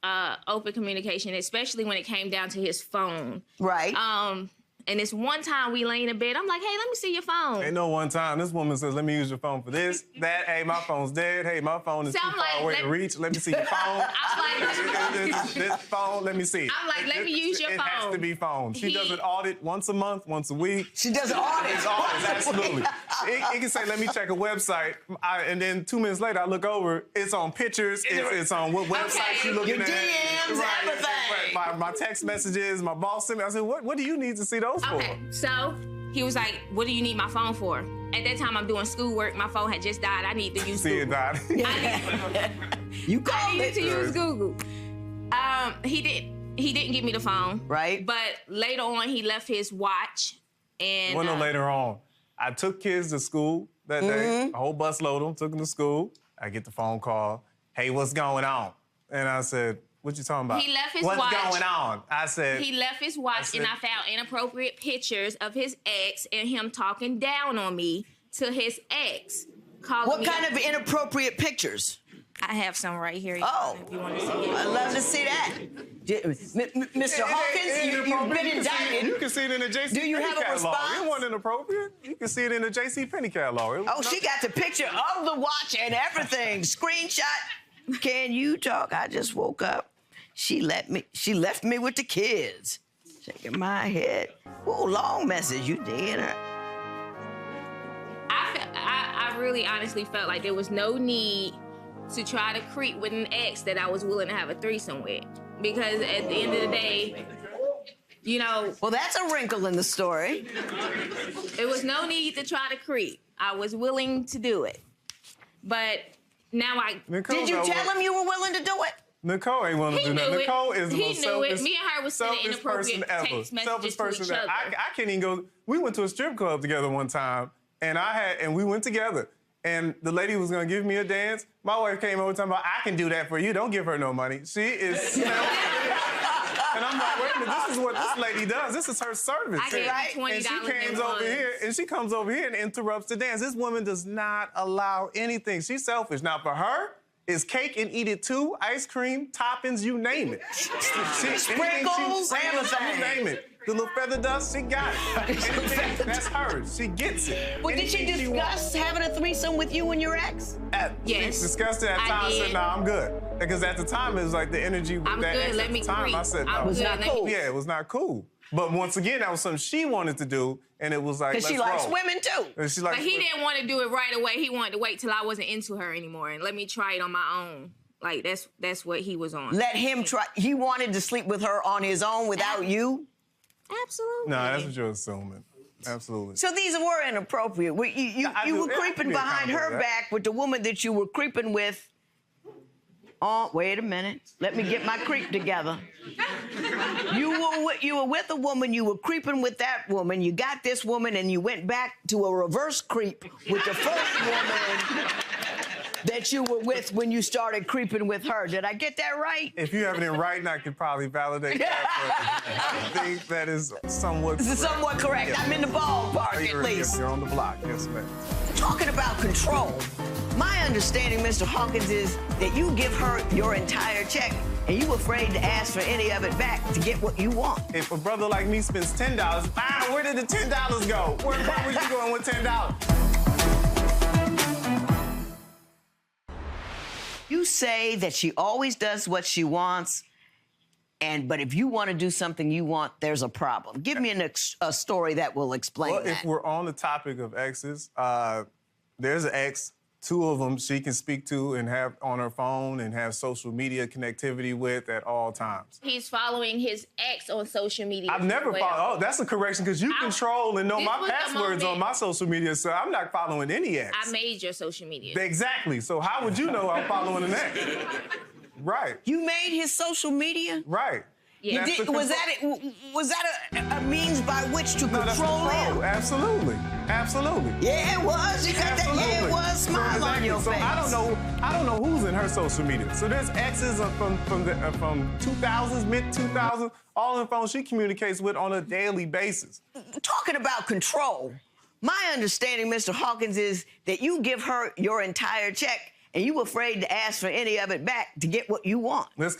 a open communication, especially when it came down to his phone. Right. And this one time we lay in bed, I'm like, "Hey, let me see your phone." Ain't no one time. This woman says, "Let me use your phone for this, that. Hey, my phone's dead. Hey, my phone is So too I'm far like, away to reach. Let me see your phone. this phone, let me see it. I'm like, "Let me use your It has phone." to be phone. She does an audit once a month, once a week. She does audits. It's audits, absolutely. It can say, "Let me check a website," and then 2 minutes later, I look over. It's on pictures. It's on what website you looking your at. DMs, everything. Right. My text messages. My boss sent me. I said, "What do you need to see those for?" Okay, so he was like, "What do you need my phone for?" At that time, I'm doing schoolwork. My phone had just died. I need to use See Google. it died. You called I needed it. to use Google. He didn't give me the phone. Right. But later on, he left his watch. And Well, no, later on. I took kids to school that day. A whole busload of them, took them to school. I get the phone call. "Hey, what's going on?" And I said, "What you talking about?" He left his what's watch. going on? I said. He left his watch, and I found inappropriate pictures of his ex and him talking down on me to his ex. What kind of inappropriate pictures? I have some right here. Oh, if you want to see it. I'd love to see that. Mr. Hawkins, you've been indicted. You can see it in the JC Do you Penney have a catalog. response? It wasn't inappropriate. You can see it in the JC Penney catalog. Oh, she got the picture of the watch and everything. Screenshot. Can you talk? I just woke up. She left me with the kids. Shaking my head. Oh, long message. You did. I really honestly felt like there was no need to try to creep with an ex that I was willing to have a threesome with. Because at the end of the day, Well, that's a wrinkle in the story. There was no need to try to creep. I was willing to do it. But now Did you tell him you were willing to do it? Nicole ain't willing to do that. knew it. Nicole is the He most knew it. selfish, Me and her was sending selfish person inappropriate ever. text messages Selfish to person each that other. I can't even go. We went to a strip club together one time, and we went together. And the lady was gonna give me a dance. My wife came over talking about, "I can do that for you. Don't give her no money. She is." And I'm like, "Wait a minute, this is what this lady does. This is her service." I gave her $20 And she in comes over ones. here, and she comes over here and interrupts the dance. This woman does not allow anything. She's selfish. Now for her, it's cake and eat it too, ice cream, toppings, you name it. Sprinkles, everything. You name it. The little feather dust, she got it. Anything, that's hers. She gets it. Well, did she Anything discuss having a threesome with you and your ex? Yes. She discussed it at I times. I said, did. "Nah, I'm good." Because at the time, it was like the energy with I'm that good, ex let at me the time. creep. I said, I'm "No." good, It was not let me- cool. Yeah, it was not cool. But once again, that was something she wanted to do, and it was like, Because she let's likes roll. women too. And she But likes he women. didn't want to do it right away. He wanted to wait till I wasn't into her anymore and let me try it on my own. Like, that's what he was on. Let him try. He wanted to sleep with her on his own without you? Absolutely. No, that's what you're assuming. Absolutely. So these were inappropriate. You were creeping behind her back with the woman that you were creeping with. Oh, wait a minute. Let me get my creep together. You were with a woman, you were creeping with that woman, you got this woman, and you went back to a reverse creep with the first woman that you were with when you started creeping with her. Did I get that right? If you have it in writing, I could probably validate that, but I think that is somewhat correct. Somewhat correct. Yeah. I'm in the ballpark, at You're least. on the block, yes, ma'am. Talking about control, my understanding, Mr. Hawkins, is that you give her your entire check and you afraid to ask for any of it back to get what you want. If a brother like me spends $10, where did the $10 go? Where was you going with $10? You say that she always does what she wants, but if you want to do something you want, there's a problem. Give me a story that will explain that. Well, if we're on the topic of exes, there's an ex, 2 of them she can speak to and have on her phone and have social media connectivity with at all times. He's following his ex on social media. I've never followed. Oh, that's a correction, because you control and know this my was the passwords on moment- my social media, so I'm not following any ex. I made your social media. Exactly. So how would you know I'm following an ex? Right. You made his social media? Right. Yeah. Was that a means by which to control him? Absolutely. Absolutely. Yeah, it was. You got that. Yeah, it was. Smile on your face. I don't know who's in her social media. So there's exes from 2000s, mid 2000s, all in the phone she communicates with on a daily basis. Talking about control, my understanding, Mr. Hawkins, is that you give her your entire check and you afraid to ask for any of it back to get what you want. Let's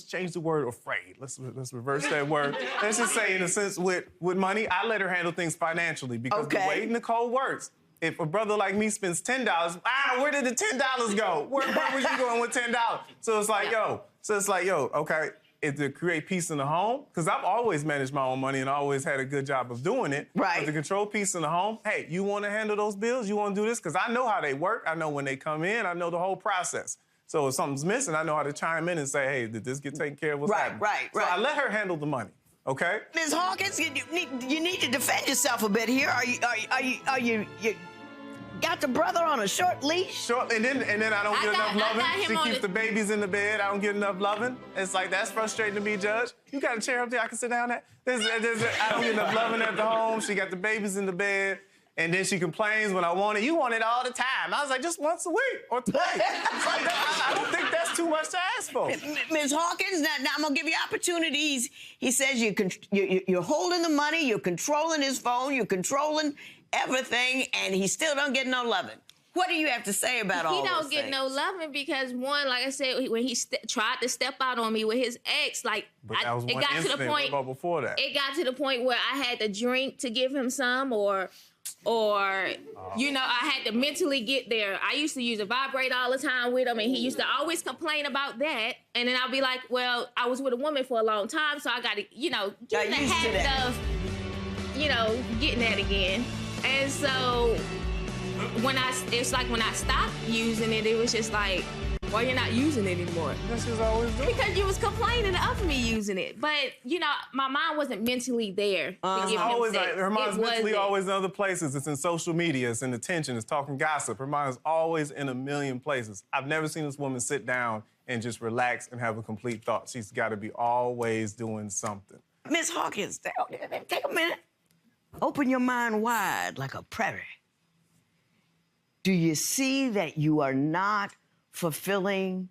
change the word afraid. Let's reverse that word. Let's just say, in a sense, with money, I let her handle things financially, because the way Nicole works, if a brother like me spends $10, where did the $10 go? Where was you going with $10? So it's like, okay, to create peace in the home, because I've always managed my own money and always had a good job of doing it. Right. But to control peace in the home, hey, you want to handle those bills? You want to do this? Because I know how they work. I know when they come in. I know the whole process. So if something's missing, I know how to chime in and say, hey, did this get taken care of? What's happening? Right. So I let her handle the money. Okay. Ms. Hawkins, you need to defend yourself a bit here. Are you got the brother on a short leash? Short, and then I don't get enough loving. She keeps the babies in the bed. I don't get enough loving. It's like, that's frustrating to me, Judge. You got a chair up there I can sit down at? I don't get enough loving at the home. She got the babies in the bed. And then she complains when I want it. You want it all the time. I was like, just once a week or twice. It's like, I don't think that's too much to ask for. Ms. Hawkins, now I'm gonna give you opportunities. He says you're holding the money, you're controlling his phone, you're controlling everything, and he still don't get no loving. What do you have to say about all He those don't get things? no loving because, one, like I said, when he tried to step out on me with his ex, like, But that was one incident. to the point. What about before that? It got to the point where I had to drink to give him some, or you know, I had to mentally get there. I used to use a vibrator all the time with him, and he used to always complain about that. And then I'll be like, well, I was with a woman for a long time, so I got to, you know, get in the habit of, you know, getting that again. And so it's like when I stopped using it, it was just like, well, you're not using it anymore. That's just always doing. Because you was complaining of me using it. But, you know, my mind wasn't mentally there to give him sex. Her mind's mentally always in other places. It's in social media, it's in attention, it's talking gossip. Her mind's always in a million places. I've never seen this woman sit down and just relax and have a complete thought. She's got to be always doing something. Ms. Hawkins, take a minute. Open your mind wide like a prairie. Do you see that you are not fulfilling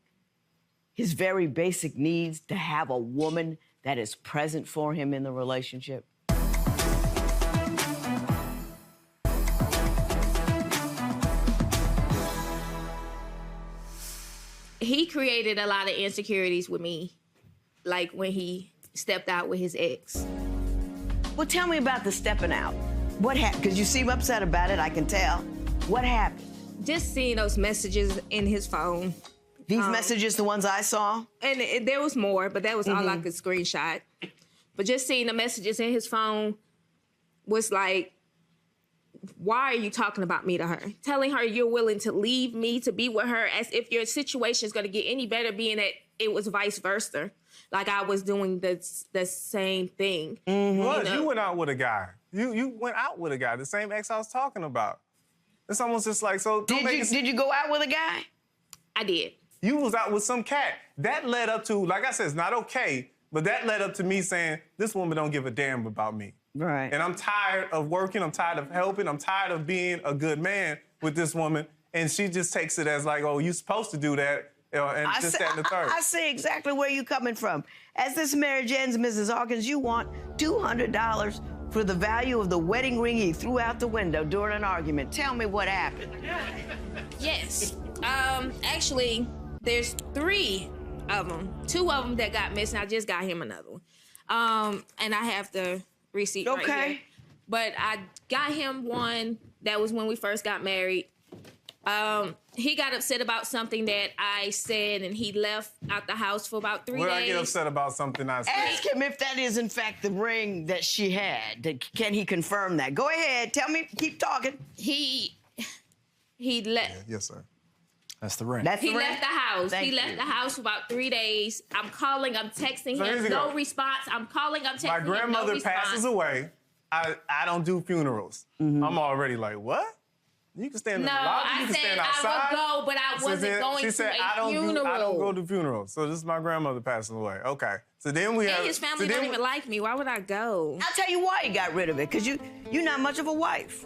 his very basic needs to have a woman that is present for him in the relationship? He created a lot of insecurities with me, like when he stepped out with his ex. Well, tell me about the stepping out. What happened? Because you seem upset about it, I can tell. What happened? Just seeing those messages in his phone. These messages, the ones I saw? And there was more, but that was all I could screenshot. But just seeing the messages in his phone was like, why are you talking about me to her? Telling her you're willing to leave me to be with her, as if your situation is going to get any better, being that it was vice versa. Like I was doing the same thing. You went out with a guy. You went out with a guy, the same ex I was talking about. It's almost just like, so... Did you go out with a guy? I did. You was out with some cat. That led up to, like I said, it's not okay, but that led up to me saying, this woman don't give a damn about me. Right. And I'm tired of working, I'm tired of helping, I'm tired of being a good man with this woman, and she just takes it as like, oh, you're supposed to do that, and that and the third. I see exactly where you're coming from. As this marriage ends, Mrs. Hawkins, you want $200 for the value of the wedding ring he threw out the window during an argument. Tell me what happened. Yes. Actually, there's 3 of them. 2 of them that got missing. I just got him another one. And I have the receipt right here. But I got him one. That was when we first got married. He got upset about something that I said, and he left out the house for about 3 days. Would I get upset about something I said? Ask him if that is, in fact, the ring that she had. Can he confirm that? Go ahead. Tell me. Keep talking. He left. Yes, sir. That's the ring. He left the house. He left the house for about 3 days. I'm calling, I'm texting him, no response. I'm calling, I'm texting him, My grandmother no response. passes away. I don't do funerals. I'm already like, what? You can stand in the lobby, you can stand outside. I would go, but I wasn't going to a funeral. I don't go to funerals. So this is my grandmother passing away. Okay. So then we have... And his family don't even like me. Why would I go? I'll tell you why he got rid of it, because you're not much of a wife.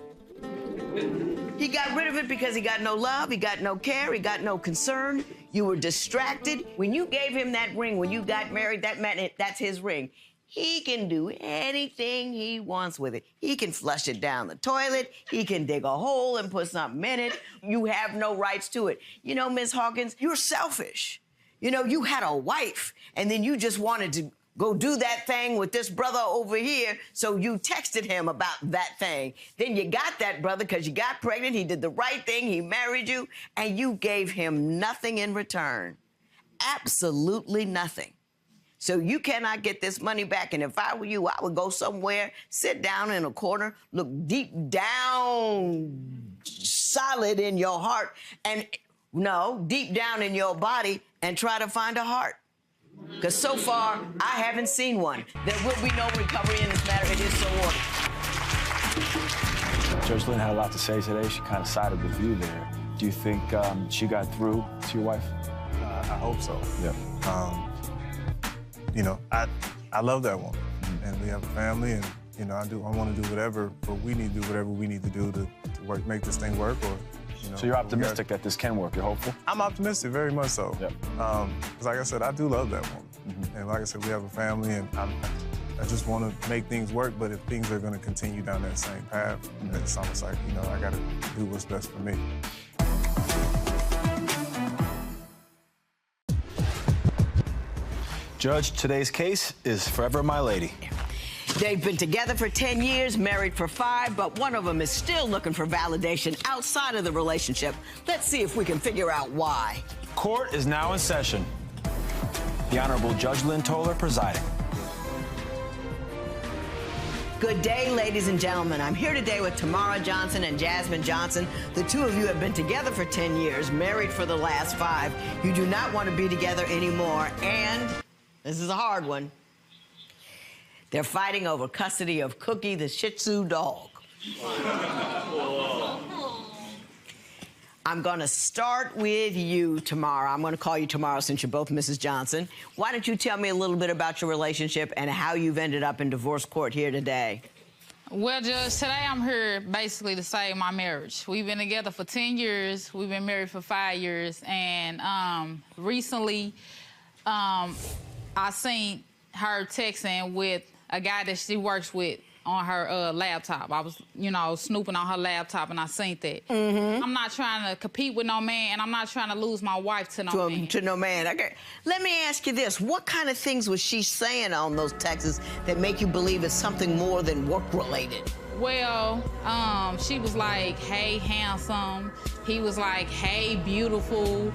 He got rid of it because he got no love, he got no care, he got no concern. You were distracted. When you gave him that ring, when you got married, that meant that's his ring. He can do anything he wants with it. He can flush it down the toilet. He can dig a hole and put something in it. You have no rights to it. You know, Ms. Hawkins, you're selfish. You know, you had a wife, and then you just wanted to go do that thing with this brother over here, so you texted him about that thing. Then you got that brother because you got pregnant. He did the right thing. He married you, and you gave him nothing in return. Absolutely nothing. So you cannot get this money back. And if I were you, I would go somewhere, sit down in a corner, look deep down, solid in your heart, and deep down in your body, and try to find a heart. Because so far, I haven't seen one. There will be no recovery in this matter. It is so ordered. Judge Lynn had a lot to say today. She kind of sided with you there. Do you think she got through to your wife? I hope so. Yeah. You know, I love that woman, and we have a family, and you know, I want to do whatever, but we need to do whatever we need to do to work, make this thing work, or you know. So you're optimistic that this can work. You're hopeful. I'm optimistic, very much so. Yeah. Because like I said, I do love that woman, and like I said, we have a family, and I just want to make things work. But if things are going to continue down that same path, it's almost like I got to do what's best for me. Judge, today's case is Forever My Lady. They've been together for 10 years, married for 5, but one of them is still looking for validation outside of the relationship. Let's see if we can figure out why. Court is now in session. The Honorable Judge Lynn Toler presiding. Good day, ladies and gentlemen. I'm here today with Tamara Johnson and Jasmine Johnson. The two of you have been together for 10 years, married for the last 5. You do not want to be together anymore, and this is a hard one. They're fighting over custody of Cookie, the Shih Tzu dog. I'm going to start with you, Tamara. I'm going to call you Tamara since you're both Mrs. Johnson. Why don't you tell me a little bit about your relationship and how you've ended up in divorce court here today? Well, Judge, today I'm here basically to save my marriage. We've been together for 10 years. We've been married for 5 years. And recently, I seen her texting with a guy that she works with on her laptop. I was, snooping on her laptop, and I seen that. I'm not trying to compete with no man, and I'm not trying to lose my wife to no man. To no man. Okay. Let me ask you this. What kind of things was she saying on those texts that make you believe it's something more than work-related? Well, she was like, hey, handsome. He was like, hey, beautiful.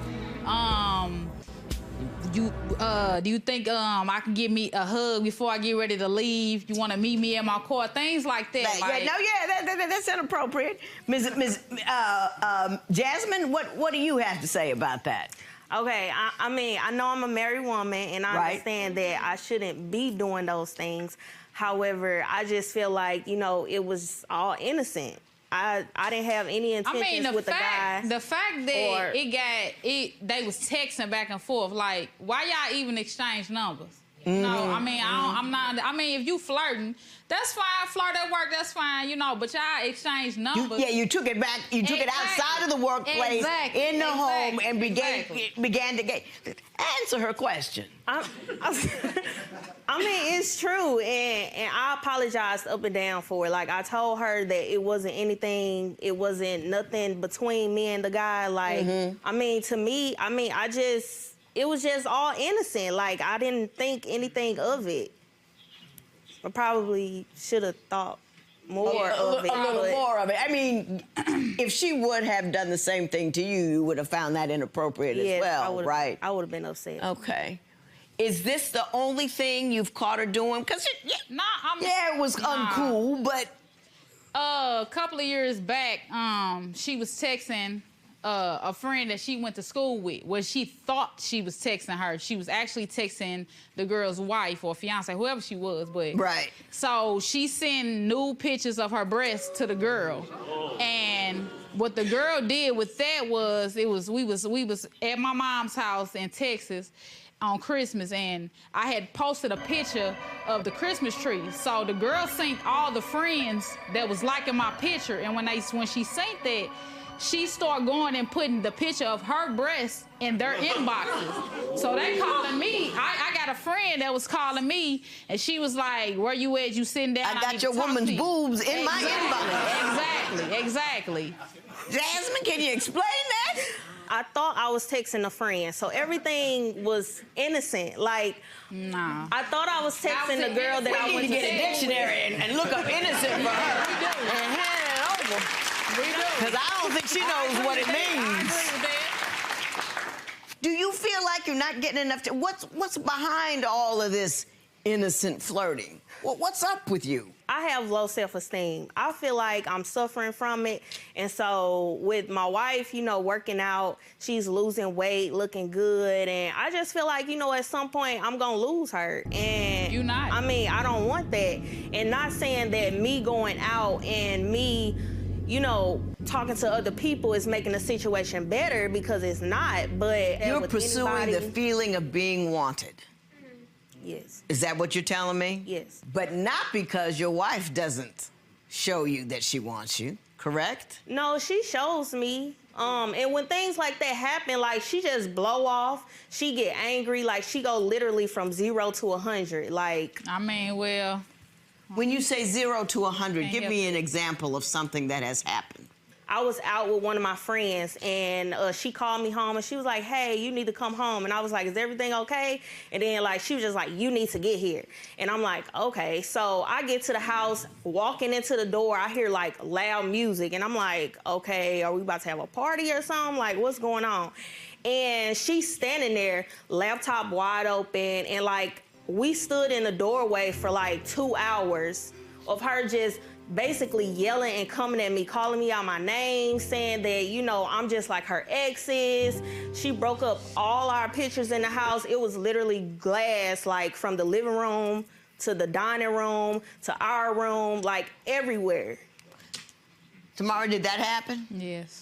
Do you think I can give me a hug before I get ready to leave? You want to meet me in my car? Things like that. That's inappropriate. Jasmine, what do you have to say about that? Okay, I mean, I know I'm a married woman, and I understand that I shouldn't be doing those things. However, I just feel like, it was all innocent. I didn't have any intentions with the guy. The fact that they was texting back and forth, like, why y'all even exchange numbers? You know, I mean, I'm not. I mean, if you flirting, that's fine. Flirt at work, that's fine. You know, but y'all exchange numbers. You took it back. You took it outside of the workplace, in the home, and began to get. Answer her question. I mean, it's true, and I apologized up and down for it. Like, I told her that it wasn't anything, it wasn't nothing between me and the guy. Like, I mean, to me, it was just all innocent. Like, I didn't think anything of it. I probably should have thought more of it. A little more of it. I mean, if she would have done the same thing to you, you would have found that inappropriate as well, right? I would have been upset. Okay. Is this the only thing you've caught her doing? Because it was uncool, but a couple of years back, she was texting a friend that she went to school with. Well, she thought she was texting her. She was actually texting the girl's wife or fiance, whoever she was. But right. So she sent nude pictures of her breasts to the girl, and what the girl did with that was we was at my mom's house in Texas on Christmas, and I had posted a picture of the Christmas tree. So the girl sent all the friends that was liking my picture, and when she sent that, she started going and putting the picture of her breasts in their inboxes. So they calling me. I got a friend that was calling me, and she was like, "Where you at? You sitting down? I got your woman's boobs in my inbox." Exactly. Jasmine, can you explain that? I thought I was texting a friend, so everything was innocent. Like, nah. I thought I was texting the girl that I went to get a dictionary and look up innocent for her and hand it over. Because I don't think she knows what it means. Do you feel like you're not getting enough? What's behind all of this innocent flirting? What's up with you? I have low self-esteem. I feel like I'm suffering from it. And so with my wife, you know, working out, she's losing weight, looking good. And I just feel like, you know, at some point I'm going to lose her. And you're not. I mean, I don't want that. And not saying that me going out and me, you know, talking to other people is making the situation better, because it's not. But you're pursuing the feeling of being wanted. Yes. Is that what you're telling me? Yes. But not because your wife doesn't show you that she wants you, correct? No, she shows me. And when things like that happen, like, she just blow off. She get angry. Like, she go literally from 0 to 100. Like, I mean, well, when you say 0 to 100, give me an example of something that has happened. I was out with one of my friends, and she called me home, and she was like, "Hey, you need to come home." And I was like, "Is everything okay?" And then, like, she was just like, "You need to get here." And I'm like, "Okay." So I get to the house, walking into the door, I hear, like, loud music, and I'm like, "Okay, are we about to have a party or something? Like, what's going on?" And she's standing there, laptop wide open, and, like, we stood in the doorway for, like, 2 hours of her just basically yelling and coming at me, calling me out my name, saying that, you know, I'm just like her exes. She broke up all our pictures in the house. It was literally glass, like, from the living room to the dining room to our room, like, everywhere. Tamara, did that happen? Yes.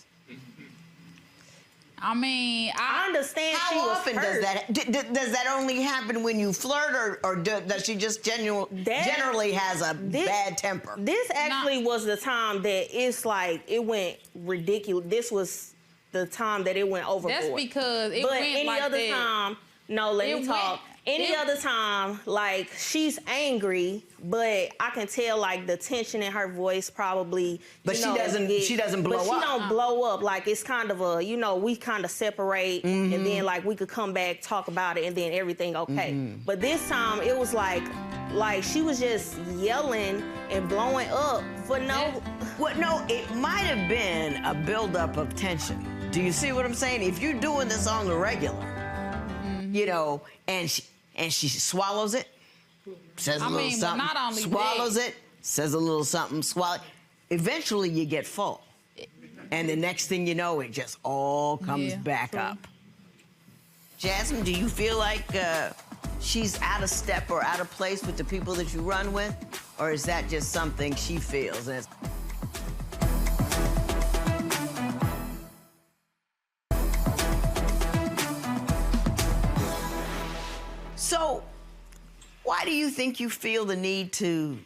I mean, I understand. How often does that? Does that only happen when you flirt, or does she just generally has a bad temper? This actually was the time that it's like it went ridiculous. This was the time that it went overboard. That's because it but went any like other that. Time, no, let me talk. Any other time, like, she's angry, but I can tell, like, the tension in her voice probably. But she doesn't blow up. But she don't blow up. Like, it's kind of a, you know, we kind of separate, and then, like, we could come back, talk about it, and then everything okay. But this time, it was like she was just yelling and blowing up for no. Well, no, it might have been a buildup of tension. Do you see what I'm saying? If you're doing this on the regular, you know, and she swallows it, says a little something, not only swallows it, says a little something, swallow. Eventually, you get full, and the next thing you know, it just all comes back up. Jasmine, do you feel like she's out of step or out of place with the people that you run with, or is that just something she feels? So, Why do you think you feel the need to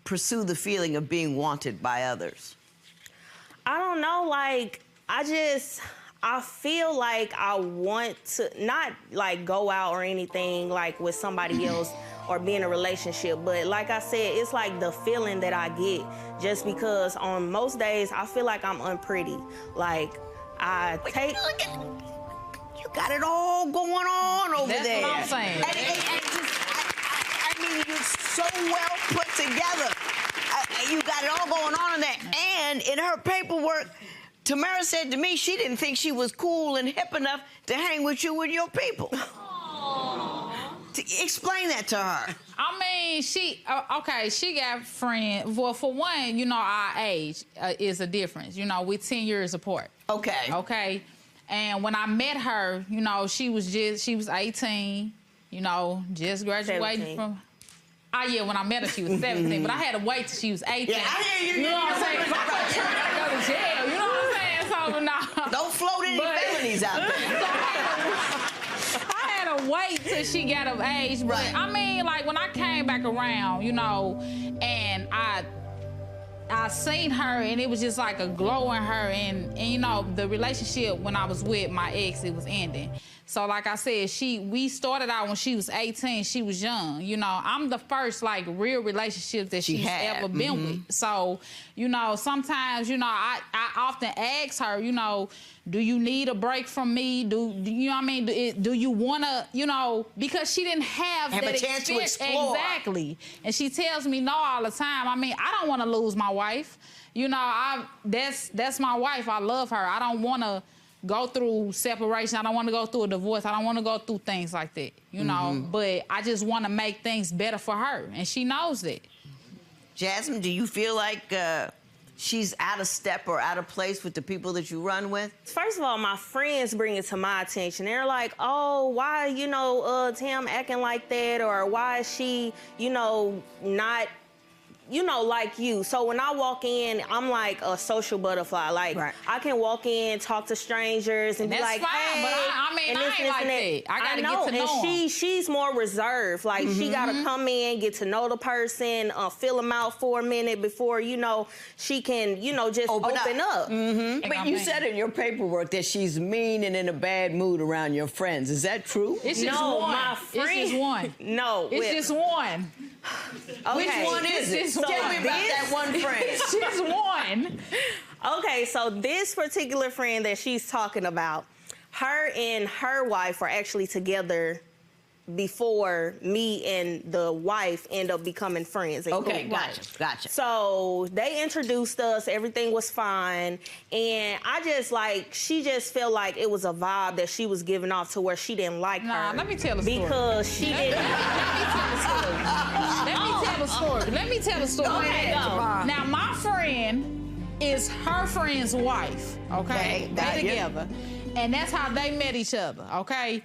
pursue the feeling of being wanted by others? I don't know, like, I feel like I want to not like go out or anything like with somebody else or be in a relationship, but like I said, it's like the feeling that I get just because on most days I feel like I'm unpretty. Like you got it all going on over there. That's what I'm saying. I mean, you're so well put together. You got it all going on in there. And in her paperwork, Tamara said to me she didn't think she was cool and hip enough to hang with you and your people. Explain that to her. I mean, she got friends. Well, for one, you know, our age is a difference. You know, we're 10 years apart. Okay. Okay. And when I met her, you know, she was 18, you know, just graduated from... Oh, yeah, when I met her, she was 17, but I had to wait till she was 18. Yeah, I hear you. You know what I'm saying? Because I thought she got to go to jail. You know what I'm saying? So, no. Don't float any felonies out there. I had to wait till she got of age. But, I mean, like, when I came back around, you know, and I seen her, and it was just like a glow in her. And you know, the relationship when I was with my ex, it was ending. So like I said, we started out when she was 18. She was young. You know, I'm the first like real relationship that she's ever been with. So, you know, sometimes, you know, I often ask her, you know, do you need a break from me? Do you know what I mean? Do you want to, you know, because she didn't have that a chance to explore. Exactly. And she tells me no all the time. I mean, I don't want to lose my wife. You know, that's my wife. I love her. I don't want to go through separation. I don't want to go through a divorce. I don't want to go through things like that, you know. But I just want to make things better for her, and she knows that. Jasmine, do you feel like she's out of step or out of place with the people that you run with? First of all, my friends bring it to my attention. They're like, oh, why, you know, Tam acting like that? Or why is she, you know, not, you know, like you. So when I walk in, I'm like a social butterfly. Like, I can walk in, talk to strangers, and be like, fine, hey. but I mean, I ain't like that. I gotta get to know and she's more reserved. Like, she gotta come in, get to know the person, feel them out for a minute before, you know, she can, you know, just open up. But you said in your paperwork that she's mean and in a bad mood around your friends. Is that true? It's just one. My friend. It's just one. No. It's just one. Okay. Which one is it? Tell me about that one friend. It's just one. Okay, so this particular friend that she's talking about, her and her wife are actually together before me and the wife end up becoming friends. Okay, gotcha. So they introduced us, everything was fine, and I just like, she just felt like it was a vibe that she was giving off to where she didn't like her. Let me tell the story. Because she didn't. Let me tell the story. Okay, go. Now, my friend is her friend's wife, okay? They together. And that's how they met each other, okay?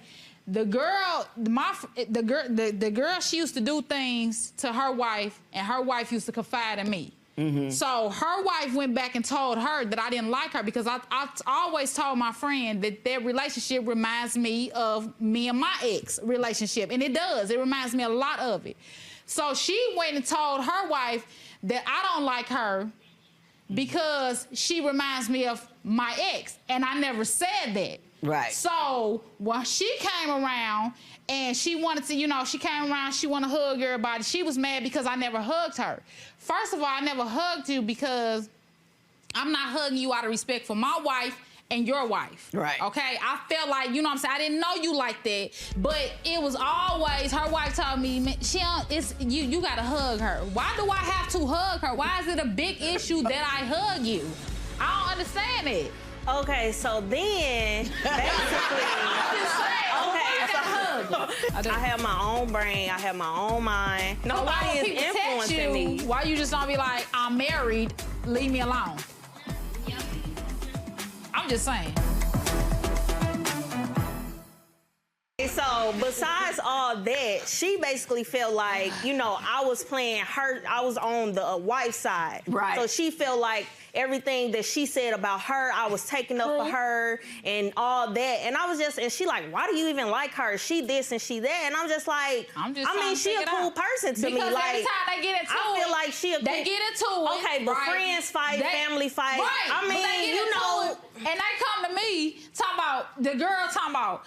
The girl, the girl, she used to do things to her wife, and her wife used to confide in me. So her wife went back and told her that I didn't like her because I always told my friend that their relationship reminds me of me and my ex relationship. And it does. It reminds me a lot of it. So she went and told her wife that I don't like her because she reminds me of my ex. And I never said that. Right. So when she came around and she wanted to, you know, she came around, she wanted to hug everybody. She was mad because I never hugged her. First of all, I never hugged you because I'm not hugging you out of respect for my wife and your wife. Right. Okay? I felt like, you know what I'm saying, I didn't know you like that, but it was always, her wife told me, you gotta hug her. Why do I have to hug her? Why is it a big issue that I hug you? I don't understand it. Okay, so then, basically, I have my own brain, I have my own mind. Nobody is influencing me. Why you just don't be like, I'm married, leave me alone? I'm just saying. So So besides all that, she basically felt like, you know, I was playing her, I was on the wife's side. Right. So she felt like everything that she said about her, I was taking up for her and all that. And I was just, and she like, why do you even like her? She this and she that. And I'm just like, I mean, she a cool person to me. Because Like, every time they get into I feel like she a they get into it. Okay, but right? friends fight, family fight. Right. I But mean, they get you into know. it, and they come to me talking about, the girl talking about,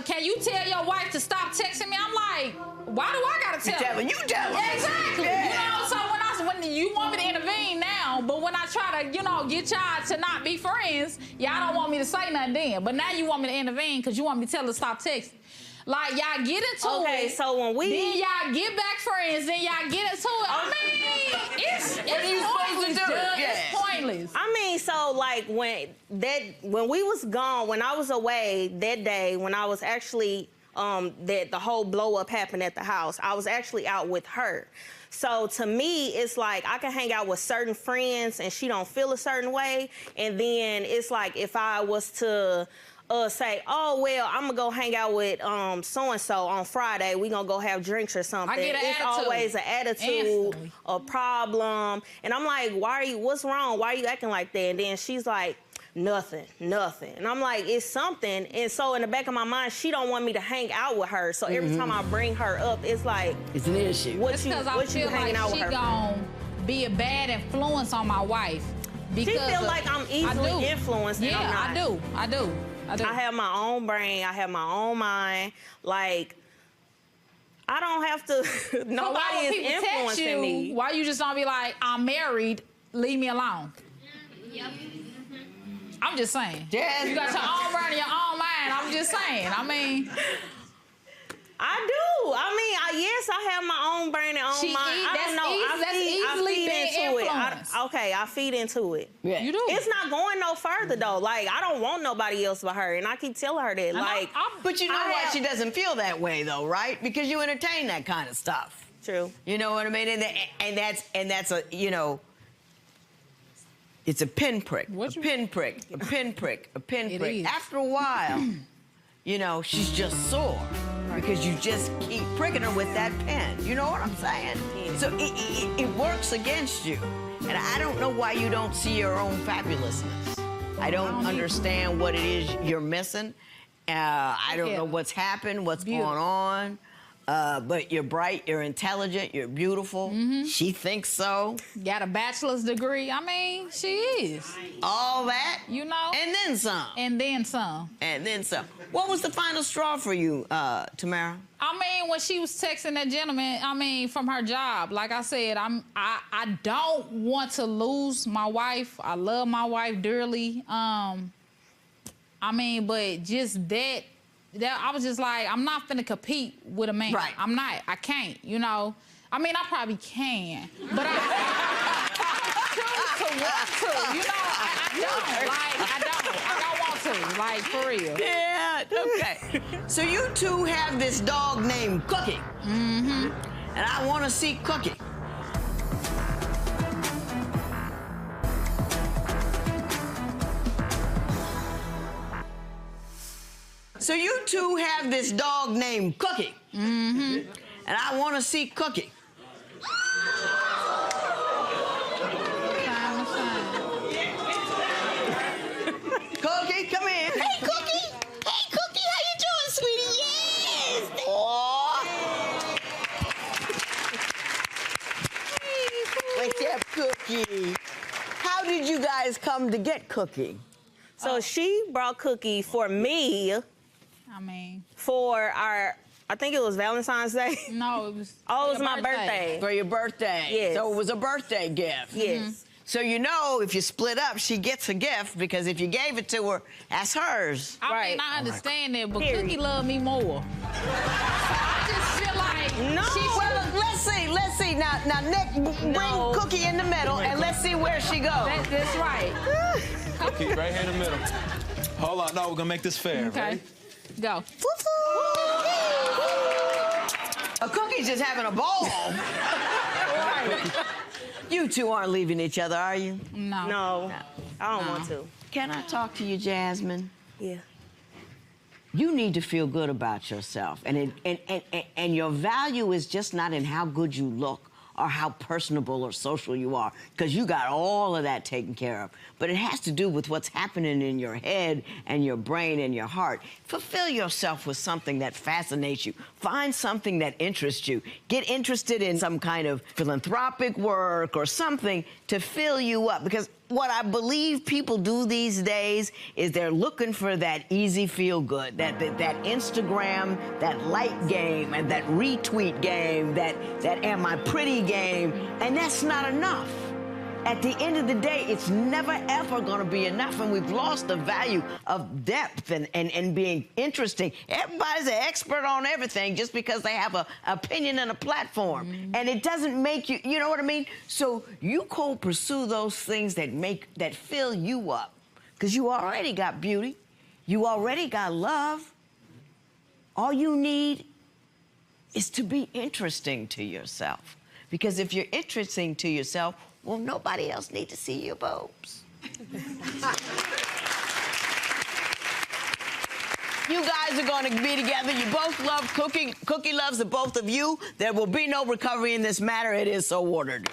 can you tell your wife to stop texting me? I'm like, why do I gotta tell her? You tell her. Exactly. Yeah. You know, so when you want me to intervene now, but when I try to, you know, get y'all to not be friends, y'all don't want me to say nothing then. But now you want me to intervene because you want me to tell her to stop texting. Like, y'all get into it. Okay, so when we... Then y'all get back friends, then y'all get into it. I mean, it's pointless, Judge. It's pointless. I mean, so, like, when we was gone, when I was away that day, when I was actually, that the whole blow-up happened at the house, I was actually out with her. So to me, it's like I can hang out with certain friends and she don't feel a certain way. And then it's like if I was to say, oh, well, I'm going to go hang out with so-and-so on Friday. We going to go have drinks or something. I get an it's attitude. always an attitude, Instantly. a problem. And I'm like, what's wrong? Why are you acting like that? And then she's like, nothing. And I'm like, it's something. And so in the back of my mind, she don't want me to hang out with her. So every time I bring her up, it's like, it's an issue. What It's you because I feel hanging like out with she her for? gonna be a bad influence on my wife. She feel like I'm easily influenced. And Yeah, I'm not. I do. I have my own brain. I have my own mind. Like, I don't have to. Nobody is influencing me. Why you just don't be like, I'm married, leave me alone? Yep. I'm just saying. Yes. You got your own brain and your own mind. I'm just saying. I mean, I do. I mean, yes, I have my own brain and own mind. I don't know. I feed into it. Okay, I feed into it. Yeah. You do. It's not going no further though. Like, I don't want nobody else but her, and I keep telling her that. Like, but you know why she doesn't feel that way though, right? Because you entertain that kind of stuff. True. You know what I mean? And that's a, you know, it's a pinprick, a pinprick, a pinprick, a pinprick. After a while, you know, she's just sore because you just keep pricking her with that pen. You know what I'm saying? So it works against you. And I don't know why you don't see your own fabulousness. I don't understand what it is you're missing. I don't know what's happened, what's going on. But you're bright, you're intelligent, you're beautiful. She thinks so. Got a bachelor's degree. I mean, she is. All that? You know? And then some. And then some. And then some. What was the final straw for you, Tamara? I mean, when she was texting that gentleman, I mean, from her job, like I said, I don't want to lose my wife. I love my wife dearly. I mean, but just that I was just like, I'm not finna compete with a man. Right. I'm not. I can't, you know. I mean, I probably can, but I choose to want to, you know. I don't want to, like, for real. Yeah, okay. So you two have this dog named Cookie. And I want to see Cookie. So you two have this dog named Cookie. And I want to see Cookie. Cookie, come in. Hey, Cookie. Hey, Cookie, how you doing, sweetie? Yes. Oh. What's up, Cookie? How did you guys come to get Cookie? So she brought Cookie for me. I mean, for our, I think it was Valentine's Day. No, it was. Oh, it was my birthday. For your birthday. Yes. So it was a birthday gift. Yes. So you know, if you split up, she gets a gift because if you gave it to her, that's hers. I mean, I understand that, but Cookie loved me more. I just feel like No. Well, let's see. Now, Nick, bring Cookie in the middle and let's see where she goes. That's right. Cookie right here in the middle. Hold on, no, we're gonna make this fair. Okay. Ready? Go. A Cookie's just having a ball. You two aren't leaving each other, are you? No. No. I don't want to. Can I talk to you, Jasmine? Yeah. You need to feel good about yourself. And your value is just not in how good you look or how personable or social you are, because you got all of that taken care of. But it has to do with what's happening in your head and your brain and your heart. Fulfill yourself with something that fascinates you. Find something that interests you. Get interested in some kind of philanthropic work or something to fill you up, because what I believe people do these days is they're looking for that easy feel good, that Instagram, that like game, and that retweet game, that am I pretty game, and that's not enough. At the end of the day, it's never, ever going to be enough, and we've lost the value of depth and being interesting. Everybody's an expert on everything just because they have an opinion and a platform, and it doesn't make you, you know what I mean? So you go pursue those things that fill you up, because you already got beauty. You already got love. All you need is to be interesting to yourself, because if you're interesting to yourself, well, nobody else need to see your boobs. You guys are going to be together. You both love cooking. Cookie loves the both of you. There will be no recovery in this matter. It is so ordered.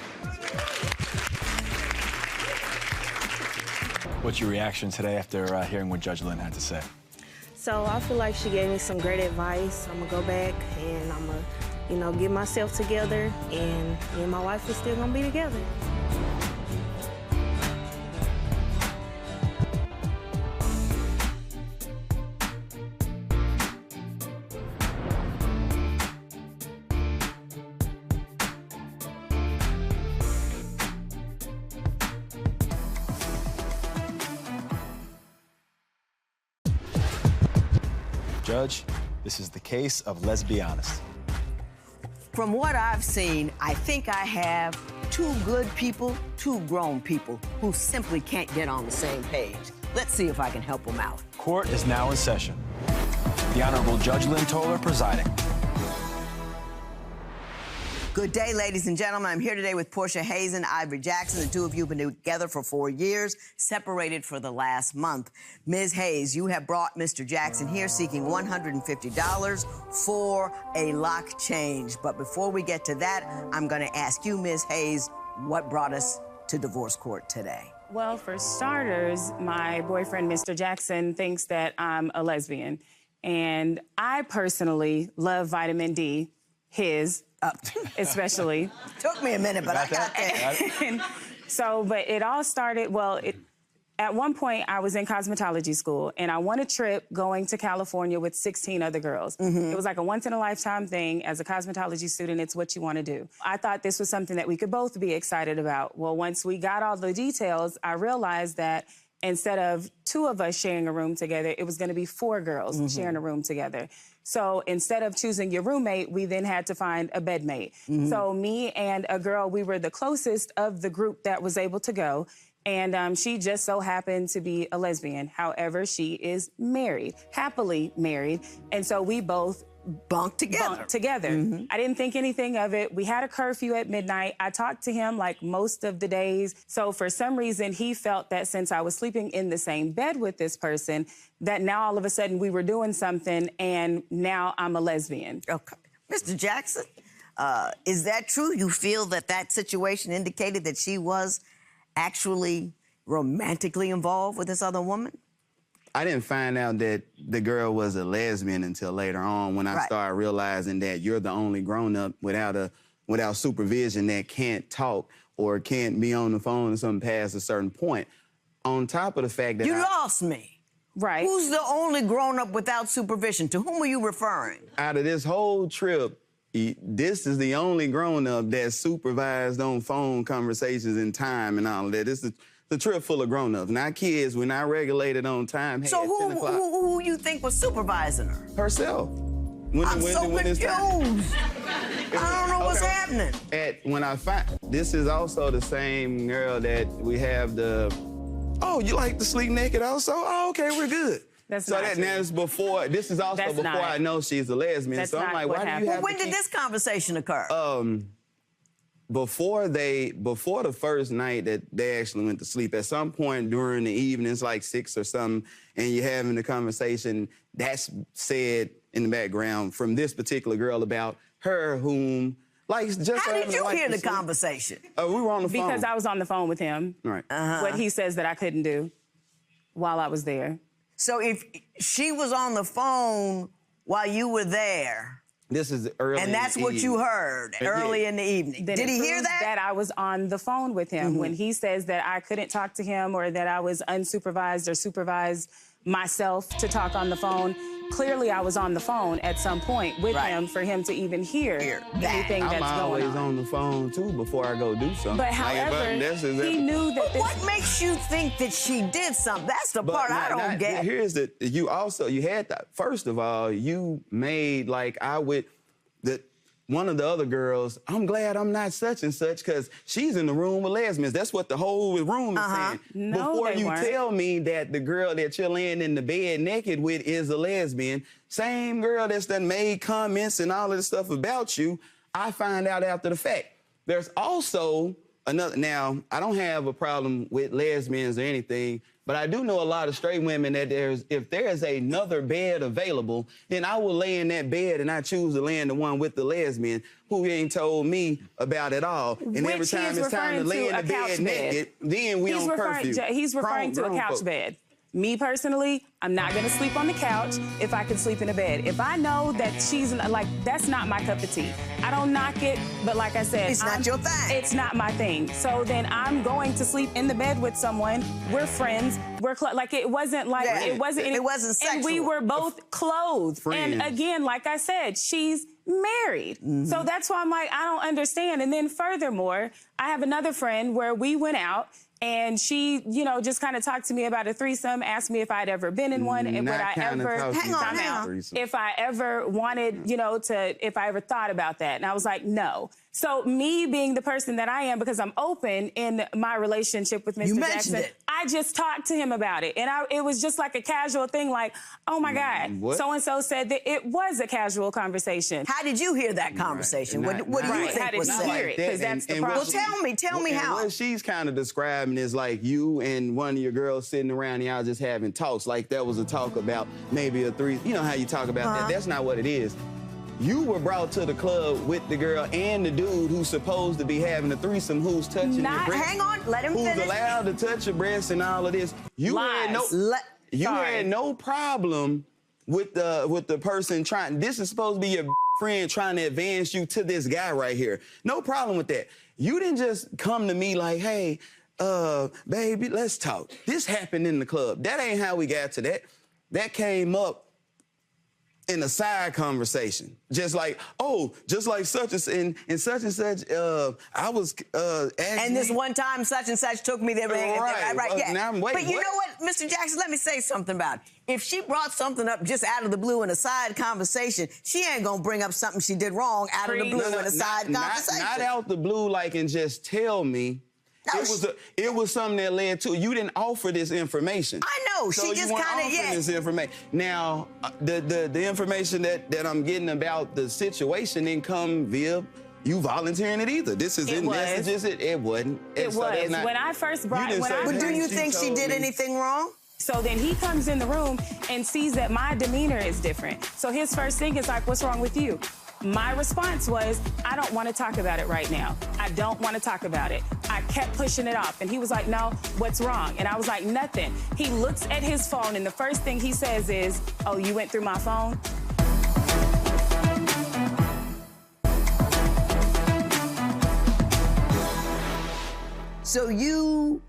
What's your reaction today after hearing what Judge Lynn had to say? So I feel like she gave me some great advice. I'm gonna go back and I'm gonna, you know, get myself together, and me and my wife are still gonna be together. Judge, this is the case of let's be honest. From what I've seen, I think I have two good people, two grown people who simply can't get on the same page. Let's see if I can help them out. Court is now in session. The Honorable Judge Lynn Toler presiding. Good day, ladies and gentlemen. I'm here today with Portia Hayes and Ivory Jackson. The two of you have been together for 4 years, separated for the last month. Ms. Hayes, you have brought Mr. Jackson here seeking $150 for a lock change. But before we get to that, I'm going to ask you, Ms. Hayes, what brought us to divorce court today? Well, for starters, my boyfriend, Mr. Jackson, thinks that I'm a lesbian. And I personally love vitamin D, especially. Took me a minute, but I got there. So, but it all started, well, at one point I was in cosmetology school and I won a trip going to California with 16 other girls. It was like a once-in-a-lifetime thing. As a cosmetology student, it's what you want to do. I thought this was something that we could both be excited about. Well, once we got all the details, I realized that instead of 2 of us sharing a room together, it was going to be 4 girls sharing a room together. So instead of choosing your roommate, we then had to find a bedmate. So me and a girl, we were the closest of the group that was able to go. And she just so happened to be a lesbian. However, she is married, happily married. And so we both bunked together. I didn't think anything of it. We had a curfew at midnight. I talked to him like most of the days. So for some reason, he felt that since I was sleeping in the same bed with this person, that now all of a sudden we were doing something and now I'm a lesbian. Okay. Mr. Jackson, is that true? You feel that that situation indicated that she was actually romantically involved with this other woman? I didn't find out that the girl was a lesbian until later on when I started realizing that you're the only grown-up without supervision that can't talk or can't be on the phone or something past a certain point. On top of the fact that You lost me. Right. Who's the only grown-up without supervision? To whom are you referring? Out of this whole trip, this is the only grown-up that's supervised on phone conversations and time and all of that. This is the trip full of grown-ups, not kids. We're not regulated on time. Hey, so who you think was supervising her? Herself. I'm so confused. I don't know what's happening. This is also the same girl that we have oh, you like to sleep naked also? Oh, okay, we're good. This is also before I know she's a lesbian. So I'm like, why do you have when did this conversation occur? before the first night that they actually went to sleep, at some point during the evenings, like 6 or something, and you're having the conversation, that's said in the background from this particular girl about her whom, like, just... How did you hear the conversation? We were on the phone. Because I was on the phone with him. Right. What he says that I couldn't do while I was there. So if she was on the phone while you were there... This is early and that's what you heard early in the evening. Then Did he hear that? That I was on the phone with him when he says that I couldn't talk to him or that I was unsupervised or supervised myself to talk on the phone. Clearly, I was on the phone at some point with him for him to even hear anything that's going on. I'm always on the phone, too, before I go do something. But however, he knew that... What makes you think that she did something? That's the part I don't get. Here's the... You had that... First of all, you made, like, one of the other girls, I'm glad I'm not such and such because she's in the room with lesbians. That's what the whole room is saying. No, Before you weren't. tell me that the girl that you're laying in the bed naked with is a lesbian, same girl that's done made comments and all of this stuff about you, I find out after the fact. There's also another... Now, I don't have a problem with lesbians or anything, but I do know a lot of straight women that if there's another bed available, then I will lay in that bed and I choose to lay in the one with the lesbian who ain't told me about it all. And every time it's time to lay in the bed naked, then we on curfew. He's referring to a couch bed. Me personally, I'm not gonna sleep on the couch if I can sleep in a bed. If I know that she's like, that's not my cup of tea. I don't knock it, but like I said, it's not your thing. It's not my thing. So then I'm going to sleep in the bed with someone. We're friends. We're like it wasn't like it wasn't sexual. And we were both clothed. Friends. And again, like I said, she's married. So that's why I'm like, I don't understand. And then furthermore, I have another friend where we went out. And she, just kind of talked to me about a threesome, asked me if I'd ever been in one, and would I ever, if I ever wanted, if I ever thought about that. And I was like, no. So me being the person that I am, because I'm open in my relationship with Mr. Jackson, I just talked to him about it. And it was just like a casual thing, like, oh my God, so-and-so said that it was a casual conversation. How did you hear that conversation? What do you think was said? Because that's the problem. Well, tell me how. What she's kind of describing is like you and one of your girls sitting around and y'all just having talks. Like there was a talk about maybe a threesome. You know how you talk about that? That's not what it is. You were brought to the club with the girl and the dude who's supposed to be having a threesome who's touching your breast. Hang on, let him finish. Who's allowed to touch your breast and all of this. You had no problem with the person trying. This is supposed to be your friend trying to advance you to this guy right here. No problem with that. You didn't just come to me like, hey, baby, let's talk. This happened in the club. That ain't how we got to that. That came up in a side conversation. Just like such and such, I was asking. And this one time such and such took me there. Right. Now I'm waiting. But you know what, Mr. Jackson, let me say something about it. If she brought something up just out of the blue in a side conversation, she ain't gonna bring up something she did wrong out of the blue in a side conversation. Not out the blue, like, and just tell me. No, it was something that led to you didn't offer this information. I know. So she just kind of this information. Now, the information that I'm getting about the situation didn't come via you volunteering it either. This is in messages. It wasn't. It was. When I first brought it. But do you think she did anything wrong? So then he comes in the room and sees that my demeanor is different. So his first thing is like, what's wrong with you? My response was, I don't want to talk about it right now. I don't want to talk about it. I kept pushing it off. And he was like, no, what's wrong? And I was like, nothing. He looks at his phone and the first thing he says is, oh, you went through my phone? So you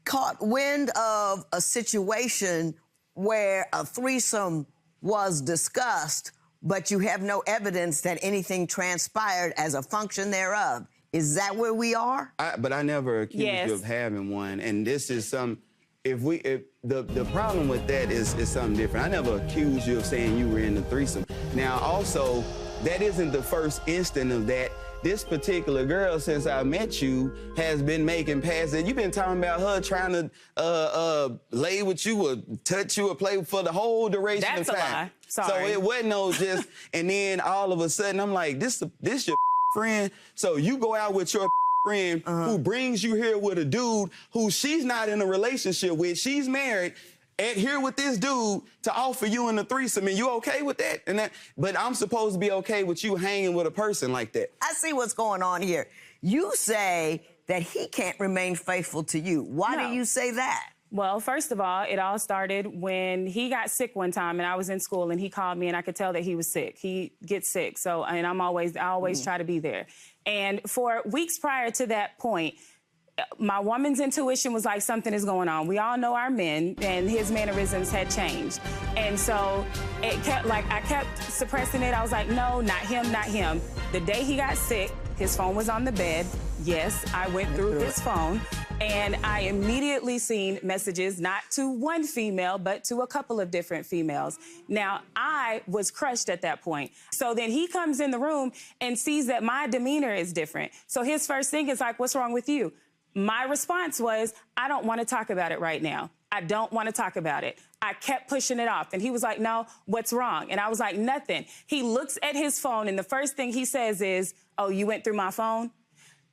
caught wind of a situation where a threesome was discussed, but you have no evidence that anything transpired as a function thereof. Is that where we are? But I never accused you of having one, and this is some. The problem with that is something different. I never accused you of saying you were in the threesome. Now, also, that isn't the first instant of that. This particular girl, since I met you, has been making passes. You've been talking about her trying to lay with you or touch you or play for the whole duration of time. That's a lie. Sorry. So it wasn't no just, and then all of a sudden I'm like, this your friend. So you go out with your friend who brings you here with a dude who she's not in a relationship with. She's married. And here with this dude to offer you in a threesome, and you okay with that? But I'm supposed to be okay with you hanging with a person like that. I see what's going on here. You say that he can't remain faithful to you. Why do you say that? Well, first of all, it all started when he got sick one time, and I was in school, and he called me, and I could tell that he was sick. He gets sick, and I always try to be there. And for weeks prior to that point, my woman's intuition was like, something is going on. We all know our men, and his mannerisms had changed. And so it kept, I kept suppressing it. I was like, no, not him, not him. The day he got sick, his phone was on the bed. Yes, I went through his phone, and I immediately seen messages, not to one female, but to a couple of different females. Now, I was crushed at that point. So then he comes in the room and sees that my demeanor is different. So his first thing is like, what's wrong with you? My response was, I don't want to talk about it right now. I don't want to talk about it. I kept pushing it off. And he was like, no, what's wrong? And I was like, nothing. He looks at his phone, and the first thing he says is, oh, you went through my phone?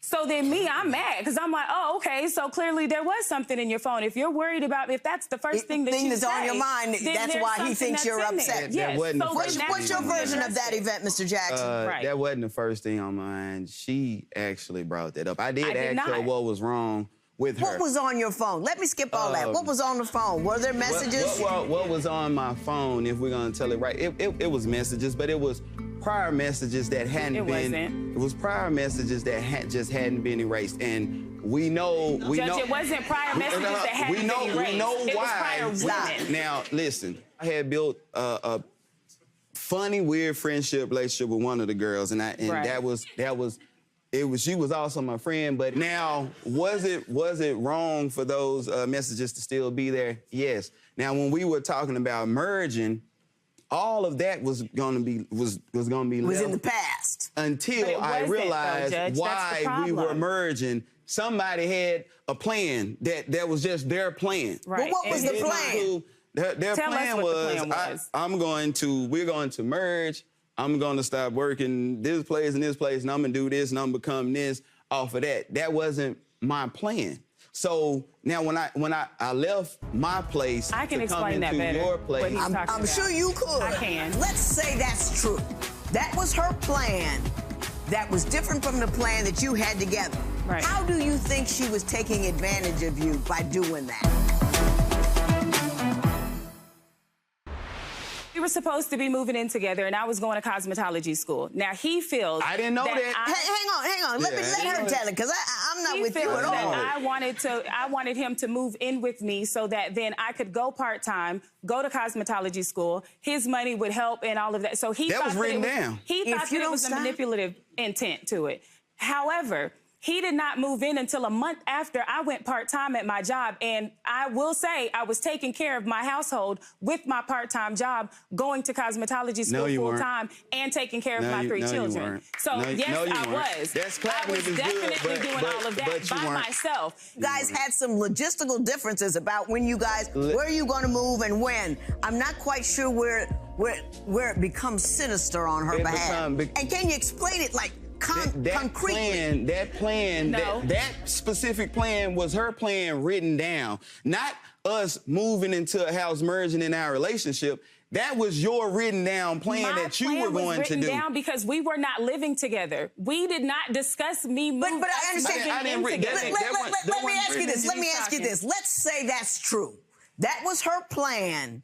So then I'm mad, because I'm like, oh, okay, so clearly there was something in your phone. If you're worried about, if that's the first thing that you say, on your mind, that's why he thinks you're upset. Yes. What's your version of that event, Mr. Jackson? That wasn't the first thing on my mind. She actually brought that up. I did ask her what was wrong with her. What was on your phone? Let me skip all that. What was on the phone? Were there messages? What was on my phone, if we're going to tell it right? It was messages, but it was prior messages that hadn't been. It was prior messages that just hadn't been erased, and we know. It wasn't prior messages that hadn't been erased. We know it why. Was prior women. Now listen, I had built a funny, weird friendship relationship with one of the girls, and that was. She was also my friend, but now, was it wrong for those messages to still be there? Yes. Now, when we were talking about merging, all of that was gonna be left in the past until I realized why we were merging. Somebody had a plan that was just their plan. Right. Well, what was the plan? Their plan was, we're going to merge. I'm going to stop working this place and this place, and I'm going to do this, and I'm going to become this off of that. That wasn't my plan. So now when I left my place I can to come explain that into better, your place. I'm sure you could. I can. Let's say that's true. That was her plan. That was different from the plan that you had together. Right. How do you think she was taking advantage of you by doing that? We were supposed to be moving in together, and I was going to cosmetology school. Now, he feels I didn't know that. Hang on. Let her tell it, because I'm not with you at all. I wanted him to move in with me so that then I could go part-time, go to cosmetology school. His money would help and all of that. So he that thought was written down. He thought that it was a manipulative intent to it. However, he did not move in until a month after I went part-time at my job. And I will say I was taking care of my household with my part-time job, going to cosmetology school full-time, and taking care of my 3 children. So, yes, I was. I was definitely doing all of that by myself. You guys had some logistical differences about when you guys, where you going to move and when. I'm not quite sure where it becomes sinister on her behalf. And can you explain it concretely? That specific plan was her plan written down, not us moving into a house, merging in our relationship. That was your written down plan that you were going to do. Down because we were not living together. We did not discuss me moving. But I understand. Let me ask you this. Let's say that's true. That was her plan.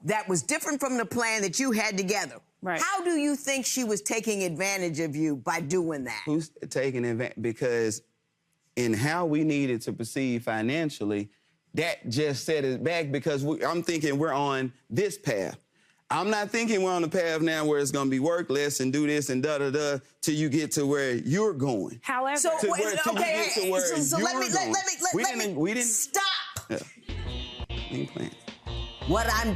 That was different from the plan that you had together. Right. How do you think she was taking advantage of you by doing that? Who's taking advantage? Because in how we needed to proceed financially, that just set us back because I'm thinking we're on this path. I'm not thinking we're on the path now where it's going to be work less and do this and da-da-da till you get to where you're going. However, let me stop. Yeah. Ain't playing. What I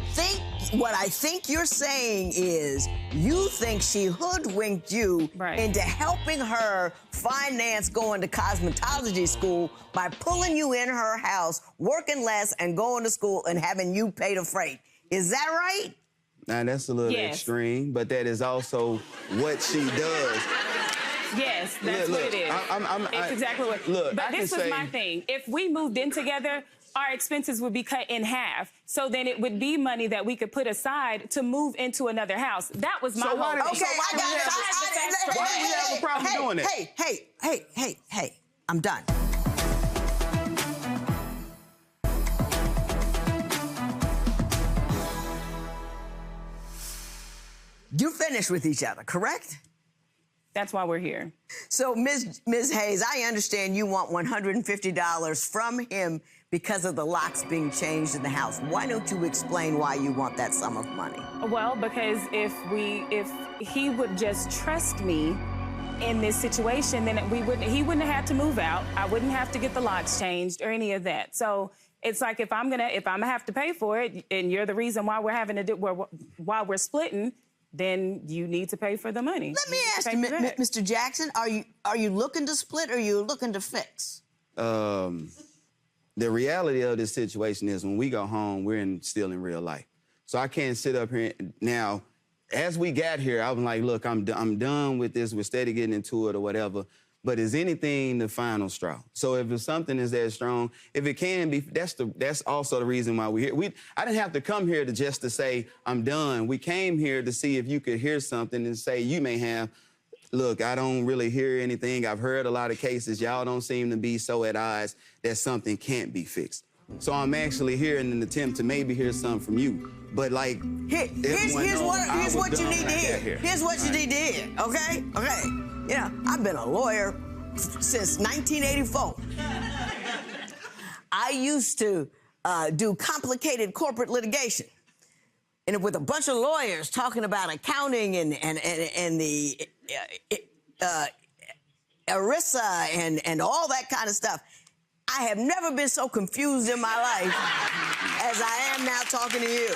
think you're saying is you think she hoodwinked you into helping her finance going to cosmetology school by pulling you in her house, working less, and going to school and having you pay the freight. Is that right? Now, that's a little extreme, but that is also what she does. Yes, that's what it is. It's exactly what. Look, but this was my thing. If we moved in together, our expenses would be cut in half. So then it would be money that we could put aside to move into another house. That was my whole thing. Okay, I got it. Why do you have a problem doing that? Hey, I'm done. You're finished with each other, correct? That's why we're here. So, Ms. Hayes, I understand you want $150 from him because of the locks being changed in the house. Why don't you explain why you want that sum of money? Well, because if he would just trust me in this situation, then he wouldn't have had to move out. I wouldn't have to get the locks changed or any of that. So it's like if I'm gonna have to pay for it, and you're the reason why we're having to do why we're splitting, then you need to pay for the money. Let me ask you, Mr. Jackson, are you looking to split or are you looking to fix? The reality of this situation is when we go home, we're still in real life. So I can't sit up here now. As we got here, I was like, look, I'm done with this. We're steady getting into it or whatever. But is anything the final straw? So if it's something is that strong, if it can be, that's also the reason why we're here. I didn't have to come here to say, I'm done. We came here to see if you could hear something and say, you may have, look, I don't really hear anything. I've heard a lot of cases. Y'all don't seem to be so at odds that something can't be fixed. So I'm actually here in an attempt to maybe hear something from you. But like, here's what you need to hear. Here's what you need to hear, okay? Okay. You know, I've been a lawyer since 1984. I used to do complicated corporate litigation, and with a bunch of lawyers talking about accounting and the ERISA and all that kind of stuff. I have never been so confused in my life as I am now talking to you.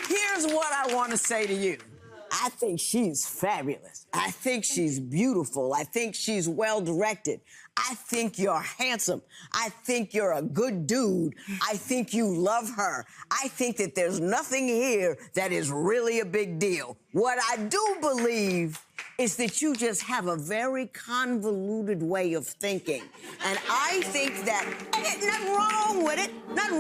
Here's what I want to say to you. I think she's fabulous. I think she's beautiful. I think she's well-directed. I think you're handsome. I think you're a good dude. I think you love her. I think that there's nothing here that is really a big deal. What I do believe is that you just have a very convoluted way of thinking. And I think that, nothing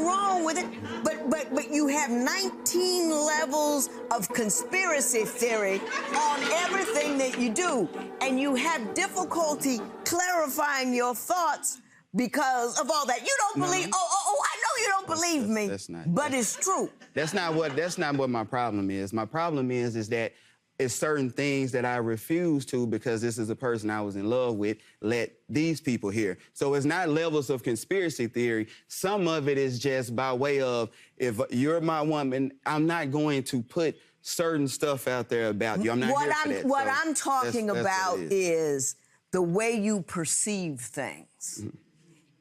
wrong with it, but you have 19 levels of conspiracy theory on everything that you do. And you have difficulty clarifying your thoughts because of all that. You don't believe, I know you don't believe me, but it's true. That's not what my problem is. My problem is that it's certain things that I refuse to because this is a person I was in love with, let these people hear. So it's not levels of conspiracy theory. Some of it is just by way of, if you're my woman, I'm not going to put certain stuff out there about you. I'm not here for that. What I'm talking about is the way you perceive things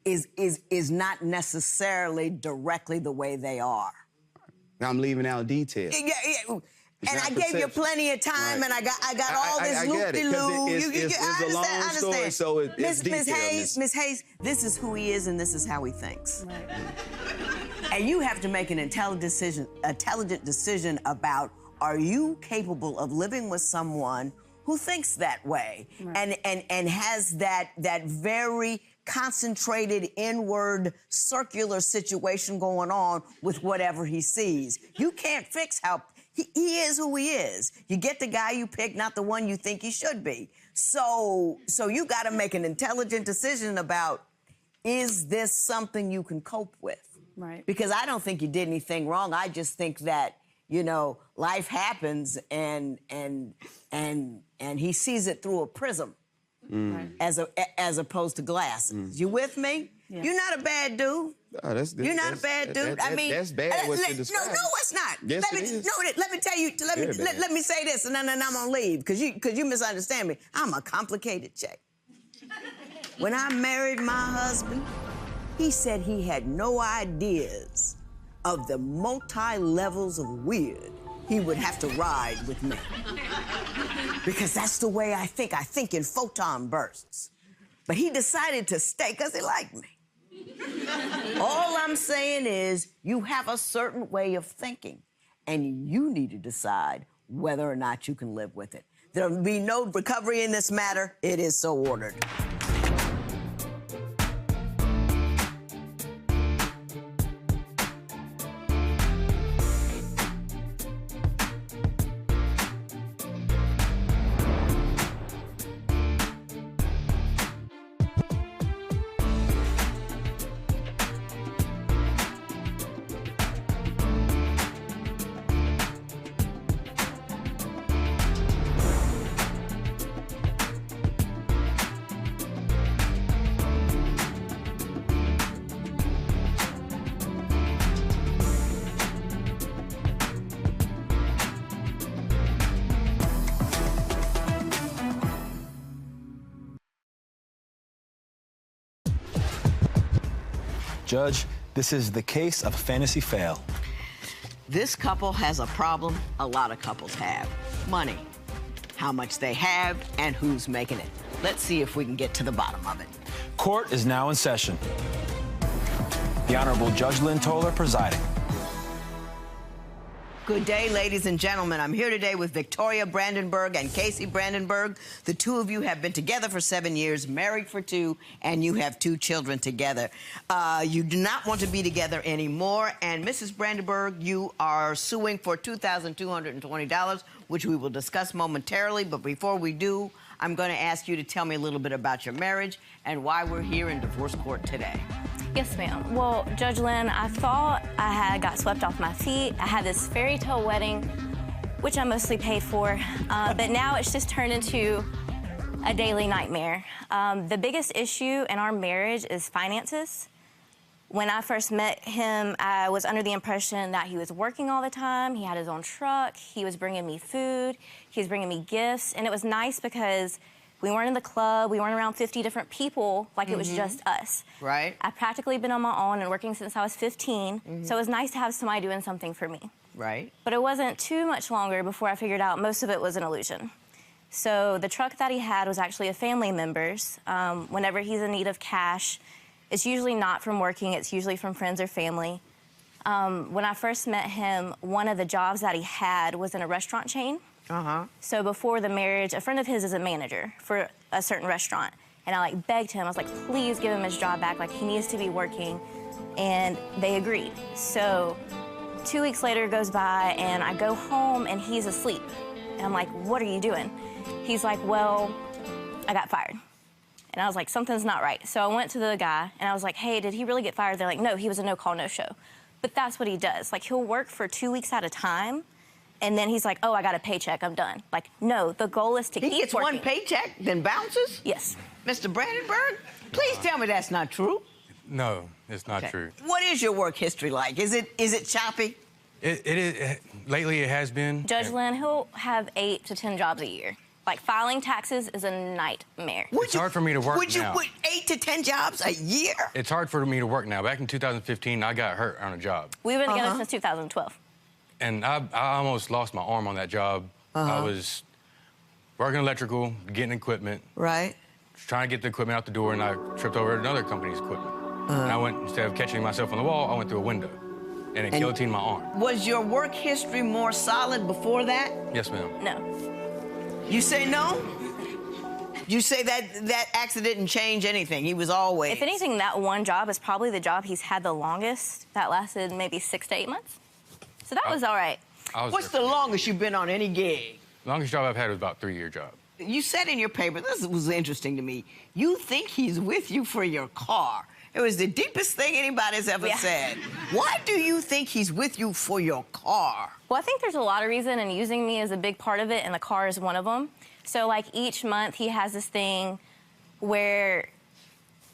is not necessarily directly the way they are. I'm leaving out details. Yeah. And I gave you plenty of time, and I got all this loop-de-loo. It's a long story, so it's detailed. Miss Hayes, this is who he is, and this is how he thinks. And you have to make an intelligent decision about, are you capable of living with someone who thinks that way and has that very concentrated inward circular situation going on with whatever he sees. You can't fix how he is who he is. You get the guy you pick, not the one you think he should be. So you got to make an intelligent decision about, is this something you can cope with? Right. Because I don't think you did anything wrong. I just think that, you know, life happens and he sees it through a prism as opposed to glasses. You with me? Yeah. You're not a bad dude. Oh, that's good. You're not a bad dude. I mean, that's bad what you described. No, it's not. Yes, it is. No, let me tell you. Let me say this, and then I'm gonna leave because you misunderstand me. I'm a complicated chick. When I married my husband, he said he had no ideas of the multi-levels of weird he would have to ride with me. Because that's the way I think. I think in photon bursts. But he decided to stay because he liked me. All I'm saying is you have a certain way of thinking, and you need to decide whether or not you can live with it. There'll be no recovery in this matter. It is so ordered. Judge, this is the case of fantasy fail. This couple has a problem a lot of couples have. Money. How much they have and who's making it. Let's see if we can get to the bottom of it. Court is now in session. The Honorable Judge Lynn Toler presiding. Good day, ladies and gentlemen. I'm here today with Victoria Brandenburg and Casey Brandenburg. The two of you have been together for 7 years, married for 2, and you have 2 children together. You do not want to be together anymore, and Mrs. Brandenburg, you are suing for $2,220, which we will discuss momentarily, but before we do, I'm going to ask you to tell me a little bit about your marriage and why we're here in divorce court today. Yes, ma'am. Well, Judge Lynn, I thought I had got swept off my feet. I had this fairy tale wedding, which I mostly paid for, but now it's just turned into a daily nightmare. The biggest issue in our marriage is finances. When I first met him, I was under the impression that he was working all the time. He had his own truck. He was bringing me food. He was bringing me gifts. And it was nice because we weren't in the club. We weren't around 50 different people like it was just us. Right. I've practically been on my own and working since I was 15. So it was nice to have somebody doing something for me. Right. But it wasn't too much longer before I figured out most of it was an illusion. So the truck that he had was actually a family member's. Whenever he's in need of cash, it's usually not from working, it's usually from friends or family. When I first met him, one of the jobs that he had was in a restaurant chain. So before the marriage, a friend of his is a manager for a certain restaurant. And I begged him, I was like, please give him his job back, he needs to be working. And they agreed. So 2 weeks later goes by and I go home and he's asleep. And I'm like, what are you doing? He's like, well, I got fired. And I was like, something's not right. So I went to the guy, and I was like, hey, did he really get fired? They're like, no, he was a no-call, no-show. But that's what he does. He'll work for 2 weeks at a time, and then he's like, oh, I got a paycheck, I'm done. No, the goal is to keep working. He gets one paycheck, then bounces? Yes. Mr. Brandenburg, please tell me that's not true. No, it's not true. What is your work history like? Is it choppy? It is. Lately, it has been. Judge Lynn, he'll have 8 to 10 jobs a year. Filing taxes is a nightmare. It's hard for me to work now. Would you put 8 to 10 jobs a year? It's hard for me to work now. Back in 2015, I got hurt on a job. We've been together since 2012. And I almost lost my arm on that job. I was working electrical, getting equipment. Right. Trying to get the equipment out the door, and I tripped over another company's equipment. And I went, instead of catching myself on the wall, I went through a window. And it guillotined my arm. Was your work history more solid before that? Yes, ma'am. No. You say no? You say that accident didn't change anything. He was always... If anything, that one job is probably the job he's had the longest. That lasted maybe 6 to 8 months. So that was all right. What's the longest you've been on any gig? The longest job I've had was about a 3-year job. You said in your paper, this was interesting to me, you think he's with you for your car. It was the deepest thing anybody's ever said. Why do you think he's with you for your car? Well, I think there's a lot of reason, and using me is a big part of it, and the car is one of them. So, each month, he has this thing where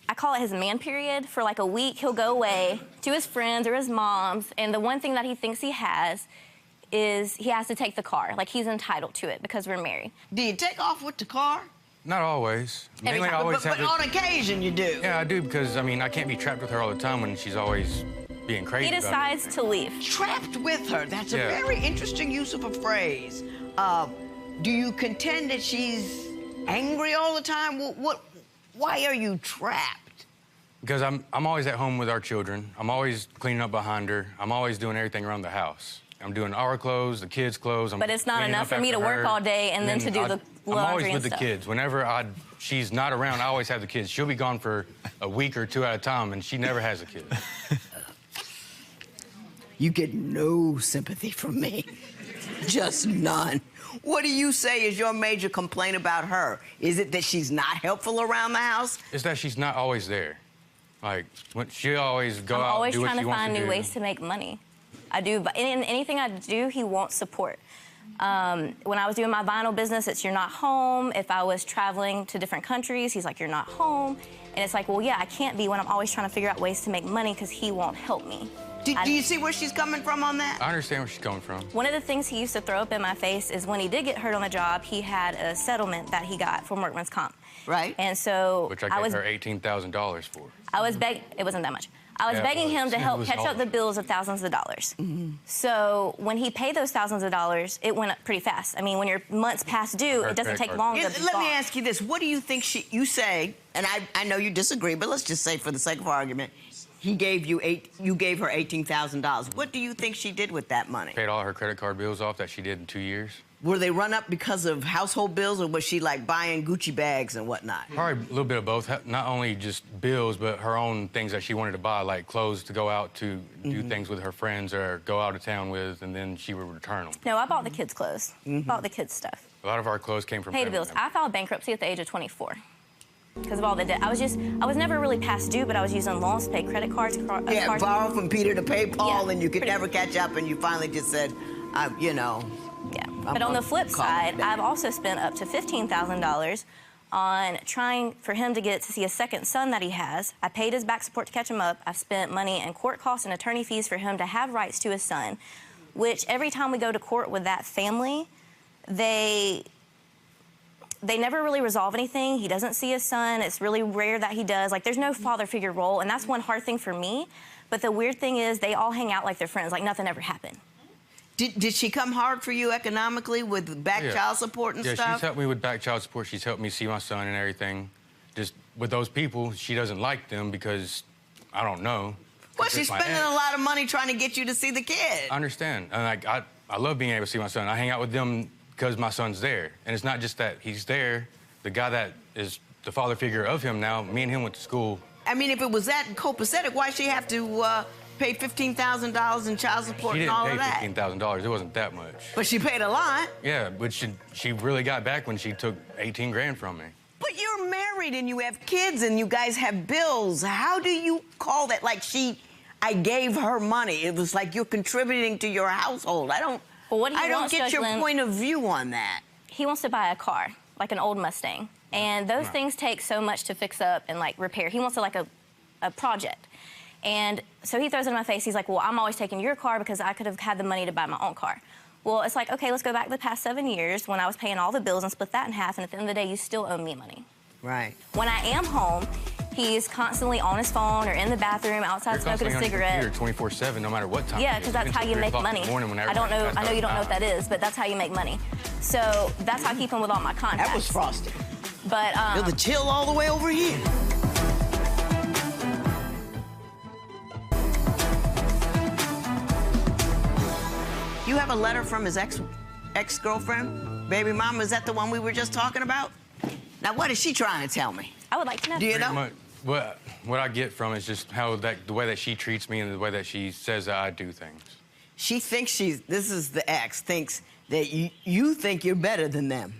I call it his man period. For, a week, he'll go away to his friends or his mom's, and the one thing that he thinks he has is he has to take the car. He's entitled to it because we're married. Do you take off with the car? Not always. Mainly, I always but on occasion, you do. Yeah, I do, because, I can't be trapped with her all the time when she's always being crazy. He decides to leave. Trapped with her. That's a very interesting use of a phrase. Do you contend that she's angry all the time? Why are you trapped? Because I'm always at home with our children. I'm always cleaning up behind her. I'm always doing everything around the house. I'm doing our clothes, the kids' clothes. But it's not enough for me to work all day and then to do the laundry I'm always with and the stuff. kids. Whenever she's not around, I always have the kids. She'll be gone for a week or two at a time, and she never has a kid. You get no sympathy from me. Just none. What do you say is your major complaint about her? Is it that she's not helpful around the house? It's that she's not always there. Like, she always go I'm out always do what trying she to wants find to new do. ways to make money. I do, but in anything I do, he won't support. When I was doing my vinyl business, it's you're not home. If I was traveling to different countries, he's like, you're not home. And it's like, well, yeah, I can't be when I'm always trying to figure out ways to make money because he won't help me. Do you see where she's coming from on that? I understand where she's coming from. One of the things he used to throw up in my face is when he did get hurt on the job, he had a settlement that he got from workman's comp. Right. And so Which I gave her $18,000 for. it wasn't that much. I was Yeah, begging it him was. to It help was catch up hard. the bills of thousands of dollars. So when he paid those thousands of dollars, it went up pretty fast. I mean, when you're months past due, it doesn't take long to be Let me gone. ask you this. What do you think you say, and I know you disagree, but let's just say for the sake of argument, you gave her $18,000. What do you think she did with that money? Paid all her credit card bills off that she did in 2 years. Were they run up because of household bills, or was she like buying Gucci bags and whatnot? Probably a little bit of both. Not only just bills, but her own things that she wanted to buy, like clothes to go out to do things with her friends or go out of town with, and then she would return them. No, I bought the kids' clothes. Bought the kids' stuff. A lot of our clothes came from Paid the family bills. members. I filed bankruptcy at the age of 24 because of all the debt. I was never really past due, but I was using loans to pay credit cards. Yeah, borrow from Peter to pay Paul, and you could never catch up, and you finally just said, you know. Yeah, but on the flip side, I've also spent up to $15,000 on trying for him to get to see a second son that he has. I paid his back support to catch him up. I've spent money in court costs and attorney fees for him to have rights to his son, which every time we go to court with that family, they never really resolve anything. He doesn't see his son. It's really rare that he does. Like, there's no father figure role, and that's one hard thing for me. But the weird thing is they all hang out like they're friends, like nothing ever happened. Did she come hard for you economically with back child support and stuff? Yeah, she's helped me with back child support. She's helped me see my son and everything. Just with those people, she doesn't like them because, I don't know. Well, she's spending a lot of money trying to get you to see the kid. I understand. And like, I love being able to see my son. I hang out with them because my son's there. And it's not just that he's there. The guy that is the father figure of him now, me and him went to school. I mean, if it was that copacetic, why'd she have to pay $15,000 in child support and all of that? She didn't pay $15,000. It wasn't that much. But she paid a lot. Yeah, but she really got back when she took 18 grand from me. But you're married and you have kids and you guys have bills. How do you call that? Like I gave her money. It was like you're contributing to your household. I don't get your point of view on that. He wants to buy a car, like an old Mustang. And those things take so much to fix up and like repair. He wants a project. And so he throws it in my face. He's like, well, I'm always taking your car because I could have had the money to buy my own car. Well, it's like, okay, let's go back to the past 7 years when I was paying all the bills and split that in half. And at the end of the day, you still owe me money. Right. When I am home, he's constantly on his phone or in the bathroom outside smoking a cigarette. 24/7, no matter what time. Yeah, because that's how you make money. I know you don't know what that is, but that's how you make money. So that's how I keep him with all my contacts. That was frosty. But feel the chill all the way over here. You have a letter from his ex-girlfriend, baby mama. Is that the one we were just talking about? Now, what is she trying to tell me? I would like to know. Do you know? Much, what I get from it is just how the way that she treats me and the way that she says that I do things. She thinks this is the ex, thinks that you think you're better than them.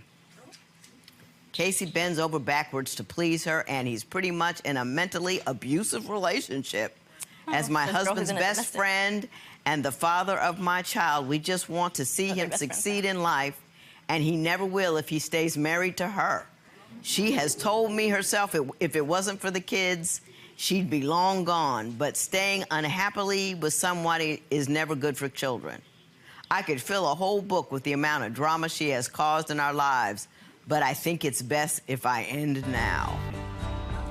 Casey bends over backwards to please her, and he's pretty much in a mentally abusive relationship. As my husband's best friend and the father of my child, we just want to see him succeed in life, and he never will if he stays married to her. She has told me herself if it wasn't for the kids, she'd be long gone, but staying unhappily with somebody is never good for children. I could fill a whole book with the amount of drama she has caused in our lives, but I think it's best if I end now.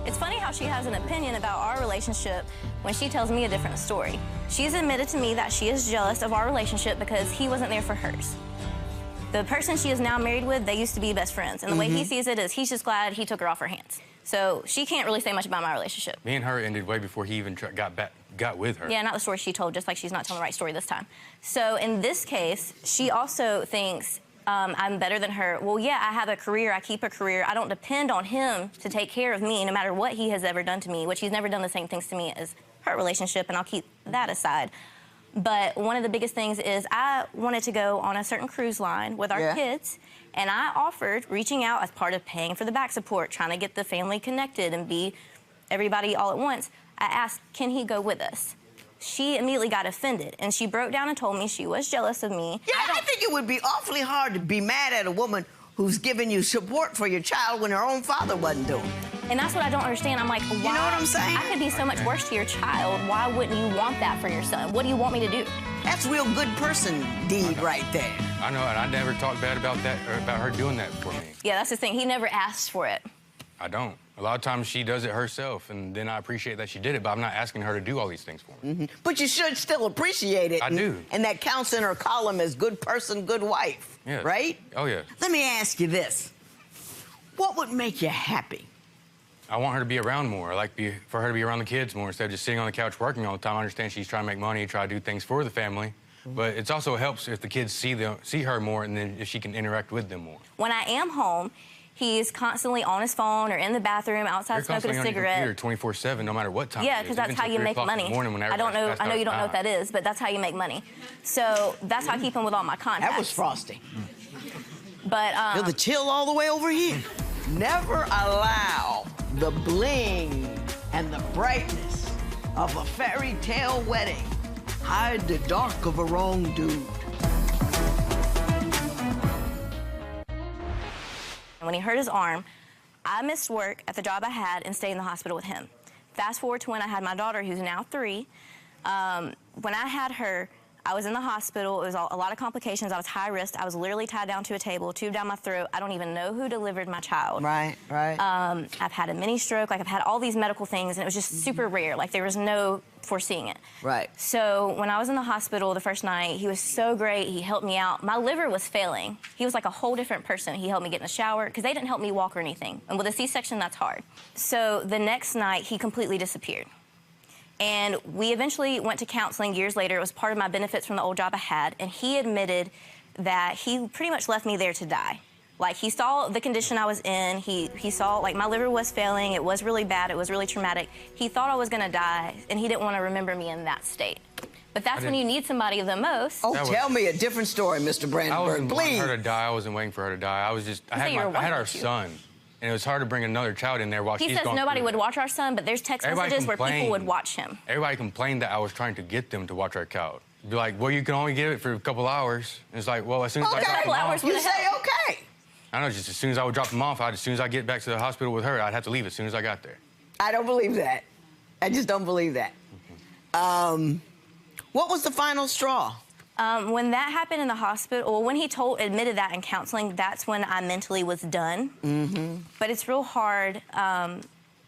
It's funny how she has an opinion about our relationship when she tells me a different story. She's admitted to me that she is jealous of our relationship because he wasn't there for hers. The person she is now married with, they used to be best friends. And the way he sees it is he's just glad he took her off her hands. So she can't really say much about my relationship. Me and her ended way before he even got back got with her. Yeah, not the story she told, just like she's not telling the right story this time. So in this case, she also thinks I'm better than her. Well, yeah, I have a career, I keep a career. I don't depend on him to take care of me no matter what he has ever done to me, which he's never done the same things to me as her relationship, and I'll keep that aside. But one of the biggest things is I wanted to go on a certain cruise line with our kids, and I offered reaching out as part of paying for the back support, trying to get the family connected and be everybody all at once. I asked, can he go with us? She immediately got offended, and she broke down and told me she was jealous of me. Yeah, I think it would be awfully hard to be mad at a woman who's giving you support for your child when her own father wasn't doing it. And that's what I don't understand. I'm like, why? You know what I'm saying? I could be so much worse to your child. Why wouldn't you want that for your son? What do you want me to do? That's real good person deed right there. I know, and I never talked bad about that or about her doing that for me. Yeah, that's the thing. He never asked for it. I don't. A lot of times she does it herself, and then I appreciate that she did it, but I'm not asking her to do all these things for me. But you should still appreciate it. I do. And that counts in her column as good person, good wife. Yeah. Right? Oh, yeah. Let me ask you this. What would make you happy? I want her to be around more. I like for her to be around the kids more instead of just sitting on the couch working all the time. I understand she's trying to make money, try to do things for the family. But it also helps if the kids see her more, and then if she can interact with them more. When I am home, he's constantly on his phone or in the bathroom outside smoking a cigarette. You're 24/7, no matter what time. Yeah, because that's how you make money. I don't know. I know you don't know what that is, but that's how you make money. So that's how I keep him with all my contacts. That was frosty. But feel the chill all the way over here. Never allow the bling and the brightness of a fairy tale wedding hide the dark of a wrong dude. When he hurt his arm, I missed work at the job I had and stayed in the hospital with him. Fast forward to when I had my daughter, who's now 3. When I had her, I was in the hospital. It was a lot of complications. I was high risk. I was literally tied down to a table, tube down my throat. I don't even know who delivered my child. Right, right. I've had a mini stroke. Like, I've had all these medical things, and it was just super rare. Like, there was no foreseeing it. Right. So when I was in the hospital the first night, he was so great. He helped me out. My liver was failing. He was like a whole different person. He helped me get in the shower because they didn't help me walk or anything. And with a C-section, that's hard. So the next night, he completely disappeared. And we eventually went to counseling years later. It was part of my benefits from the old job I had. And he admitted that he pretty much left me there to die. Like, he saw the condition I was in. He saw, like, my liver was failing. It was really bad. It was really traumatic. He thought I was going to die, and he didn't want to remember me in that state. But that's when you need somebody the most. Oh, tell me a different story, Mr. Brandenburg, I wasn't please. wanting her to die. I wasn't waiting for her to die. I had our son, and it was hard to bring another child in there while she's going through. He says nobody would watch our son, but there's text messages where people would watch him. Everybody complained that I was trying to get them to watch our child. Be like, well, you can only get it for a couple hours. And it's like, well, as soon as I drop them off. You say okay. I know, just as soon as I would drop them off, as soon as I get back to the hospital with her, I'd have to leave as soon as I got there. I don't believe that. I just don't believe that. What was the final straw? When that happened in the hospital, or when he admitted that in counseling, that's when I mentally was done. But it's real hard.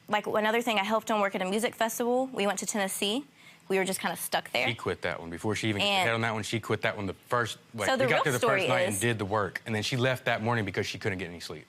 Like, another thing, I helped him work at a music festival. We went to Tennessee. We were just kind of stuck there. She quit that one. Before she even got ahead on that one, she quit that one the first, like, so we got there the first night and is, did the work. And then she left that morning because she couldn't get any sleep.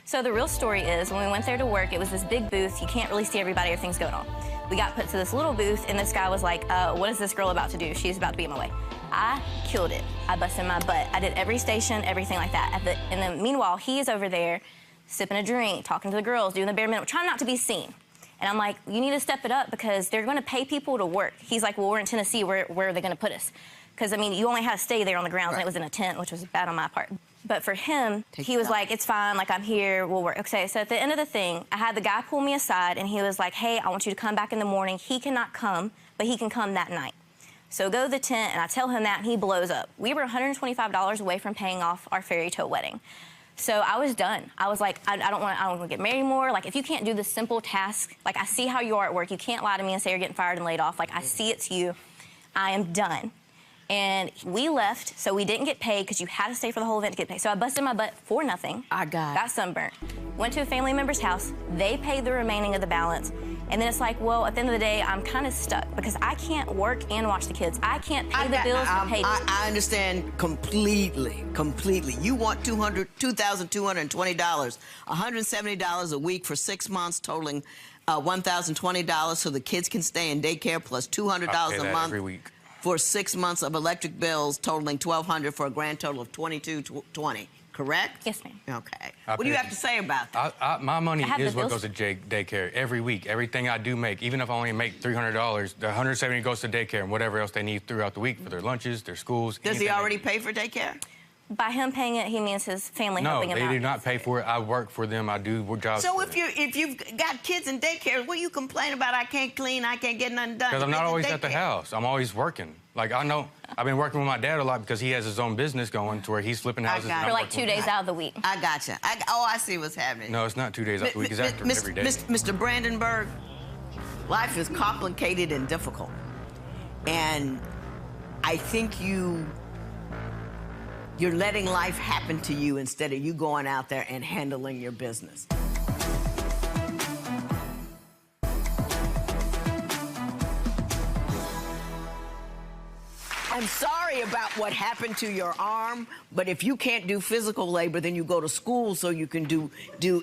So the real story is, when we went there to work, it was this big booth. You can't really see everybody, everything's going on. We got put to this little booth, and this guy was like, what is this girl about to do? She's about to be in my way. I killed it. I busted my butt. I did every station, everything like that. And then meanwhile, he is over there sipping a drink, talking to the girls, doing the bare minimum, trying not to be seen. And I'm like, you need to step it up because they're going to pay people to work. He's like, well, we're in Tennessee. Where are they going to put us? Because, I mean, you only had to stay there on the grounds, and it was in a tent, which was bad on my part. But for him, he was like, it's fine. Like, I'm here. We'll work. Okay, so at the end of the thing, I had the guy pull me aside, and he was like, hey, I want you to come back in the morning. He cannot come, but he can come that night. So go to the tent, and I tell him that, and he blows up. We were $125 away from paying off our fairy tale wedding. So I was done. I was like, I don't want to get married more. Like, if you can't do the simple task, like, I see how you are at work. You can't lie to me and say you're getting fired and laid off. Like, I see it's you. I am done. And we left, so we didn't get paid because you had to stay for the whole event to get paid. So I busted my butt for nothing. Got sunburnt. Went to a family member's house. They paid the remaining of the balance. And then it's like, well, at the end of the day, I'm kind of stuck because I can't work and watch the kids. I can't pay the bills and pay. I understand completely. You want $2,220, $170 a week for 6 months, totaling $1,020 so the kids can stay in daycare, plus $200 a month every week. for 6 months of electric bills, totaling $1,200 for a grand total of $2,220. Correct? Yes, ma'am. Okay. What do you have to say about that? My money is what goes to daycare every week. Everything I do make, even if I only make $300, the $170 goes to daycare and whatever else they need throughout the week for their lunches, their schools. Does he already pay for daycare? By him paying it, he means his family helping him out. No, they do not pay for it. I work for them. I do jobs. So if you've got kids in daycare, what you complain about? I can't clean. I can't get nothing done. Because I'm not always at the house. I'm always working. Like, I know I've been working with my dad a lot because he has his own business going to where he's flipping houses. For like 2 days out of the week. I gotcha. I see what's happening. No, it's not 2 days out of the week. It's after every day. Mr. Brandenburg, life is complicated and difficult. And I think you're letting life happen to you instead of you going out there and handling your business. I'm sorry about what happened to your arm, but if you can't do physical labor, then you go to school so you can do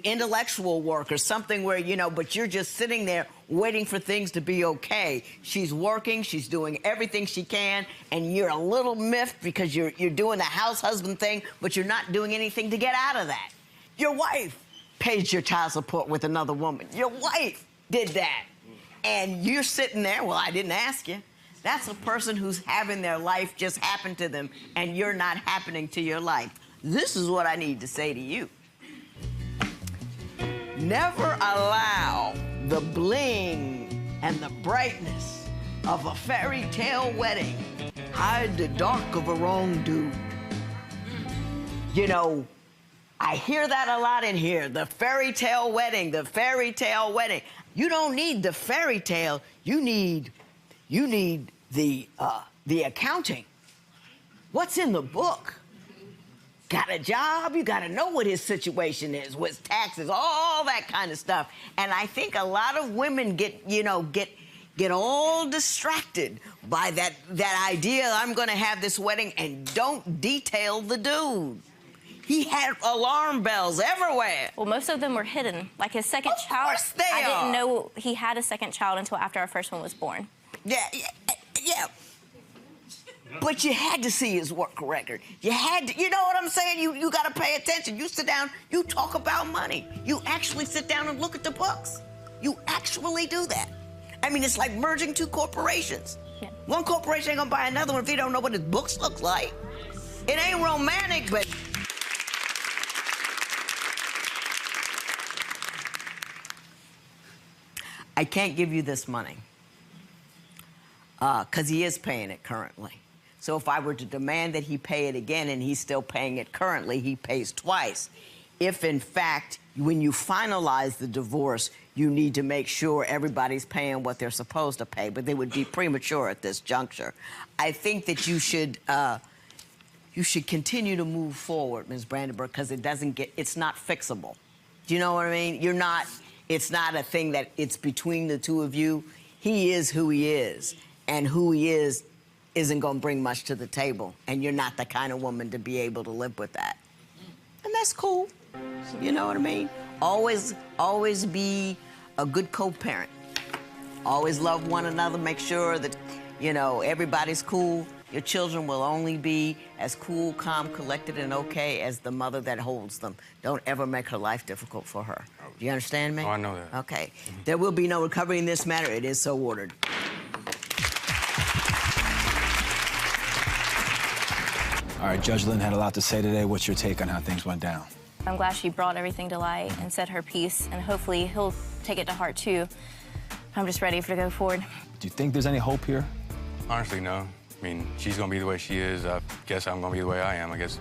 intellectual work or something where, but you're just sitting there waiting for things to be okay. She's working, she's doing everything she can, and you're a little miffed because you're doing the house husband thing, but you're not doing anything to get out of that. Your wife pays your child support with another woman. Your wife did that. And you're sitting there, well, I didn't ask you. That's a person who's having their life just happen to them, and you're not happening to your life. This is what I need to say to you. Never allow the bling and the brightness of a fairy tale wedding hide the dark of a wrong dude. I hear that a lot in here. The fairy tale wedding, the fairy tale wedding. You don't need the fairy tale. You need the accounting. What's in the book? Got a job? You got to know what his situation is, with taxes, all that kind of stuff. And I think a lot of women get all distracted by that idea. I'm going to have this wedding, and don't detail the dude. He had alarm bells everywhere. Well, most of them were hidden. Like his second child. Of course they I are. didn't know he had a second child until after our first one was born. Yeah. But you had to see his work record. You had to, you know what I'm saying? You got to pay attention. You sit down, you talk about money. You actually sit down and look at the books. You actually do that. I mean, it's like merging two corporations. Yeah. One corporation ain't gonna buy another one if they don't know what his books look like. It ain't romantic, but... I can't give you this money because he is paying it currently. So if I were to demand that he pay it again and he's still paying it currently, he pays twice. If, in fact, when you finalize the divorce, you need to make sure everybody's paying what they're supposed to pay, but they would be premature at this juncture. I think that you should continue to move forward, Ms. Brandenburg, because it's not fixable. Do you know what I mean? It's not a thing that it's between the two of you. He is who he is, and who he is isn't going to bring much to the table, and you're not the kind of woman to be able to live with that. And that's cool. You know what I mean? Always be a good co-parent. Always love one another. Make sure that, everybody's cool. Your children will only be as cool, calm, collected, and okay as the mother that holds them. Don't ever make her life difficult for her. Do you understand me? Oh, I know that. Okay. There will be no recovery in this matter. It is so ordered. All right, Judge Lynn had a lot to say today. What's your take on how things went down? I'm glad she brought everything to light and said her piece, and hopefully he'll take it to heart, too. I'm just ready to go forward. Do you think there's any hope here? Honestly, no. I mean, she's going to be the way she is. I guess I'm going to be the way I am, I guess.